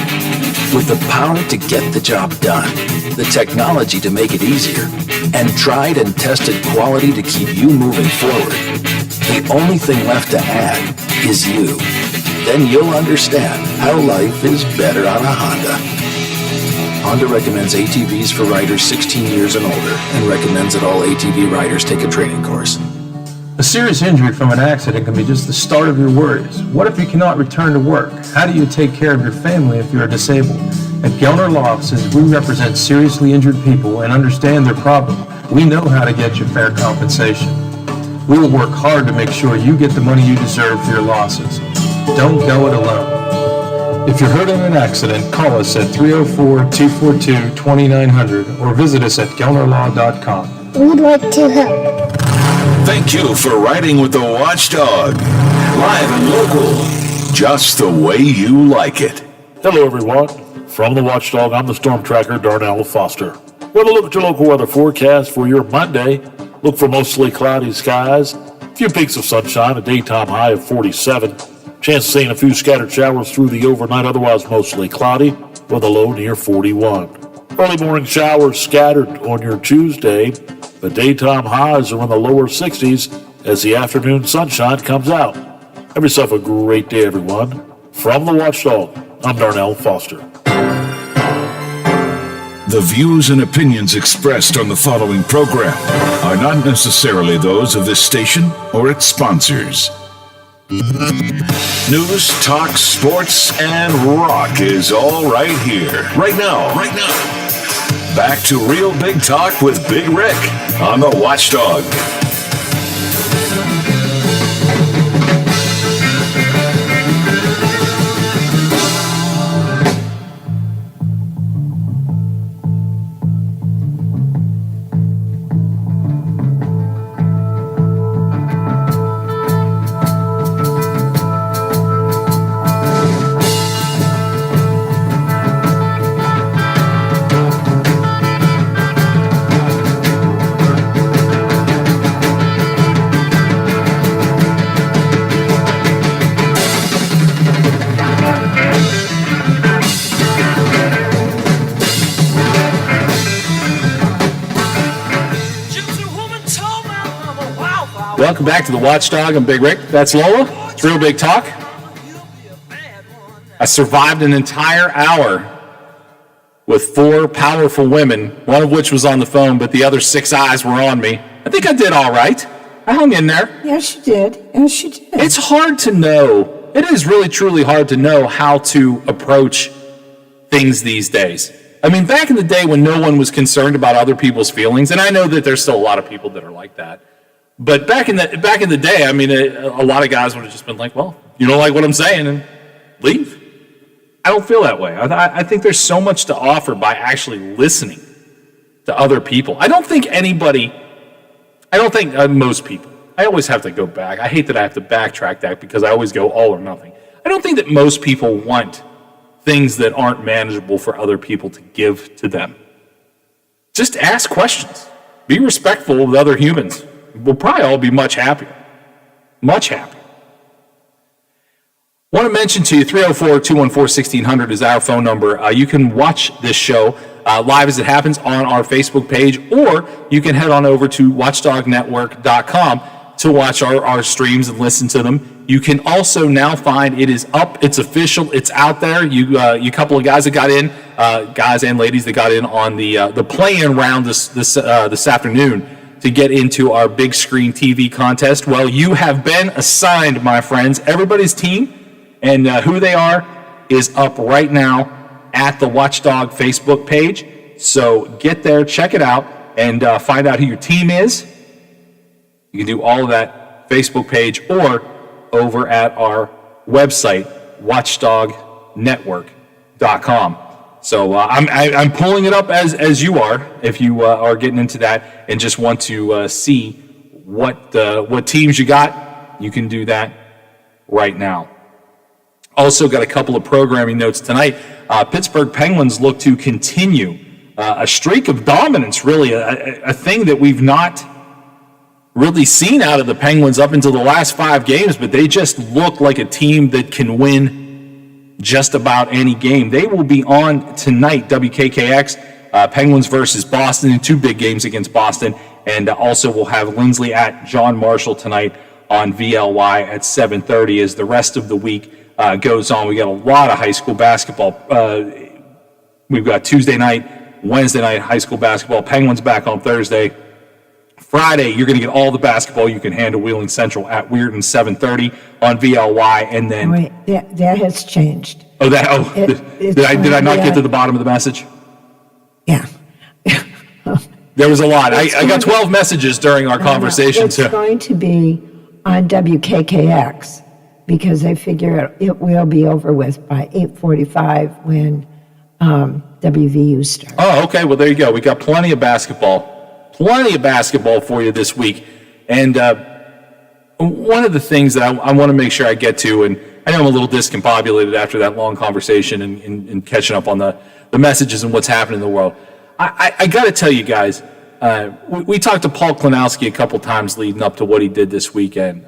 With the power to get the job done, the technology to make it easier, and tried and tested quality to keep you moving forward, the only thing left to add is you. Then you'll understand how life is better on a Honda. Honda recommends ATVs for riders 16 years and older and recommends that all ATV riders take a training course. A serious injury from an accident can be just the start of your worries. What if you cannot return to work? How do you take care of your family if you are disabled? At Gelner Law Offices, we represent seriously injured people and understand their problem. We know how to get you fair compensation. We will work hard to make sure you get the money you deserve for your losses. Don't go it alone. If you're hurt in an accident, call us at 304-242-2900 or visit us at gelnerlaw.com. We'd like to help. Thank you for riding with the Watchdog. Live and local, just the way you like it. Hello, everyone. From the Watchdog, I'm the Storm Tracker, Darnell Foster. With a look at your local weather forecast for your Monday. Look for mostly cloudy skies, a few peaks of sunshine, a daytime high of 47. Chance of seeing a few scattered showers through the overnight, otherwise mostly cloudy, with a low near 41. Early morning showers scattered on your Tuesday. The daytime highs are in the lower 60s as the afternoon sunshine comes out. Have yourself a great day, everyone. From the Watchdog, I'm Darnell Foster. The views and opinions expressed on the following program are not necessarily those of this station or its sponsors. News, talk, sports, and rock is all right here, right now. Back to Real Big Talk with Big Rick on the Watchdog. Welcome back to the Watchdog. I'm Big Rick. That's Lola. It's Real Big Talk. I survived an entire hour with 4 powerful women, one of which was on the phone, but the other 6 eyes were on me. I think I did all right. I hung in there. Yes, you did. Yes, you did. It's hard to know. It is really, truly hard to know how to approach things these days. I mean, back in the day when no one was concerned about other people's feelings, and I know that there's still a lot of people that are like that, but back in the day, I mean, a lot of guys would have just been like, well, you don't like what I'm saying, and leave. I don't feel that way. I think there's so much to offer by actually listening to other people. I don't think most people, I always have to go back. I hate that I have to backtrack that because I always go all or nothing. I don't think that most people want things that aren't manageable for other people to give to them. Just ask questions. Be respectful of other humans. We'll probably all be much happier. Much happier. Want to mention to you, 304-214-1600 is our phone number. You can watch this show live as it happens on our Facebook page, or you can head on over to watchdognetwork.com to watch our streams and listen to them. You can also now find it is up, it's official, it's out there. You couple of guys that got in, guys and ladies that got in on the play-in round this afternoon to get into our big screen TV contest. Well, you have been assigned, my friends. Everybody's team and who they are is up right now at the Watchdog Facebook page. So get there, check it out, and find out who your team is. You can do all of that Facebook page or over at our website, watchdognetwork.com. So I'm pulling it up as you are, if you are getting into that and just want to see what teams you got. You can do that right now. Also got a couple of programming notes tonight. Pittsburgh Penguins look to continue a streak of dominance, really, a thing that we've not really seen out of the Penguins up until the last 5 games, but they just look like a team that can win just about any game. They will be on tonight, WKKX, Penguins versus Boston, in 2 big games against Boston, and also we'll have Lindsley at John Marshall tonight on VLY at 7:30 as the rest of the week goes on. We got a lot of high school basketball. We've got Tuesday night, Wednesday night high school basketball. Penguins back on Thursday. Friday, you're going to get all the basketball you can handle. Wheeling Central at Weirton 7:30 on VLY, and then wait, that has changed. Did I not get to the bottom of the message? Yeah. There was a lot. I got 12 messages during our conversation. It's going to be on WKKX because they figure it will be over with by 8:45 when WVU starts. Oh, okay. Well, there you go. We got plenty of basketball for you this week. And one of the things that I want to make sure I get to, and I know I'm a little discombobulated after that long conversation and catching up on the messages and what's happening in the world. I got to tell you guys, we talked to Paul Klinowski a couple times leading up to what he did this weekend.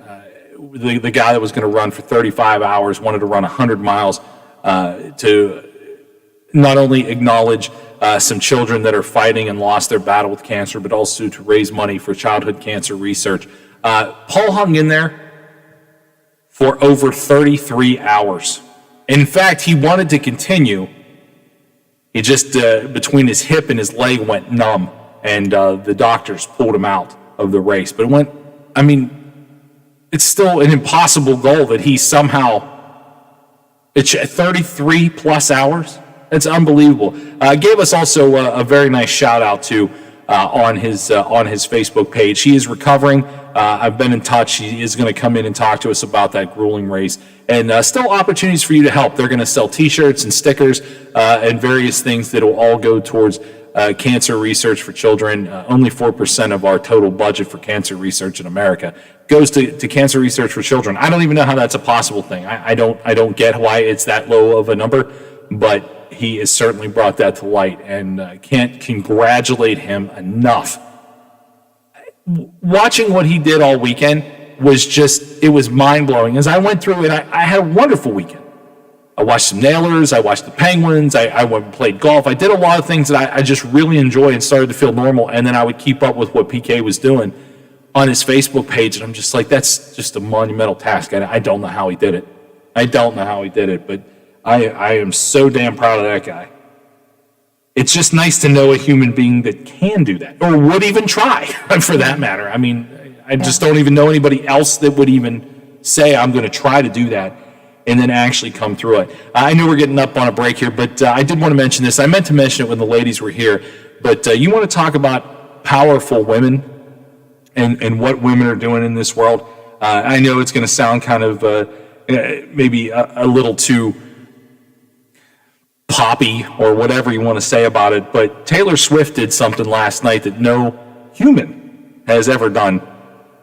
The guy that was going to run for 35 hours wanted to run 100 miles to not only acknowledge some children that are fighting and lost their battle with cancer, but also to raise money for childhood cancer research. Paul hung in there for over 33 hours. In fact, he wanted to continue. He just, between his hip and his leg, went numb, and the doctors pulled him out of the race. But it's still an impossible goal that he somehow, it's 33 plus hours. It's unbelievable. Gave us also a very nice shout out to on his Facebook page. He is recovering. I've been in touch. He is going to come in and talk to us about that grueling race. And still opportunities for you to help. They're going to sell T-shirts and stickers and various things that will all go towards cancer research for children. Only 4% of our total budget for cancer research in America goes to cancer research for children. I don't even know how that's a possible thing. I don't get why it's that low of a number, but he has certainly brought that to light, and can't congratulate him enough. Watching what he did all weekend it was mind-blowing. As I went through it, I had a wonderful weekend. I watched some Nailers, I watched the Penguins, I went and played golf. I did a lot of things that I just really enjoyed and started to feel normal, and then I would keep up with what PK was doing. on his Facebook page, and I'm just like, that's just a monumental task. I don't know how he did it. But I am so damn proud of that guy. It's just nice to know a human being that can do that, or would even try, for that matter. I mean, I just don't even know anybody else that would even say, I'm going to try to do that, and then actually come through it. I know we're getting up on a break here, but I did want to mention this. I meant to mention it when the ladies were here, but you want to talk about powerful women and what women are doing in this world. I know it's going to sound kind of maybe a little too poppy or whatever you want to say about it, but Taylor Swift did something last night that no human has ever done.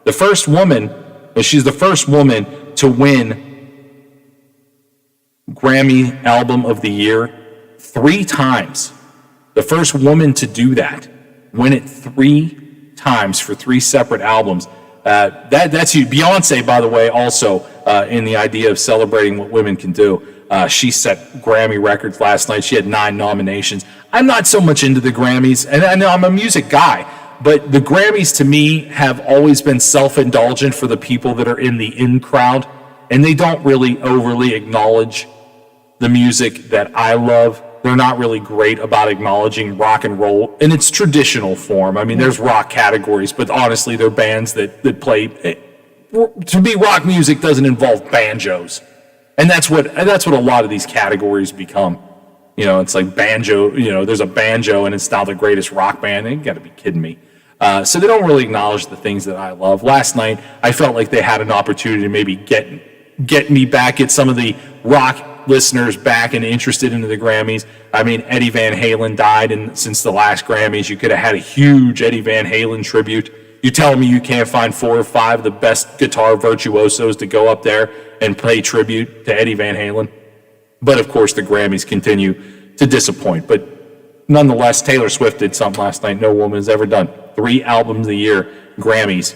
She's the first woman to win Grammy Album of the Year 3 times. The first woman to do that, win it 3 times for 3 separate albums. That's you. Beyonce, by the way, also in the idea of celebrating what women can do. She set Grammy records last night. She had 9 nominations. I'm not so much into the Grammys, and I know I'm a music guy, but the Grammys to me have always been self-indulgent for the people that are in the in crowd, and they don't really overly acknowledge the music that I love. They're not really great about acknowledging rock and roll in its traditional form. I mean, there's rock categories, but honestly, they're bands that play. To me, rock music doesn't involve banjos, and that's what a lot of these categories become. You know, it's like banjo. You know, there's a banjo, and it's now the greatest rock band. You got to be kidding me. So they don't really acknowledge the things that I love. Last night, I felt like they had an opportunity to maybe get me back, get some of the rock listeners back and interested into the Grammys. I mean, Eddie Van Halen died, and since the last Grammys, you could have had a huge Eddie Van Halen tribute. You tell me you can't find 4 or 5 of the best guitar virtuosos to go up there and pay tribute to Eddie Van Halen? But of course, the Grammys continue to disappoint. But nonetheless, Taylor Swift did something last night no woman has ever done. 3 albums a year, Grammys.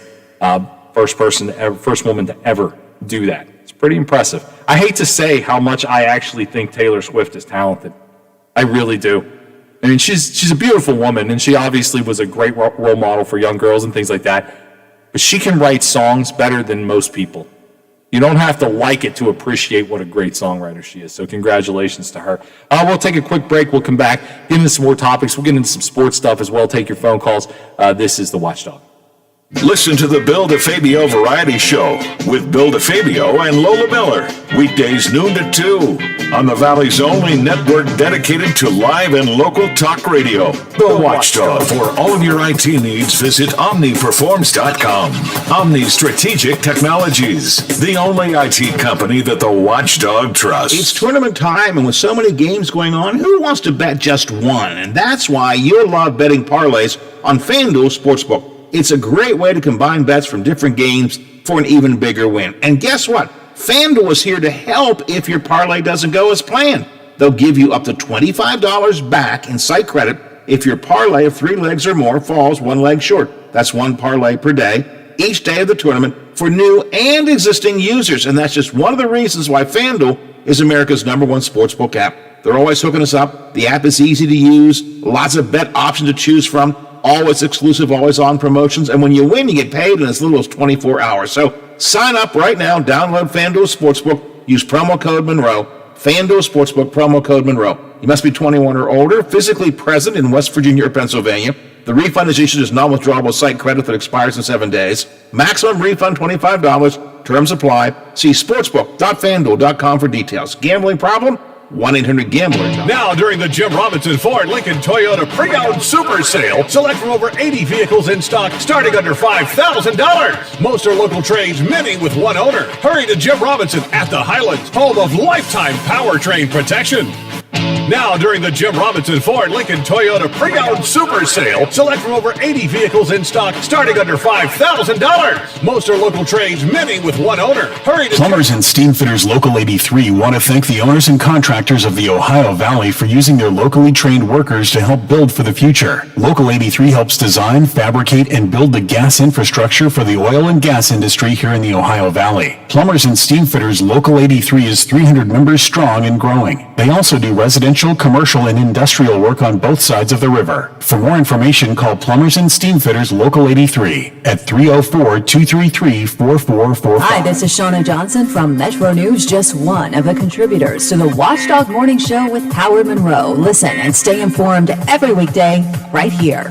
First woman to ever do that. It's pretty impressive. I hate to say how much I actually think Taylor Swift is talented. I really do. I mean, she's a beautiful woman, and she obviously was a great role model for young girls and things like that. But she can write songs better than most people. You don't have to like it to appreciate what a great songwriter she is. So congratulations to her. We'll take a quick break. We'll come back, get into some more topics. We'll get into some sports stuff as well. Take your phone calls. This is The Watchdog. Listen to the Bill DeFabio Variety Show with Bill DeFabio and Lola Miller. Weekdays noon to 2 on the Valley's only network dedicated to live and local talk radio. The Watchdog. For all of your IT needs, visit OmniPerforms.com. Omni Strategic Technologies, the only IT company that the Watchdog trusts. It's tournament time, and with so many games going on, who wants to bet just one? And that's why you'll love betting parlays on FanDuel Sportsbook. It's a great way to combine bets from different games for an even bigger win. And guess what? FanDuel is here to help if your parlay doesn't go as planned. They'll give you up to $25 back in site credit if your parlay of 3 legs or more falls 1 leg short. That's 1 parlay per day, each day of the tournament for new and existing users. And that's just one of the reasons why FanDuel is America's #1 sportsbook app. They're always hooking us up. The app is easy to use, lots of bet options to choose from, always exclusive, always on promotions, and when you win, you get paid in as little as 24 hours. So sign up right now, download FanDuel Sportsbook, use promo code Monroe, FanDuel Sportsbook, promo code Monroe. You must be 21 or older, physically present in West Virginia or Pennsylvania. The refund is issued as non-withdrawable site credit that expires in 7 days. Maximum refund $25. Terms apply. See sportsbook.fanduel.com for details. Gambling problem? 1-800-GAMBLER. Now, during the Jim Robinson Ford Lincoln Toyota Pre-Owned Super Sale, select from over 80 vehicles in stock, starting under $5,000. Most are local trades, many with 1 owner. Hurry to Jim Robinson at the Highlands, home of lifetime powertrain protection. Now, during the Jim Robinson Ford Lincoln Toyota Pre-Owned Super Sale, select from over 80 vehicles in stock, starting under $5,000. Most are local trades, many with 1 owner. Hurry to Plumbers and Steam Fitters Local 83 want to thank the owners and contractors of the Ohio Valley for using their locally trained workers to help build for the future. Local 83 helps design, fabricate, and build the gas infrastructure for the oil and gas industry here in the Ohio Valley. Plumbers and Steam Fitters Local 83 is 300 members strong and growing. They also do residential, commercial, and industrial work on both sides of the river. For more information, call Plumbers and Steamfitters Local 83 at 304-233-4445. Hi, this is Shauna Johnson from Metro News, just one of the contributors to the Watchdog Morning Show with Howard Monroe. Listen and stay informed every weekday right here.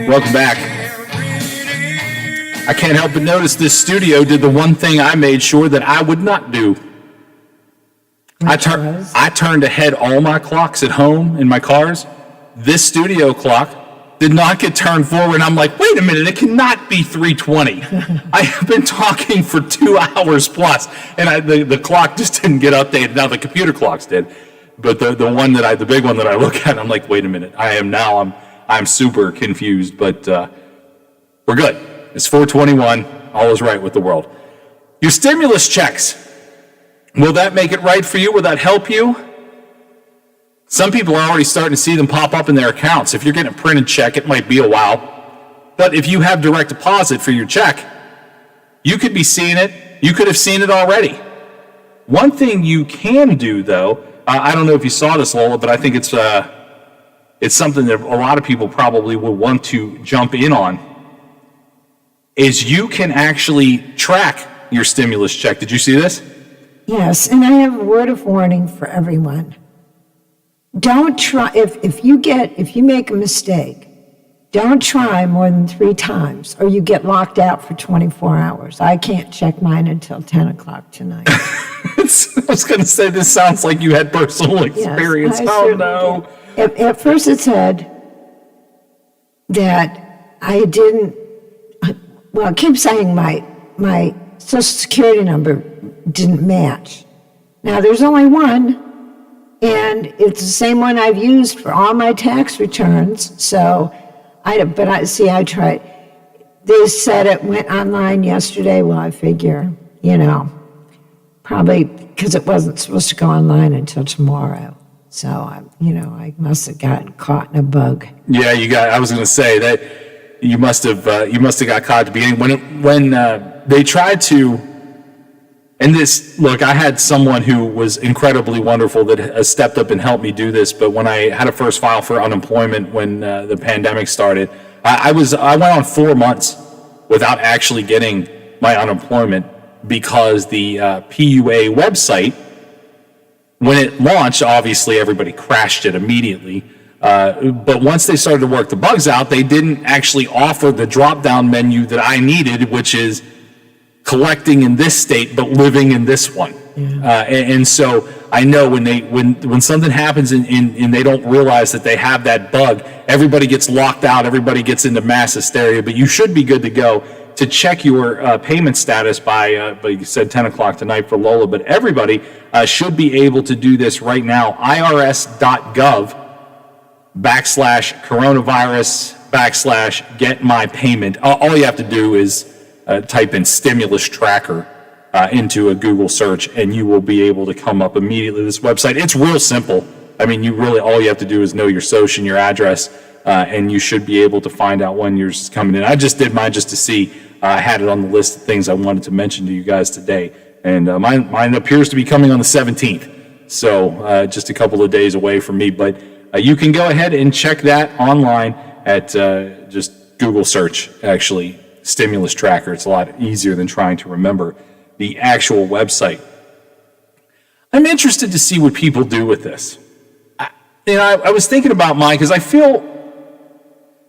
Welcome back. I can't help but notice this studio did the one thing I made sure that I would not do. I turned ahead all my clocks at home in my cars. This studio clock did not get turned forward. I'm like, wait a minute, it cannot be 3:20. I have been talking for 2 hours plus, and the clock just didn't get updated. Now the computer clocks did, but the big one that I look at, I'm like, wait a minute, I'm super confused, but we're good. It's 4:21. All is right with the world. Your stimulus checks. Will that make it right for you? Will that help you? Some people are already starting to see them pop up in their accounts. If you're getting a printed check, it might be a while. But if you have direct deposit for your check, you could be seeing it. You could have seen it already. One thing you can do, though, I don't know if you saw this, Lola, but I think it's something that a lot of people probably will want to jump in on, is you can actually track your stimulus check. Did you see this? Yes, and I have a word of warning for everyone. Don't try, if you make a mistake, don't try more than 3 times or you get locked out for 24 hours. I can't check mine until 10 o'clock tonight. I was going to say, this sounds like you had personal experience. Yes, oh, no. At first it said that I didn't, well, it keeps saying my social security number didn't match. Now, there's only one, and it's the same one I've used for all my tax returns, so I tried. They said it went online yesterday. Well, I figure, probably because it wasn't supposed to go online until tomorrow. So, I must have gotten caught in a bug. Yeah, I was going to say that you must have got caught at the beginning. When they tried to, and this, look, I had someone who was incredibly wonderful that stepped up and helped me do this, but when I had to first file for unemployment when the pandemic started, I went on 4 months without actually getting my unemployment because the PUA website, when it launched, obviously everybody crashed it immediately. But once they started to work the bugs out, they didn't actually offer the drop-down menu that I needed, which is collecting in this state but living in this one. Yeah. And so I know when something happens and they don't realize that they have that bug, everybody gets locked out, everybody gets into mass hysteria. But you should be good to go to check your payment status by you said 10 o'clock tonight for Lola, but everybody should be able to do this right now. irs.gov/coronavirus/get-my-payment. All you have to do is type in stimulus tracker into a Google search, and you will be able to come up immediately. This website, it's real simple. I mean, all you have to do is know your social and your address, and you should be able to find out when yours is coming in. I just did mine just to see. I had it on the list of things I wanted to mention to you guys today, and mine appears to be coming on the 17th, so just a couple of days away from me. But you can go ahead and check that online at just Google search, actually, stimulus tracker. It's a lot easier than trying to remember the actual website. I'm interested to see what people do with this. I was thinking about mine because I feel,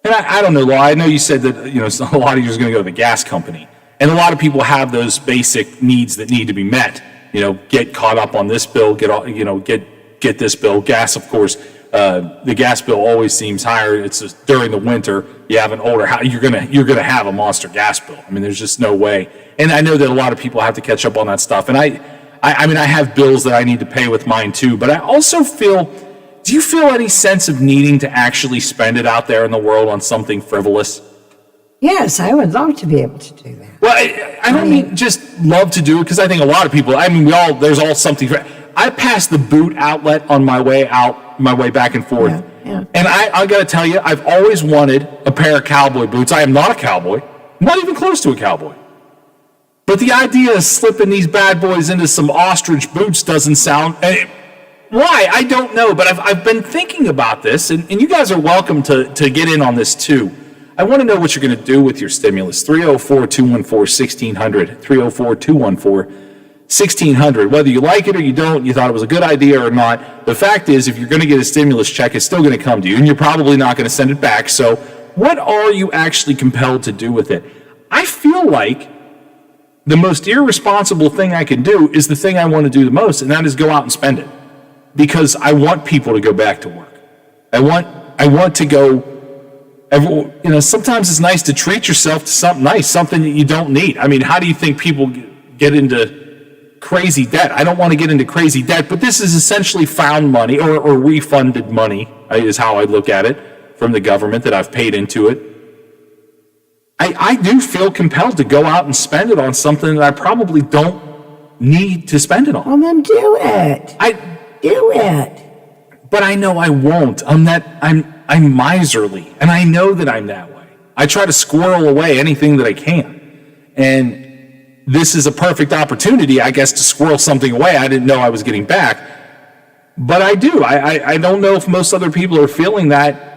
and I don't know, Law, I know you said that a lot of you are going to go to the gas company, and a lot of people have those basic needs that need to be met. get caught up on this bill, get this bill. Gas, of course, the gas bill always seems higher. It's just during the winter. You have an older house, you're gonna have a monster gas bill. I mean, there's just no way. And I know that a lot of people have to catch up on that stuff. And I have bills that I need to pay with mine too. But I also feel, do you feel any sense of needing to actually spend it out there in the world on something frivolous? Yes, I would love to be able to do that. Well, I don't mean just love to do it, because I think a lot of people, there's all something. I passed the boot outlet on my way back and forth. Yeah. And I got to tell you, I've always wanted a pair of cowboy boots. I am not a cowboy, not even close to a cowboy. But the idea of slipping these bad boys into some ostrich boots doesn't sound... Why? I don't know, but I've been thinking about this, and you guys are welcome to get in on this too. I want to know what you're going to do with your stimulus. 304-214-1600. 304-214-1600. Whether you like it or you don't, you thought it was a good idea or not, the fact is, if you're going to get a stimulus check, it's still going to come to you, and you're probably not going to send it back. So what are you actually compelled to do with it? I feel like the most irresponsible thing I can do is the thing I want to do the most, and that is go out and spend it. Because I want people to go back to work. I want to go... sometimes it's nice to treat yourself to something nice, something that you don't need. I mean, how do you think people get into crazy debt? I don't want to get into crazy debt, but this is essentially found money or refunded money is how I look at it from the government that I've paid into it. I do feel compelled to go out and spend it on something that I probably don't need to spend it on. Well, then do it. Do it. But I know I won't. I'm miserly, and I know that I'm that way. I try to squirrel away anything that I can. And this is a perfect opportunity, I guess, to squirrel something away I didn't know I was getting back. But I do. I don't know if most other people are feeling that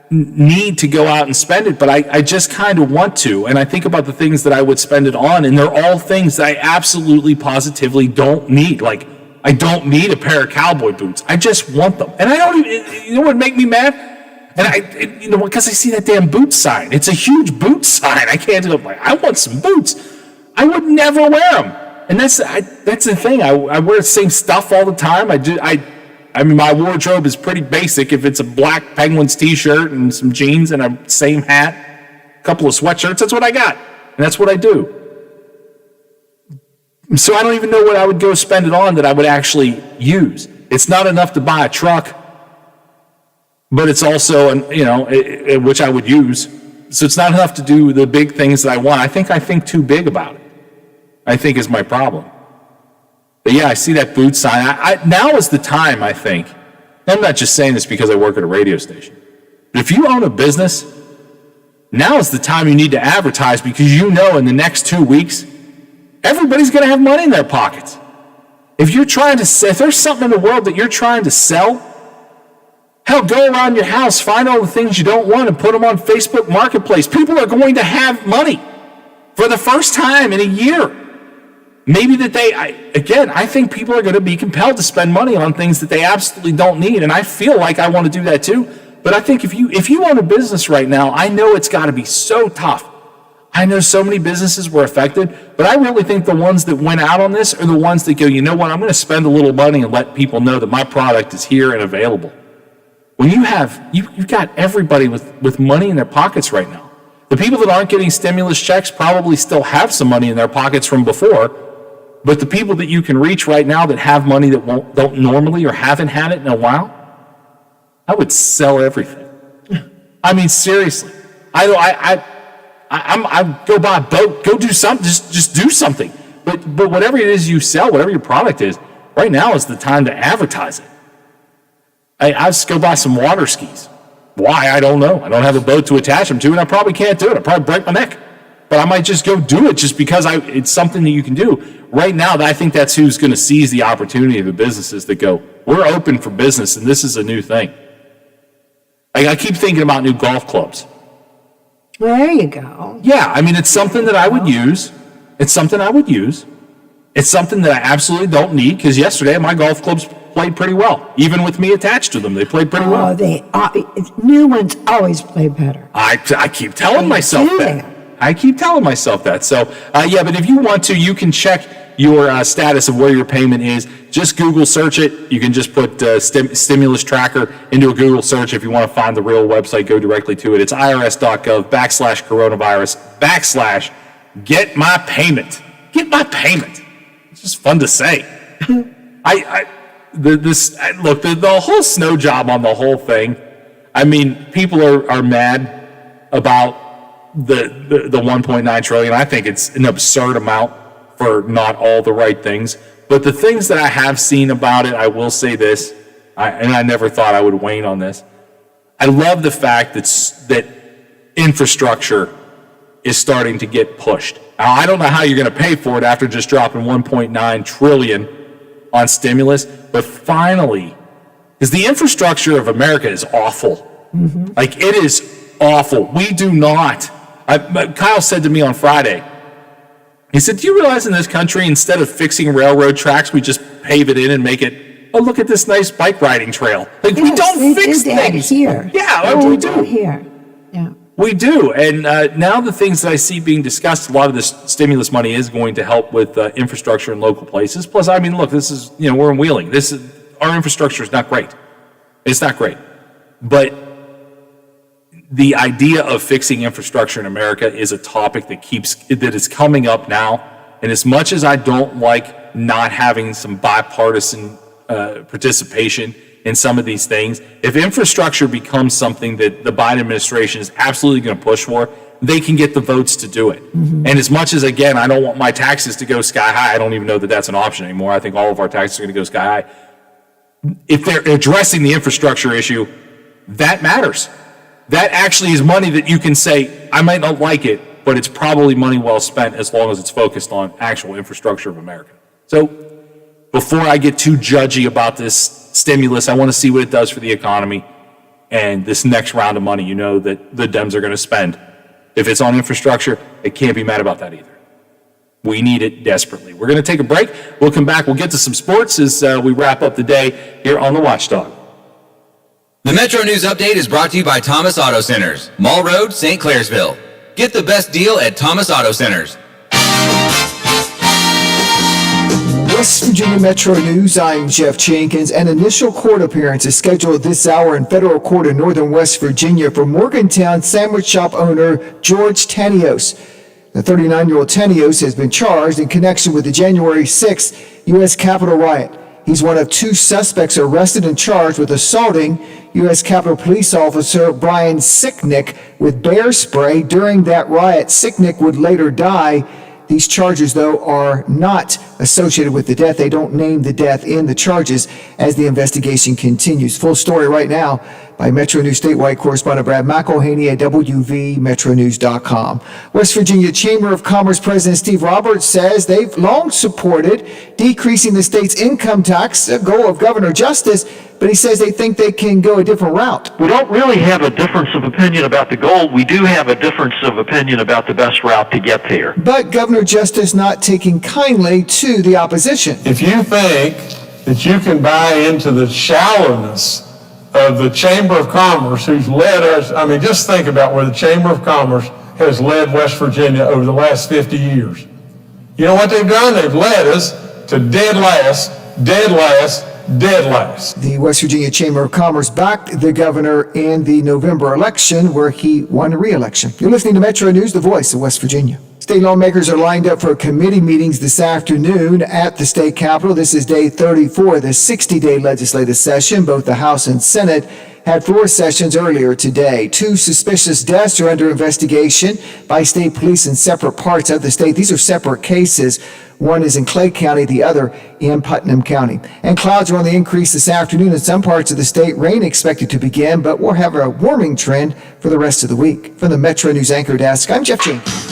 need to go out and spend it, but I just kind of want to. And I think about the things that I would spend it on, and they're all things that I absolutely, positively don't need. Like, I don't need a pair of cowboy boots. I just want them. And I don't even, you know what would make me mad? And because I see that damn boot sign. It's a huge boot sign. I can't do it. I want some boots. I would never wear them. And that's the thing. I wear the same stuff all the time. I mean, my wardrobe is pretty basic. If it's a black Penguins t-shirt and some jeans and a same hat, a couple of sweatshirts, that's what I got. And that's what I do. So I don't even know what I would go spend it on that I would actually use. It's not enough to buy a truck, but it's also, which I would use. So it's not enough to do the big things that I want. I think too big about it, I think is my problem. But yeah, I see that boot sign. Now is the time, I think. I'm not just saying this because I work at a radio station. But if you own a business, now is the time you need to advertise, because in the next 2 weeks, everybody's going to have money in their pockets. If there's something in the world that you're trying to sell, hell, go around your house, find all the things you don't want and put them on Facebook Marketplace. People are going to have money for the first time in a year. Maybe that I think people are going to be compelled to spend money on things that they absolutely don't need. And I feel like I want to do that too. But I think if you own a business right now, I know it's got to be so tough. I know so many businesses were affected, but I really think the ones that went out on this are the ones that go, you know what, I'm going to spend a little money and let people know that my product is here and available. When you've got everybody with money in their pockets right now. The people that aren't getting stimulus checks probably still have some money in their pockets from before, but the people that you can reach right now that have money that don't normally or haven't had it in a while, I would sell everything. I mean, seriously. I go buy a boat, go do something, just do something. But whatever it is you sell, whatever your product is, right now is the time to advertise it. I just go buy some water skis. Why? I don't know. I don't have a boat to attach them to, and I probably can't do it. I'll probably break my neck. But I might just go do it just because it's something that you can do. Right now, I think that's who's going to seize the opportunity of the businesses that go, we're open for business, and this is a new thing. I keep thinking about new golf clubs. Well, there you go. Yeah, I mean, it's something that I would use. It's something I would use. It's something that I absolutely don't need, because yesterday my golf clubs played pretty well. Even with me attached to them, they played pretty well. New ones always play better. I keep telling myself that. I keep telling myself that. So, but if you want to, you can check your status of where your payment is, just Google search it. You can just put stimulus tracker into a Google search. If you want to find the real website, go directly to it. It's irs.gov/coronavirus/get my payment. Get my payment. It's just fun to say. The whole snow job on the whole thing. I mean, people are mad about the 1.9 trillion. I think it's an absurd amount for not all the right things. But the things that I have seen about it, I will say this, and I never thought I would wane on this. I love the fact that infrastructure is starting to get pushed. Now, I don't know how you're going to pay for it after just dropping 1.9 trillion on stimulus, but finally, because the infrastructure of America is awful. Mm-hmm. Like, it is awful. We do not. Kyle said to me on Friday, he said, do you realize in this country, instead of fixing railroad tracks, we just pave it in and make it, oh, look at this nice bike riding trail. Like, we don't fix things. Here. Yeah, we do. Here. Yeah. We do. And now the things that I see being discussed, a lot of this stimulus money is going to help with infrastructure in local places. Plus, I mean, look, this is, we're in Wheeling. Our infrastructure is not great. It's not great. But the idea of fixing infrastructure in America is a topic that is coming up now. And as much as I don't like not having some bipartisan participation in some of these things, if infrastructure becomes something that the Biden administration is absolutely going to push for, they can get the votes to do it. Mm-hmm. And as much as, again, I don't want my taxes to go sky high, I don't even know that that's an option anymore. I think all of our taxes are going to go sky high. If they're addressing the infrastructure issue, that matters. That actually is money that you can say, I might not like it, but it's probably money well spent as long as it's focused on actual infrastructure of America. So before I get too judgy about this stimulus, I want to see what it does for the economy and this next round of money, that the Dems are going to spend. If it's on infrastructure, they can't be mad about that either. We need it desperately. We're going to take a break. We'll come back. We'll get to some sports as we wrap up the day here on The Watchdog. The Metro News Update is brought to you by Thomas Auto Centers, Mall Road, St. Clairsville. Get the best deal at Thomas Auto Centers. West Virginia Metro News, I'm Jeff Jenkins. An initial court appearance is scheduled this hour in federal court in northern West Virginia for Morgantown sandwich shop owner George Tanios. The 39-year-old Tanios has been charged in connection with the January 6th U.S. Capitol riot. He's one of two suspects arrested and charged with assaulting U.S. Capitol Police Officer Brian Sicknick with bear spray during that riot. Sicknick would later die. These charges, though, are not associated with the death. They don't name the death in the charges as the investigation continues. Full story right now by Metro News statewide correspondent Brad McElhaney at WVMetroNews.com. West Virginia Chamber of Commerce President Steve Roberts says they've long supported decreasing the state's income tax, a goal of Governor Justice, but he says they think they can go a different route. We don't really have a difference of opinion about the goal. We do have a difference of opinion about the best route to get there. But Governor Justice not taking kindly to the opposition. If you think that you can buy into the shallowness of the Chamber of Commerce, who's led us, just think about where the Chamber of Commerce has led West Virginia over the last 50 years. You know what they've done? They've led us to dead last. The West Virginia Chamber of Commerce backed the governor in the November election where he won re-election. You're listening to Metro News, the voice of West Virginia. State lawmakers are lined up for committee meetings this afternoon at the state capitol. This is day 34 of the 60-day legislative session. Both the House and Senate had floor sessions earlier today. Two suspicious deaths are under investigation by state police in separate parts of the state. These are separate cases. One is in Clay County, the other in Putnam County. And clouds are on the increase this afternoon in some parts of the state. Rain expected to begin, but we'll have a warming trend for the rest of the week. From the Metro News Anchor Desk, I'm Jeff Jenkins.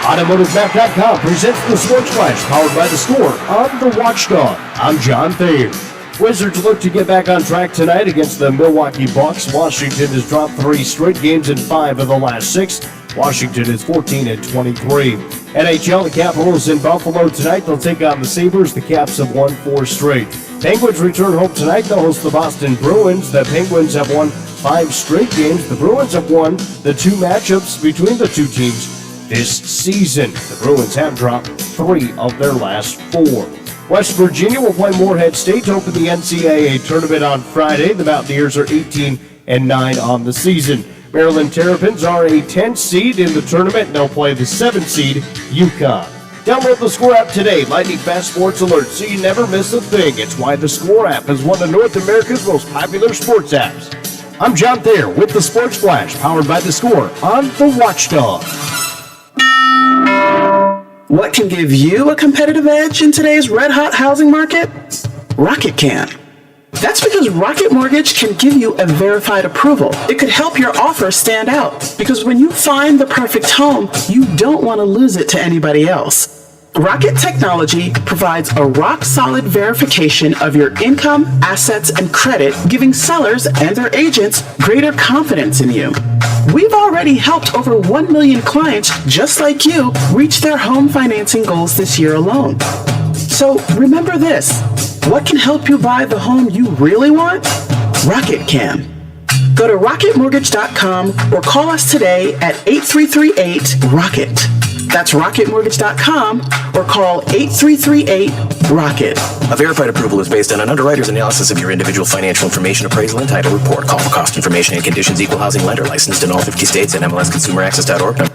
AutomotiveMap.com presents the Sports Flash, powered by The Score on The Watchdog. I'm John Thayer. Wizards look to get back on track tonight against the Milwaukee Bucks. Washington has dropped 3 straight games in 5 of the last 6. Washington is 14-23. NHL, the Capitals in Buffalo tonight. They'll take on the Sabres. The Caps have won 4 straight. Penguins return home tonight. They'll host the Boston Bruins. The Penguins have won 5 straight games. The Bruins have won the 2 matchups between the two teams this season. The Bruins have dropped 3 3 of their last 4. West Virginia will play Morehead State to open the NCAA tournament on Friday. The Mountaineers are 18-9 on the season. Maryland Terrapins are a 10th seed in the tournament, and they'll play the 7th seed, UConn. Download the Score app today. Lightning fast sports alerts so you never miss a thing. It's why the Score app is one of North America's most popular sports apps. I'm John Thayer with the Sports Flash, powered by the Score on the Watchdog. What can give you a competitive edge in today's red-hot housing market? Rocket can. That's because Rocket Mortgage can give you a verified approval. It could help your offer stand out, because when you find the perfect home, you don't want to lose it to anybody else. Rocket Technology provides a rock-solid verification of your income, assets, and credit, giving sellers and their agents greater confidence in you. We've already helped over 1 million clients just like you reach their home financing goals this year alone. So remember this, what can help you buy the home you really want? Rocket can. Go to rocketmortgage.com or call us today at 8338-ROCKET. That's rocketmortgage.com or call 8338-ROCKET. A verified approval is based on an underwriter's analysis of your individual financial information, appraisal, and title report. Call for cost information and conditions. Equal housing lender licensed in all 50 states and MLSConsumerAccess.org.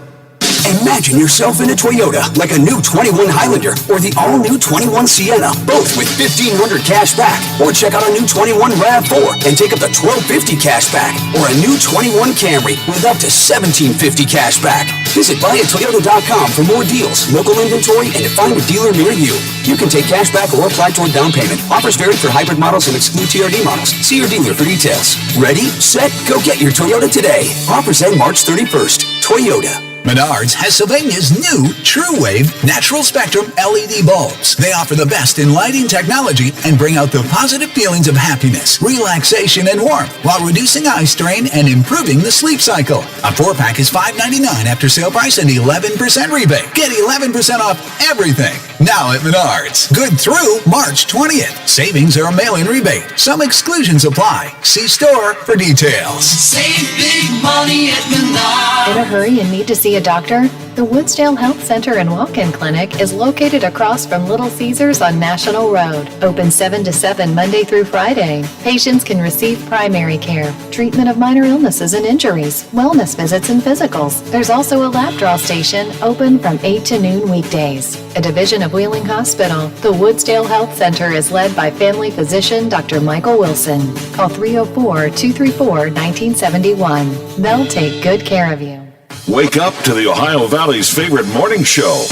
Imagine yourself in a Toyota, like a new 21 Highlander or the all-new 21 Sienna, both with $1,500 cash back. Or check out our new 21 RAV4 and take up the $1,250 cash back. Or a new 21 Camry with up to $1,750 cash back. Visit buyatoyota.com for more deals, local inventory, and to find a dealer near you. You can take cash back or apply toward down payment. Offers vary for hybrid models and exclude TRD models. See your dealer for details. Ready, set, go get your Toyota today. Offers end March 31st. Toyota. Menards has Sylvania's new True Wave Natural Spectrum LED bulbs. They offer the best in lighting technology and bring out the positive feelings of happiness, relaxation, and warmth while reducing eye strain and improving the sleep cycle. A 4-pack is $5.99 after sale price and 11% rebate. Get 11% off everything now at Menards. Good through March 20th. Savings are a mail-in rebate. Some exclusions apply. See store for details. Save big money at Menards. In a hurry and need to see a doctor? The Woodsdale Health Center and Walk-In Clinic is located across from Little Caesars on National Road. Open 7 to 7 Monday through Friday. Patients can receive primary care, treatment of minor illnesses and injuries, wellness visits and physicals. There's also a lab draw station open from 8 to noon weekdays. A division of Wheeling Hospital, the Woodsdale Health Center is led by family physician Dr. Michael Wilson. Call 304-234-1971. They'll take good care of you. Wake up to the Ohio Valley's favorite morning show,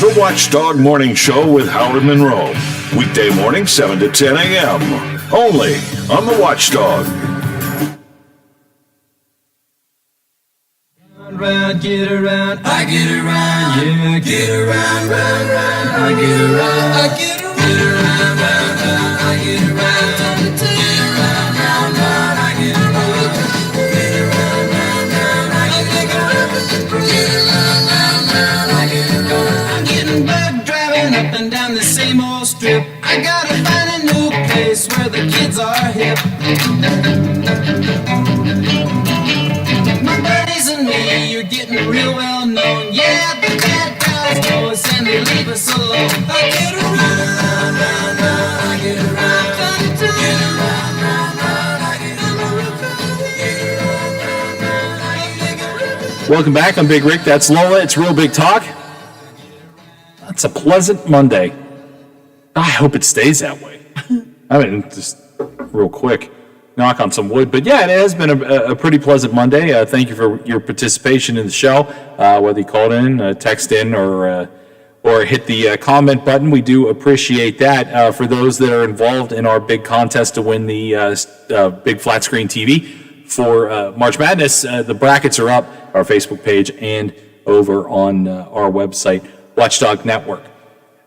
the Watchdog Morning Show with Howard Monroe. Weekday morning, 7 to 10 a.m. Only on the Watchdog. Round, get around, I get around, yeah, get around, round, round, I get around, I get around, get around, round, round, I get around, get around, round, round, I get around, get around, round, round, I get around, get around, round, round, I get around. I'm getting back driving up and down the same old strip. I gotta find a new place where the kids are hip. My buddies and me, you're getting real well known. Yeah, the bad guys know us and they leave us alone. I get around, round, round, I get around, get around, round, round, I get around. Welcome back. I'm Big Rick. That's Lola. It's Real Big Talk. That's a pleasant Monday. I hope it stays that way. I mean, just real quick, knock on some wood. But yeah, it has been a pretty pleasant Monday. Thank you for your participation in the show. Whether you called in, text in, or hit the comment button, we do appreciate that. For those that are involved in our big contest to win the big flat screen TV for March Madness, the brackets are up, our Facebook page and over on our website, Watchdog Network.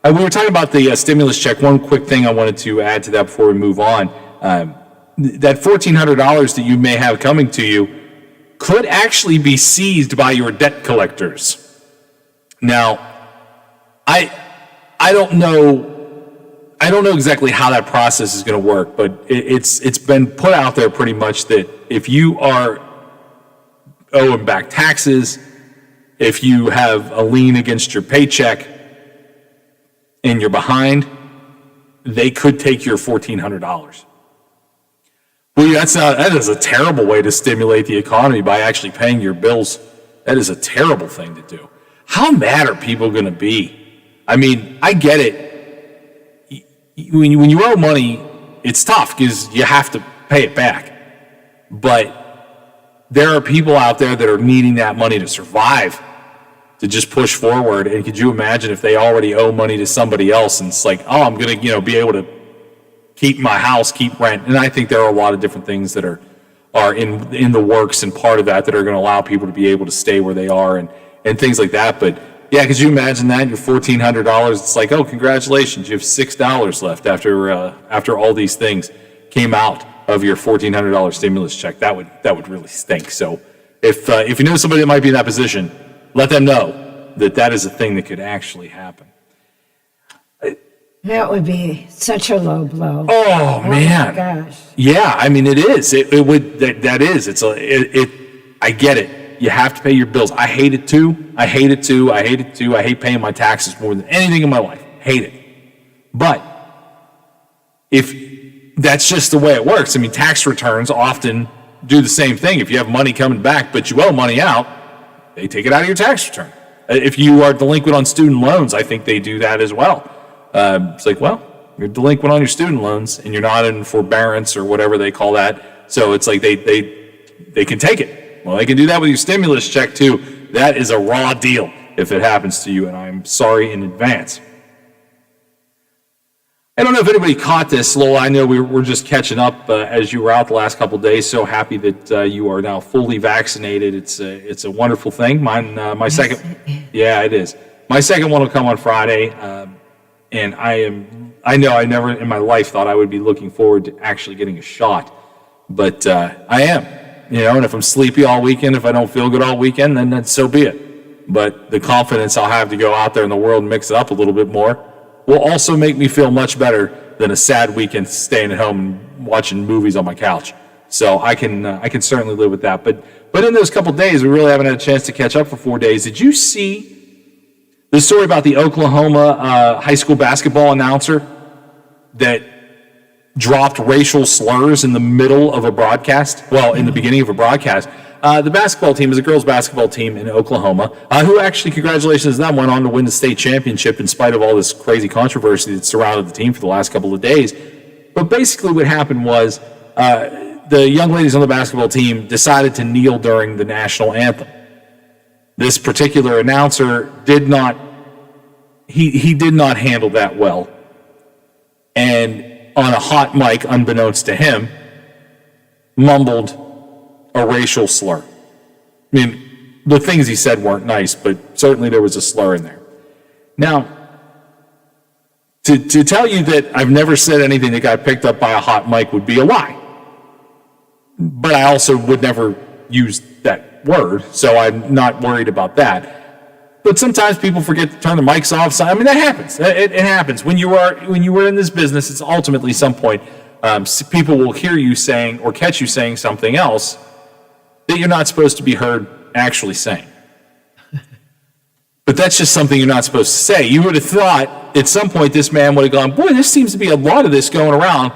We were talking about the stimulus check. One quick thing I wanted to add to that before we move on. That $1,400 that you may have coming to you could actually be seized by your debt collectors. Now, I don't know exactly how that process is going to work, but it's been put out there pretty much that if you are owing back taxes, if you have a lien against your paycheck, and you're behind, they could take your $1,400. Well, that is a terrible way to stimulate the economy by actually paying your bills. That is a terrible thing to do. How mad are people going to be? I mean, I get it. When you owe money, it's tough because you have to pay it back. But there are people out there that are needing that money to survive, to just push forward. And could you imagine if they already owe money to somebody else and it's like, oh, I'm going to, be able to keep my house, keep rent. And I think there are a lot of different things that are in the works and part of that are going to allow people to be able to stay where they are and things like that. But yeah, could you imagine that? Your $1,400, it's like, oh, congratulations, you have $6 left after all these things came out of your $1,400 stimulus check. That would really stink. So if you know somebody that might be in that position, let them know that is a thing that could actually happen. That would be such a low blow. Oh man. My gosh. Yeah, I mean it is. It would that is. I get it. You have to pay your bills. I hate it too. I hate paying my taxes more than anything in my life. Hate it. But if that's just the way it works. I mean, tax returns often do the same thing. If you have money coming back, but you owe money out, they take it out of your tax return. If you are delinquent on student loans, I think they do that as well. It's like, well, you're delinquent on your student loans and you're not in forbearance or whatever they call that. So it's like they can take it. Well, they can do that with your stimulus check too. That is a raw deal if it happens to you, and I'm sorry in advance. I don't know if anybody caught this, Lola. I know we're just catching up as you were out the last couple of days. So happy that you are now fully vaccinated. It's a wonderful thing. My second, yeah, it is. My second one will come on Friday, and I know I never in my life thought I would be looking forward to actually getting a shot, but I am. And if I'm sleepy all weekend, if I don't feel good all weekend, then so be it. But the confidence I'll have to go out there in the world and mix it up a little bit more will also make me feel much better than a sad weekend staying at home and watching movies on my couch. So I can certainly live with that. But in those couple days, we really haven't had a chance to catch up for 4 days. Did you see the story about the Oklahoma high school basketball announcer that dropped racial slurs in the middle of a broadcast? Well, in the beginning of a broadcast. The basketball team is a girls' basketball team in Oklahoma, who actually, congratulations to them, went on to win the state championship in spite of all this crazy controversy that surrounded the team for the last couple of days. But basically what happened was the young ladies on the basketball team decided to kneel during the national anthem. This particular announcer did not handle that well. And on a hot mic, unbeknownst to him, mumbled a racial slur. I mean, the things he said weren't nice, but certainly there was a slur in there. Now, to tell you that I've never said anything that got picked up by a hot mic would be a lie. But I also would never use that word, so I'm not worried about that. But sometimes people forget to turn the mics off. So, I mean, that happens. It happens. When you are in this business, it's ultimately some point people will hear you saying or catch you saying something else that you're not supposed to be heard actually saying. But that's just something you're not supposed to say. You would have thought at some point this man would have gone, boy, there seems to be a lot of this going around.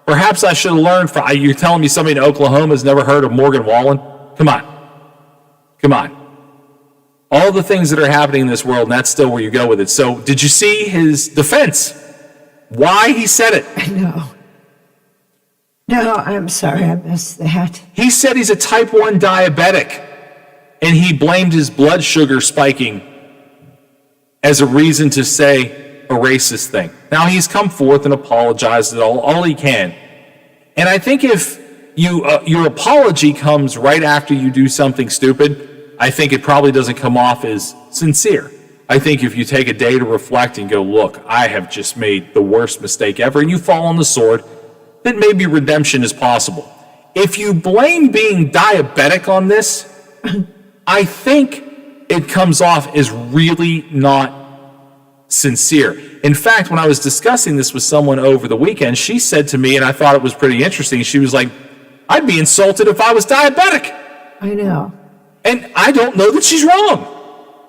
Perhaps I should have learned from, you're telling me somebody in Oklahoma has never heard of Morgan Wallen? Come on. All the things that are happening in this world, and that's still where you go with it. So did you see his defense? Why he said it? No, I'm sorry, I missed that. He said he's a type 1 diabetic, and he blamed his blood sugar spiking as a reason to say a racist thing. Now, he's come forth and apologized all he can. And I think if your apology comes right after you do something stupid, I think it probably doesn't come off as sincere. I think if you take a day to reflect and go, look, I have just made the worst mistake ever, and you fall on the sword, then maybe redemption is possible. If you blame being diabetic on this, I think it comes off as really not sincere. In fact, when I was discussing this with someone over the weekend, she said to me, and I thought it was pretty interesting, she was like, I'd be insulted if I was diabetic. I know. And I don't know that she's wrong.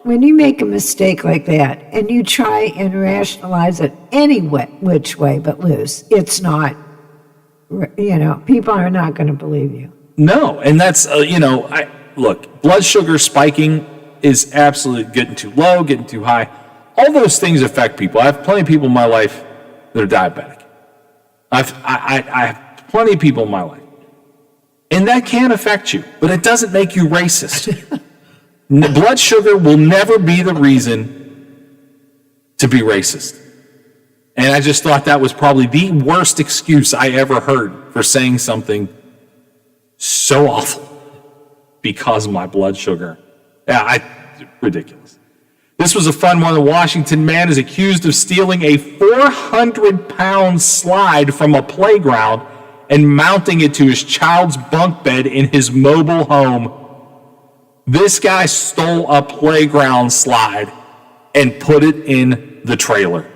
when you make a mistake like that and you try and rationalize it any which way but loose, it's not, people are not going to believe you. No, and that's, look, blood sugar spiking is absolutely getting too low, getting too high. All those things affect people. I have plenty of people in my life that are diabetic. I have plenty of people in my life. And that can affect you, but it doesn't make you racist. Blood sugar will never be the reason to be racist. And I just thought that was probably the worst excuse I ever heard for saying something so awful because of my blood sugar. Yeah, ridiculous. This was a fun one. A Washington man is accused of stealing a 400-pound slide from a playground and mounting it to his child's bunk bed in his mobile home. This guy stole a playground slide and put it in the trailer.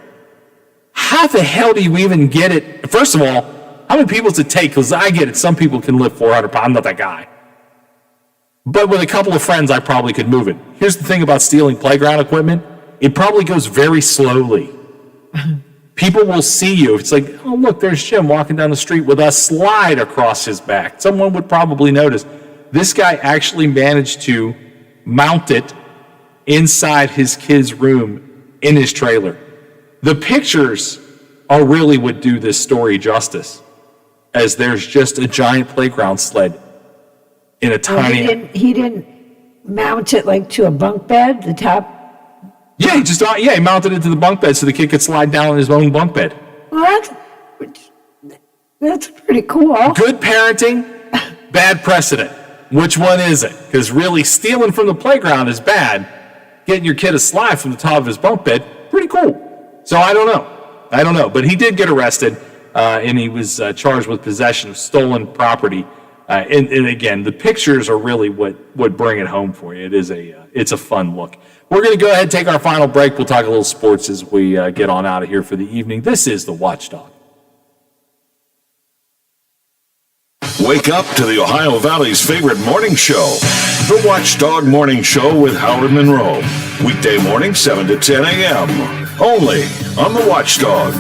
How the hell do you even get it? First of all, how many people does it take? Because I get it. Some people can lift 400 pounds. I'm not that guy. But with a couple of friends, I probably could move it. Here's the thing about stealing playground equipment. It probably goes very slowly. People will see you. It's like, oh, look, there's Jim walking down the street with a slide across his back. Someone would probably notice. This guy actually managed to mount it inside his kid's room in his trailer. The pictures are really what do this story justice, as there's just a giant playground sled in a tiny... He didn't mount it like to a bunk bed, the top? Yeah, he mounted it to the bunk bed so the kid could slide down on his own bunk bed. Well, that's pretty cool. Good parenting, bad precedent. Which one is it? Because really, stealing from the playground is bad. Getting your kid a slide from the top of his bunk bed, pretty cool. So I don't know. But he did get arrested, and he was charged with possession of stolen property. And again, the pictures are really what bring it home for you. It's a fun look. We're going to go ahead and take our final break. We'll talk a little sports as we get on out of here for the evening. This is the Watchdog. Wake up to the Ohio Valley's favorite morning show, the Watchdog Morning Show with Howard Monroe. Weekday morning, 7 to 10 a.m. Only on the Watchdog.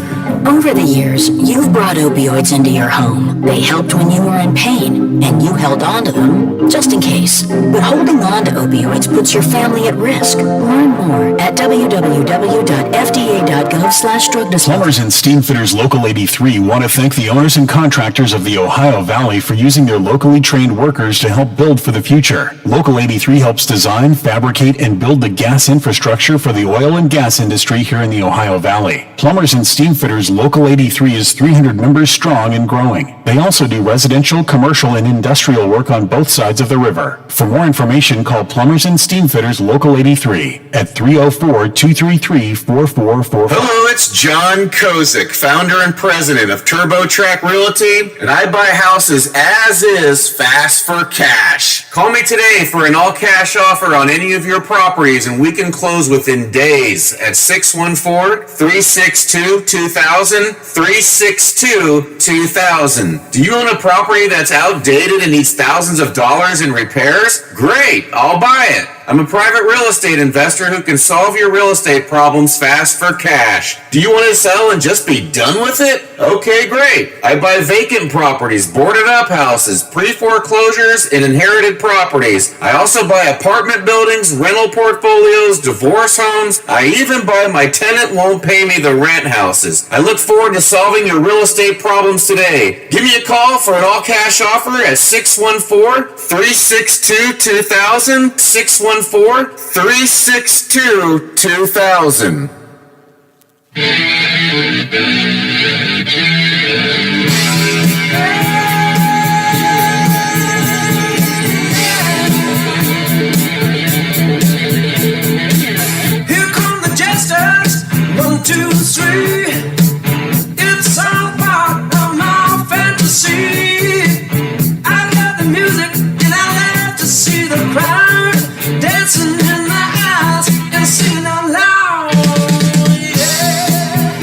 Over the years, you've brought opioids into your home. They helped when you were in pain, and you held on to them just in case. But holding on to opioids puts your family at risk. Learn more at www.fda.gov/drug disposal. Plumbers and Steam Fitters Local 83 want to thank the owners and contractors of the Ohio Valley for using their locally trained workers to help build for the future. Local 83 helps design, fabricate, and build the gas infrastructure for the oil and gas industry here in the Ohio Valley. Plumbers and Steam Fitters Local 83 is 300 members strong and growing. They also do residential, commercial, and industrial work on both sides of the river. For more information, call Plumbers and Steam Fitters Local 83 at 304-233-4444. Hello, it's John Kozik, founder and president of TurboTrack Realty, and I buy houses as is, fast for cash. Call me today for an all-cash offer on any of your properties, and we can close within days at 614-362-2000, 362-2000. Do you own a property that's outdated and needs thousands of dollars in repairs? Great, I'll buy it. I'm a private real estate investor who can solve your real estate problems fast for cash. Do you want to sell and just be done with it? Okay, great. I buy vacant properties, boarded up houses, pre-foreclosures, and inherited properties. I also buy apartment buildings, rental portfolios, divorce homes. I even buy my tenant won't pay me the rent houses. I look forward to solving your real estate problems today. Give me a call for an all-cash offer at 614-362-2000, 614-362-2000. Here come the jesters, 1, 2, 3. It's all part of my fantasy. I love the music and I love to see the crowd dancing in the house and singing out loud. Yeah.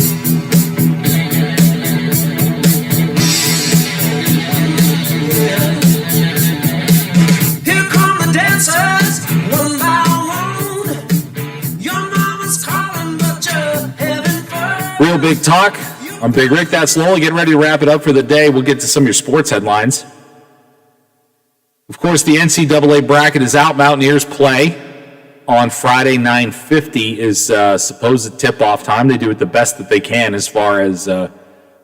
Big Talk. I'm Big Rick. That's Lowell. Getting ready to wrap it up for the day. We'll get to some of your sports headlines. Of course, the NCAA bracket is out. Mountaineers play on Friday. 9:50 is supposed tip-off time. They do it the best that they can as far as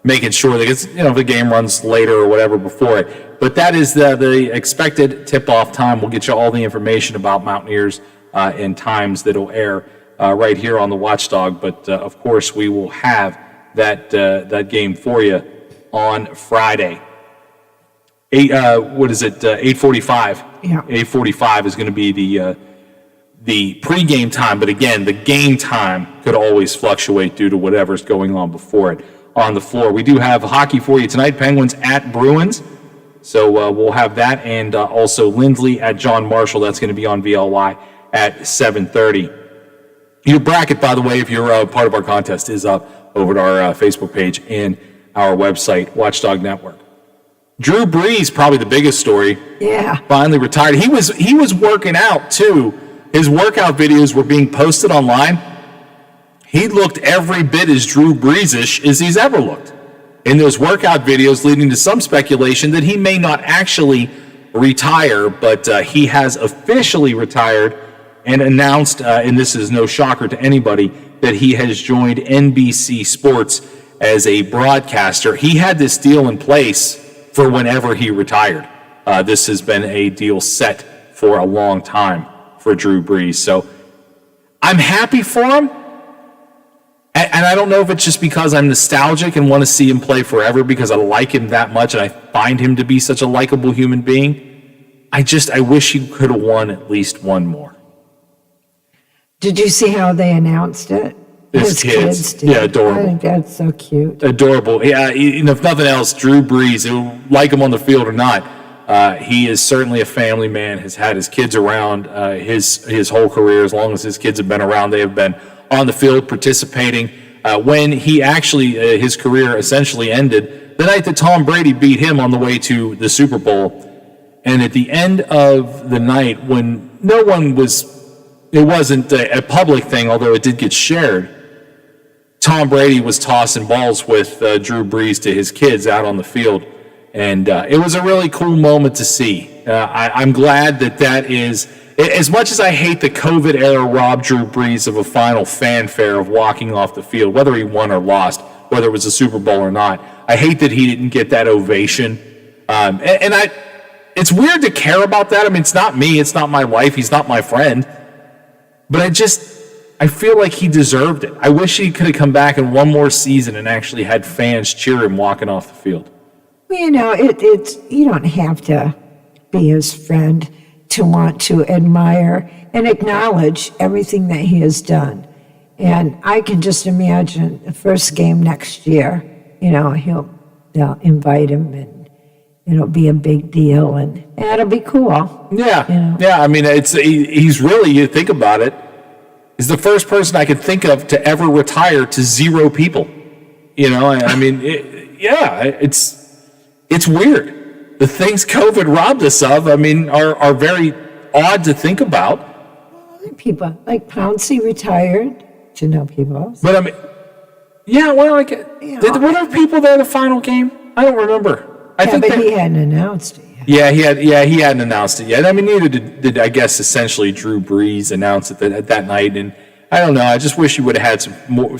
making sure that it's, if the game runs later or whatever before it. But that is the expected tip-off time. We'll get you all the information about Mountaineers and times that will air right here on the Watchdog. But, of course, we will have that game for you on Friday. 8:45. Yeah. 8:45 is going to be the pregame time. But, again, the game time could always fluctuate due to whatever's going on before it on the floor. We do have hockey for you tonight. Penguins at Bruins. So we'll have that. And also Lindley at John Marshall. That's going to be on VLY at 7:30. Your bracket, by the way, if you're part of our contest, is up over at our Facebook page and our website, Watchdog Network. Drew Brees, probably the biggest story. Yeah. Finally retired. He was working out, too. His workout videos were being posted online. He looked every bit as Drew Brees-ish as he's ever looked in those workout videos, leading to some speculation that he may not actually retire, but he has officially retired and announced, and this is no shocker to anybody, that he has joined NBC Sports as a broadcaster. He had this deal in place for whenever he retired. This has been a deal set for a long time for Drew Brees. So I'm happy for him. And I don't know if it's just because I'm nostalgic and want to see him play forever because I like him that much and I find him to be such a likable human being. I wish he could have won at least one more. Did you see how they announced it? His kids did. Yeah, adorable. I think that's so cute. Adorable. Yeah, if nothing else, Drew Brees, like him on the field or not, he is certainly a family man, has had his kids around his whole career. As long as his kids have been around, they have been on the field participating. When he actually, his career essentially ended, the night that Tom Brady beat him on the way to the Super Bowl. And at the end of the night, when no one was, it wasn't a public thing, although it did get shared, Tom Brady was tossing balls with Drew Brees to his kids out on the field. And it was a really cool moment to see. I'm glad that is, as much as I hate the COVID era robbed Drew Brees of a final fanfare of walking off the field, whether he won or lost, whether it was a Super Bowl or not, I hate that he didn't get that ovation. It's weird to care about that. I mean, it's not me. It's not my life. He's not my friend. But I feel like he deserved it. I wish he could have come back in one more season and actually had fans cheer him walking off the field. Well, it's you don't have to be his friend to want to admire and acknowledge everything that he has done. And I can just imagine the first game next year, they'll invite him and it'll be a big deal and it'll be cool. Yeah. Yeah. I mean, he's really, you think about it, he's the first person I could think of to ever retire to 0 people. It's weird. The things COVID robbed us of, are very odd to think about. People like Pouncey retired, people. But were people there the final game? I don't remember. He hadn't announced it Yeah, yet. he hadn't announced it yet. Neither did I guess essentially Drew Brees announce it that night. And I don't know. I just wish he would have had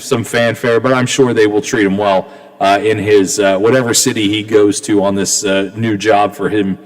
some fanfare, but I'm sure they will treat him well in his whatever city he goes to on this new job for him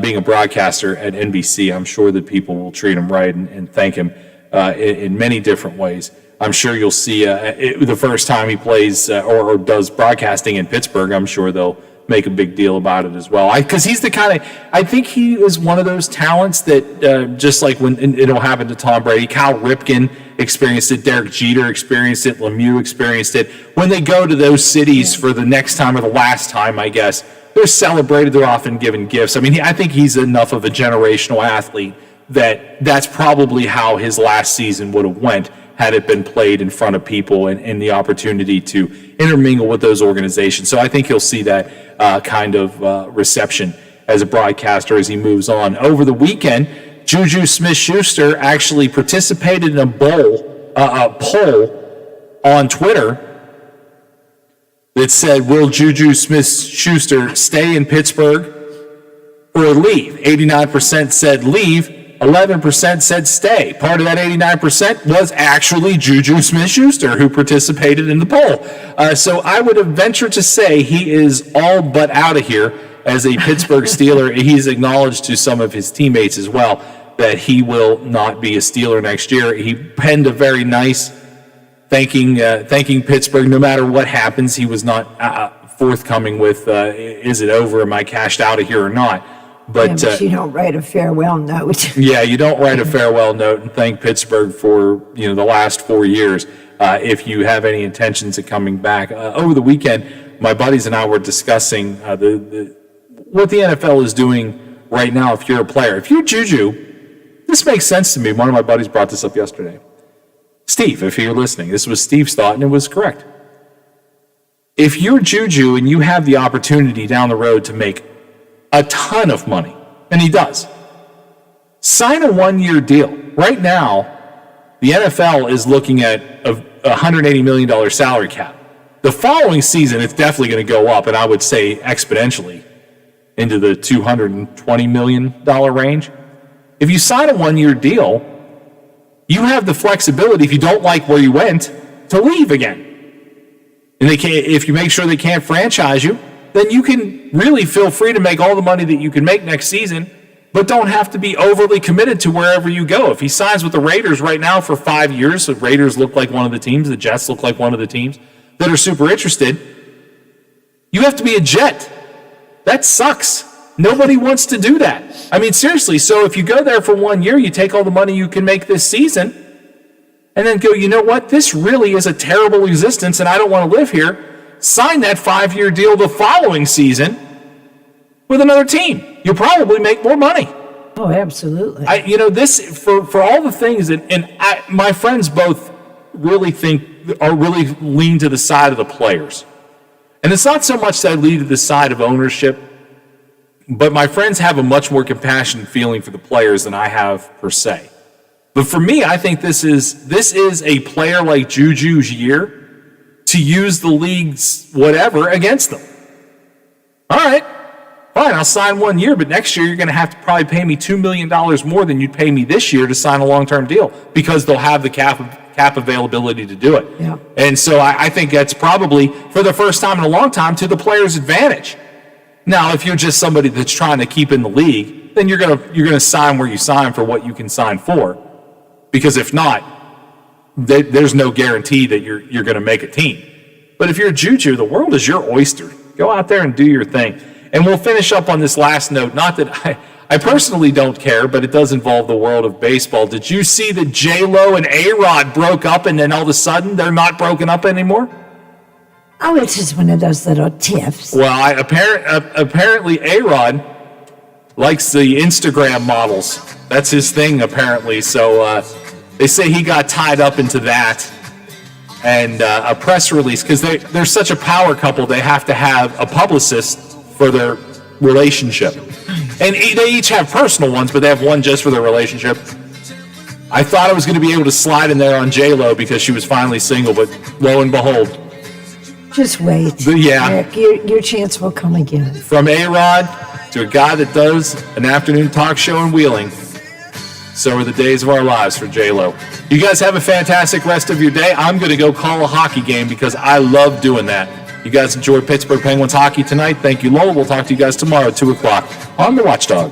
being a broadcaster at NBC. I'm sure that people will treat him right and thank him in many different ways. I'm sure you'll see the first time he plays or does broadcasting in Pittsburgh, I'm sure they'll make a big deal about it as well. Because he's the kind of, I think he is one of those talents that just like when it'll happen to Tom Brady, Cal Ripken experienced it, Derek Jeter experienced it, Lemieux experienced it. When they go to those cities for the next time or the last time, I guess, they're celebrated, they're often given gifts. I think he's enough of a generational athlete that's probably how his last season would have went had it been played in front of people and the opportunity to intermingle with those organizations. So I think he'll see that kind of reception as a broadcaster as he moves on. Over the weekend, Juju Smith-Schuster actually participated in a poll on Twitter that said, will Juju Smith-Schuster stay in Pittsburgh or leave? 89% said leave, 11% said stay. Part of that 89% was actually Juju Smith-Schuster, who participated in the poll. So I would venture to say he is all but out of here as a Pittsburgh Steeler. He's acknowledged to some of his teammates as well that he will not be a Steeler next year. He penned a very nice thanking Pittsburgh. No matter what happens, he was not forthcoming with, is it over? Am I cashed out of here or not? But you don't write a farewell note. Yeah, you don't write a farewell note and thank Pittsburgh for the last 4 years if you have any intentions of coming back. Over the weekend, my buddies and I were discussing what the NFL is doing right now. If you're a player, if you're Juju, this makes sense to me. One of my buddies brought this up yesterday. Steve, if you're listening, this was Steve's thought, and it was correct. If you're Juju and you have the opportunity down the road to make a ton of money, and he does, sign a 1-year deal. Right now, the NFL is looking at a $180 million salary cap. The following season, it's definitely going to go up, and I would say exponentially into the $220 million range. If you sign a 1-year deal, you have the flexibility, if you don't like where you went, to leave again. And if you make sure they can't franchise you, then you can really feel free to make all the money that you can make next season, but don't have to be overly committed to wherever you go. If he signs with the Raiders right now for 5 years, the Raiders look like one of the teams, the Jets look like one of the teams that are super interested, you have to be a Jet. That sucks. Nobody wants to do that. I mean, seriously, so if you go there for 1 year, you take all the money you can make this season, and then go, you know what, this really is a terrible existence, and I don't want to live here. Sign that 5-year deal the following season with another team. You'll probably make more money. Oh, absolutely. This for all the things, my friends both really really lean to the side of the players. And it's not so much that I lean to the side of ownership, but my friends have a much more compassionate feeling for the players than I have per se. But for me, I think this is a player like Juju's year to use the league's whatever against them. All right, fine, I'll sign 1 year, but next year you're going to have to probably pay me $2 million more than you'd pay me this year to sign a long-term deal because they'll have the cap availability to do it. Yeah. And so I think that's probably, for the first time in a long time, to the player's advantage. Now, if you're just somebody that's trying to keep in the league, then you're gonna sign where you sign for what you can sign for, because if not, there's no guarantee that you're going to make a team. But if you're a Juju, the world is your oyster. Go out there and do your thing. And we'll finish up on this last note. Not that I personally don't care, but it does involve the world of baseball. Did you see that J-Lo and A-Rod broke up and then all of a sudden they're not broken up anymore? Oh, it's just one of those little tiffs. Well, apparently A-Rod likes the Instagram models. That's his thing, apparently. So they say he got tied up into that. And a press release, because they're such a power couple, they have to have a publicist for their relationship. And they each have personal ones, but they have one just for their relationship. I thought I was going to be able to slide in there on J-Lo because she was finally single, but lo and behold. Just wait. Yeah. Rick, your chance will come again. From A-Rod to a guy that does an afternoon talk show in Wheeling, so are the days of our lives for J-Lo. You guys have a fantastic rest of your day. I'm going to go call a hockey game because I love doing that. You guys enjoy Pittsburgh Penguins hockey tonight. Thank you, Lowell. We'll talk to you guys tomorrow at 2 o'clock on The Watchdog.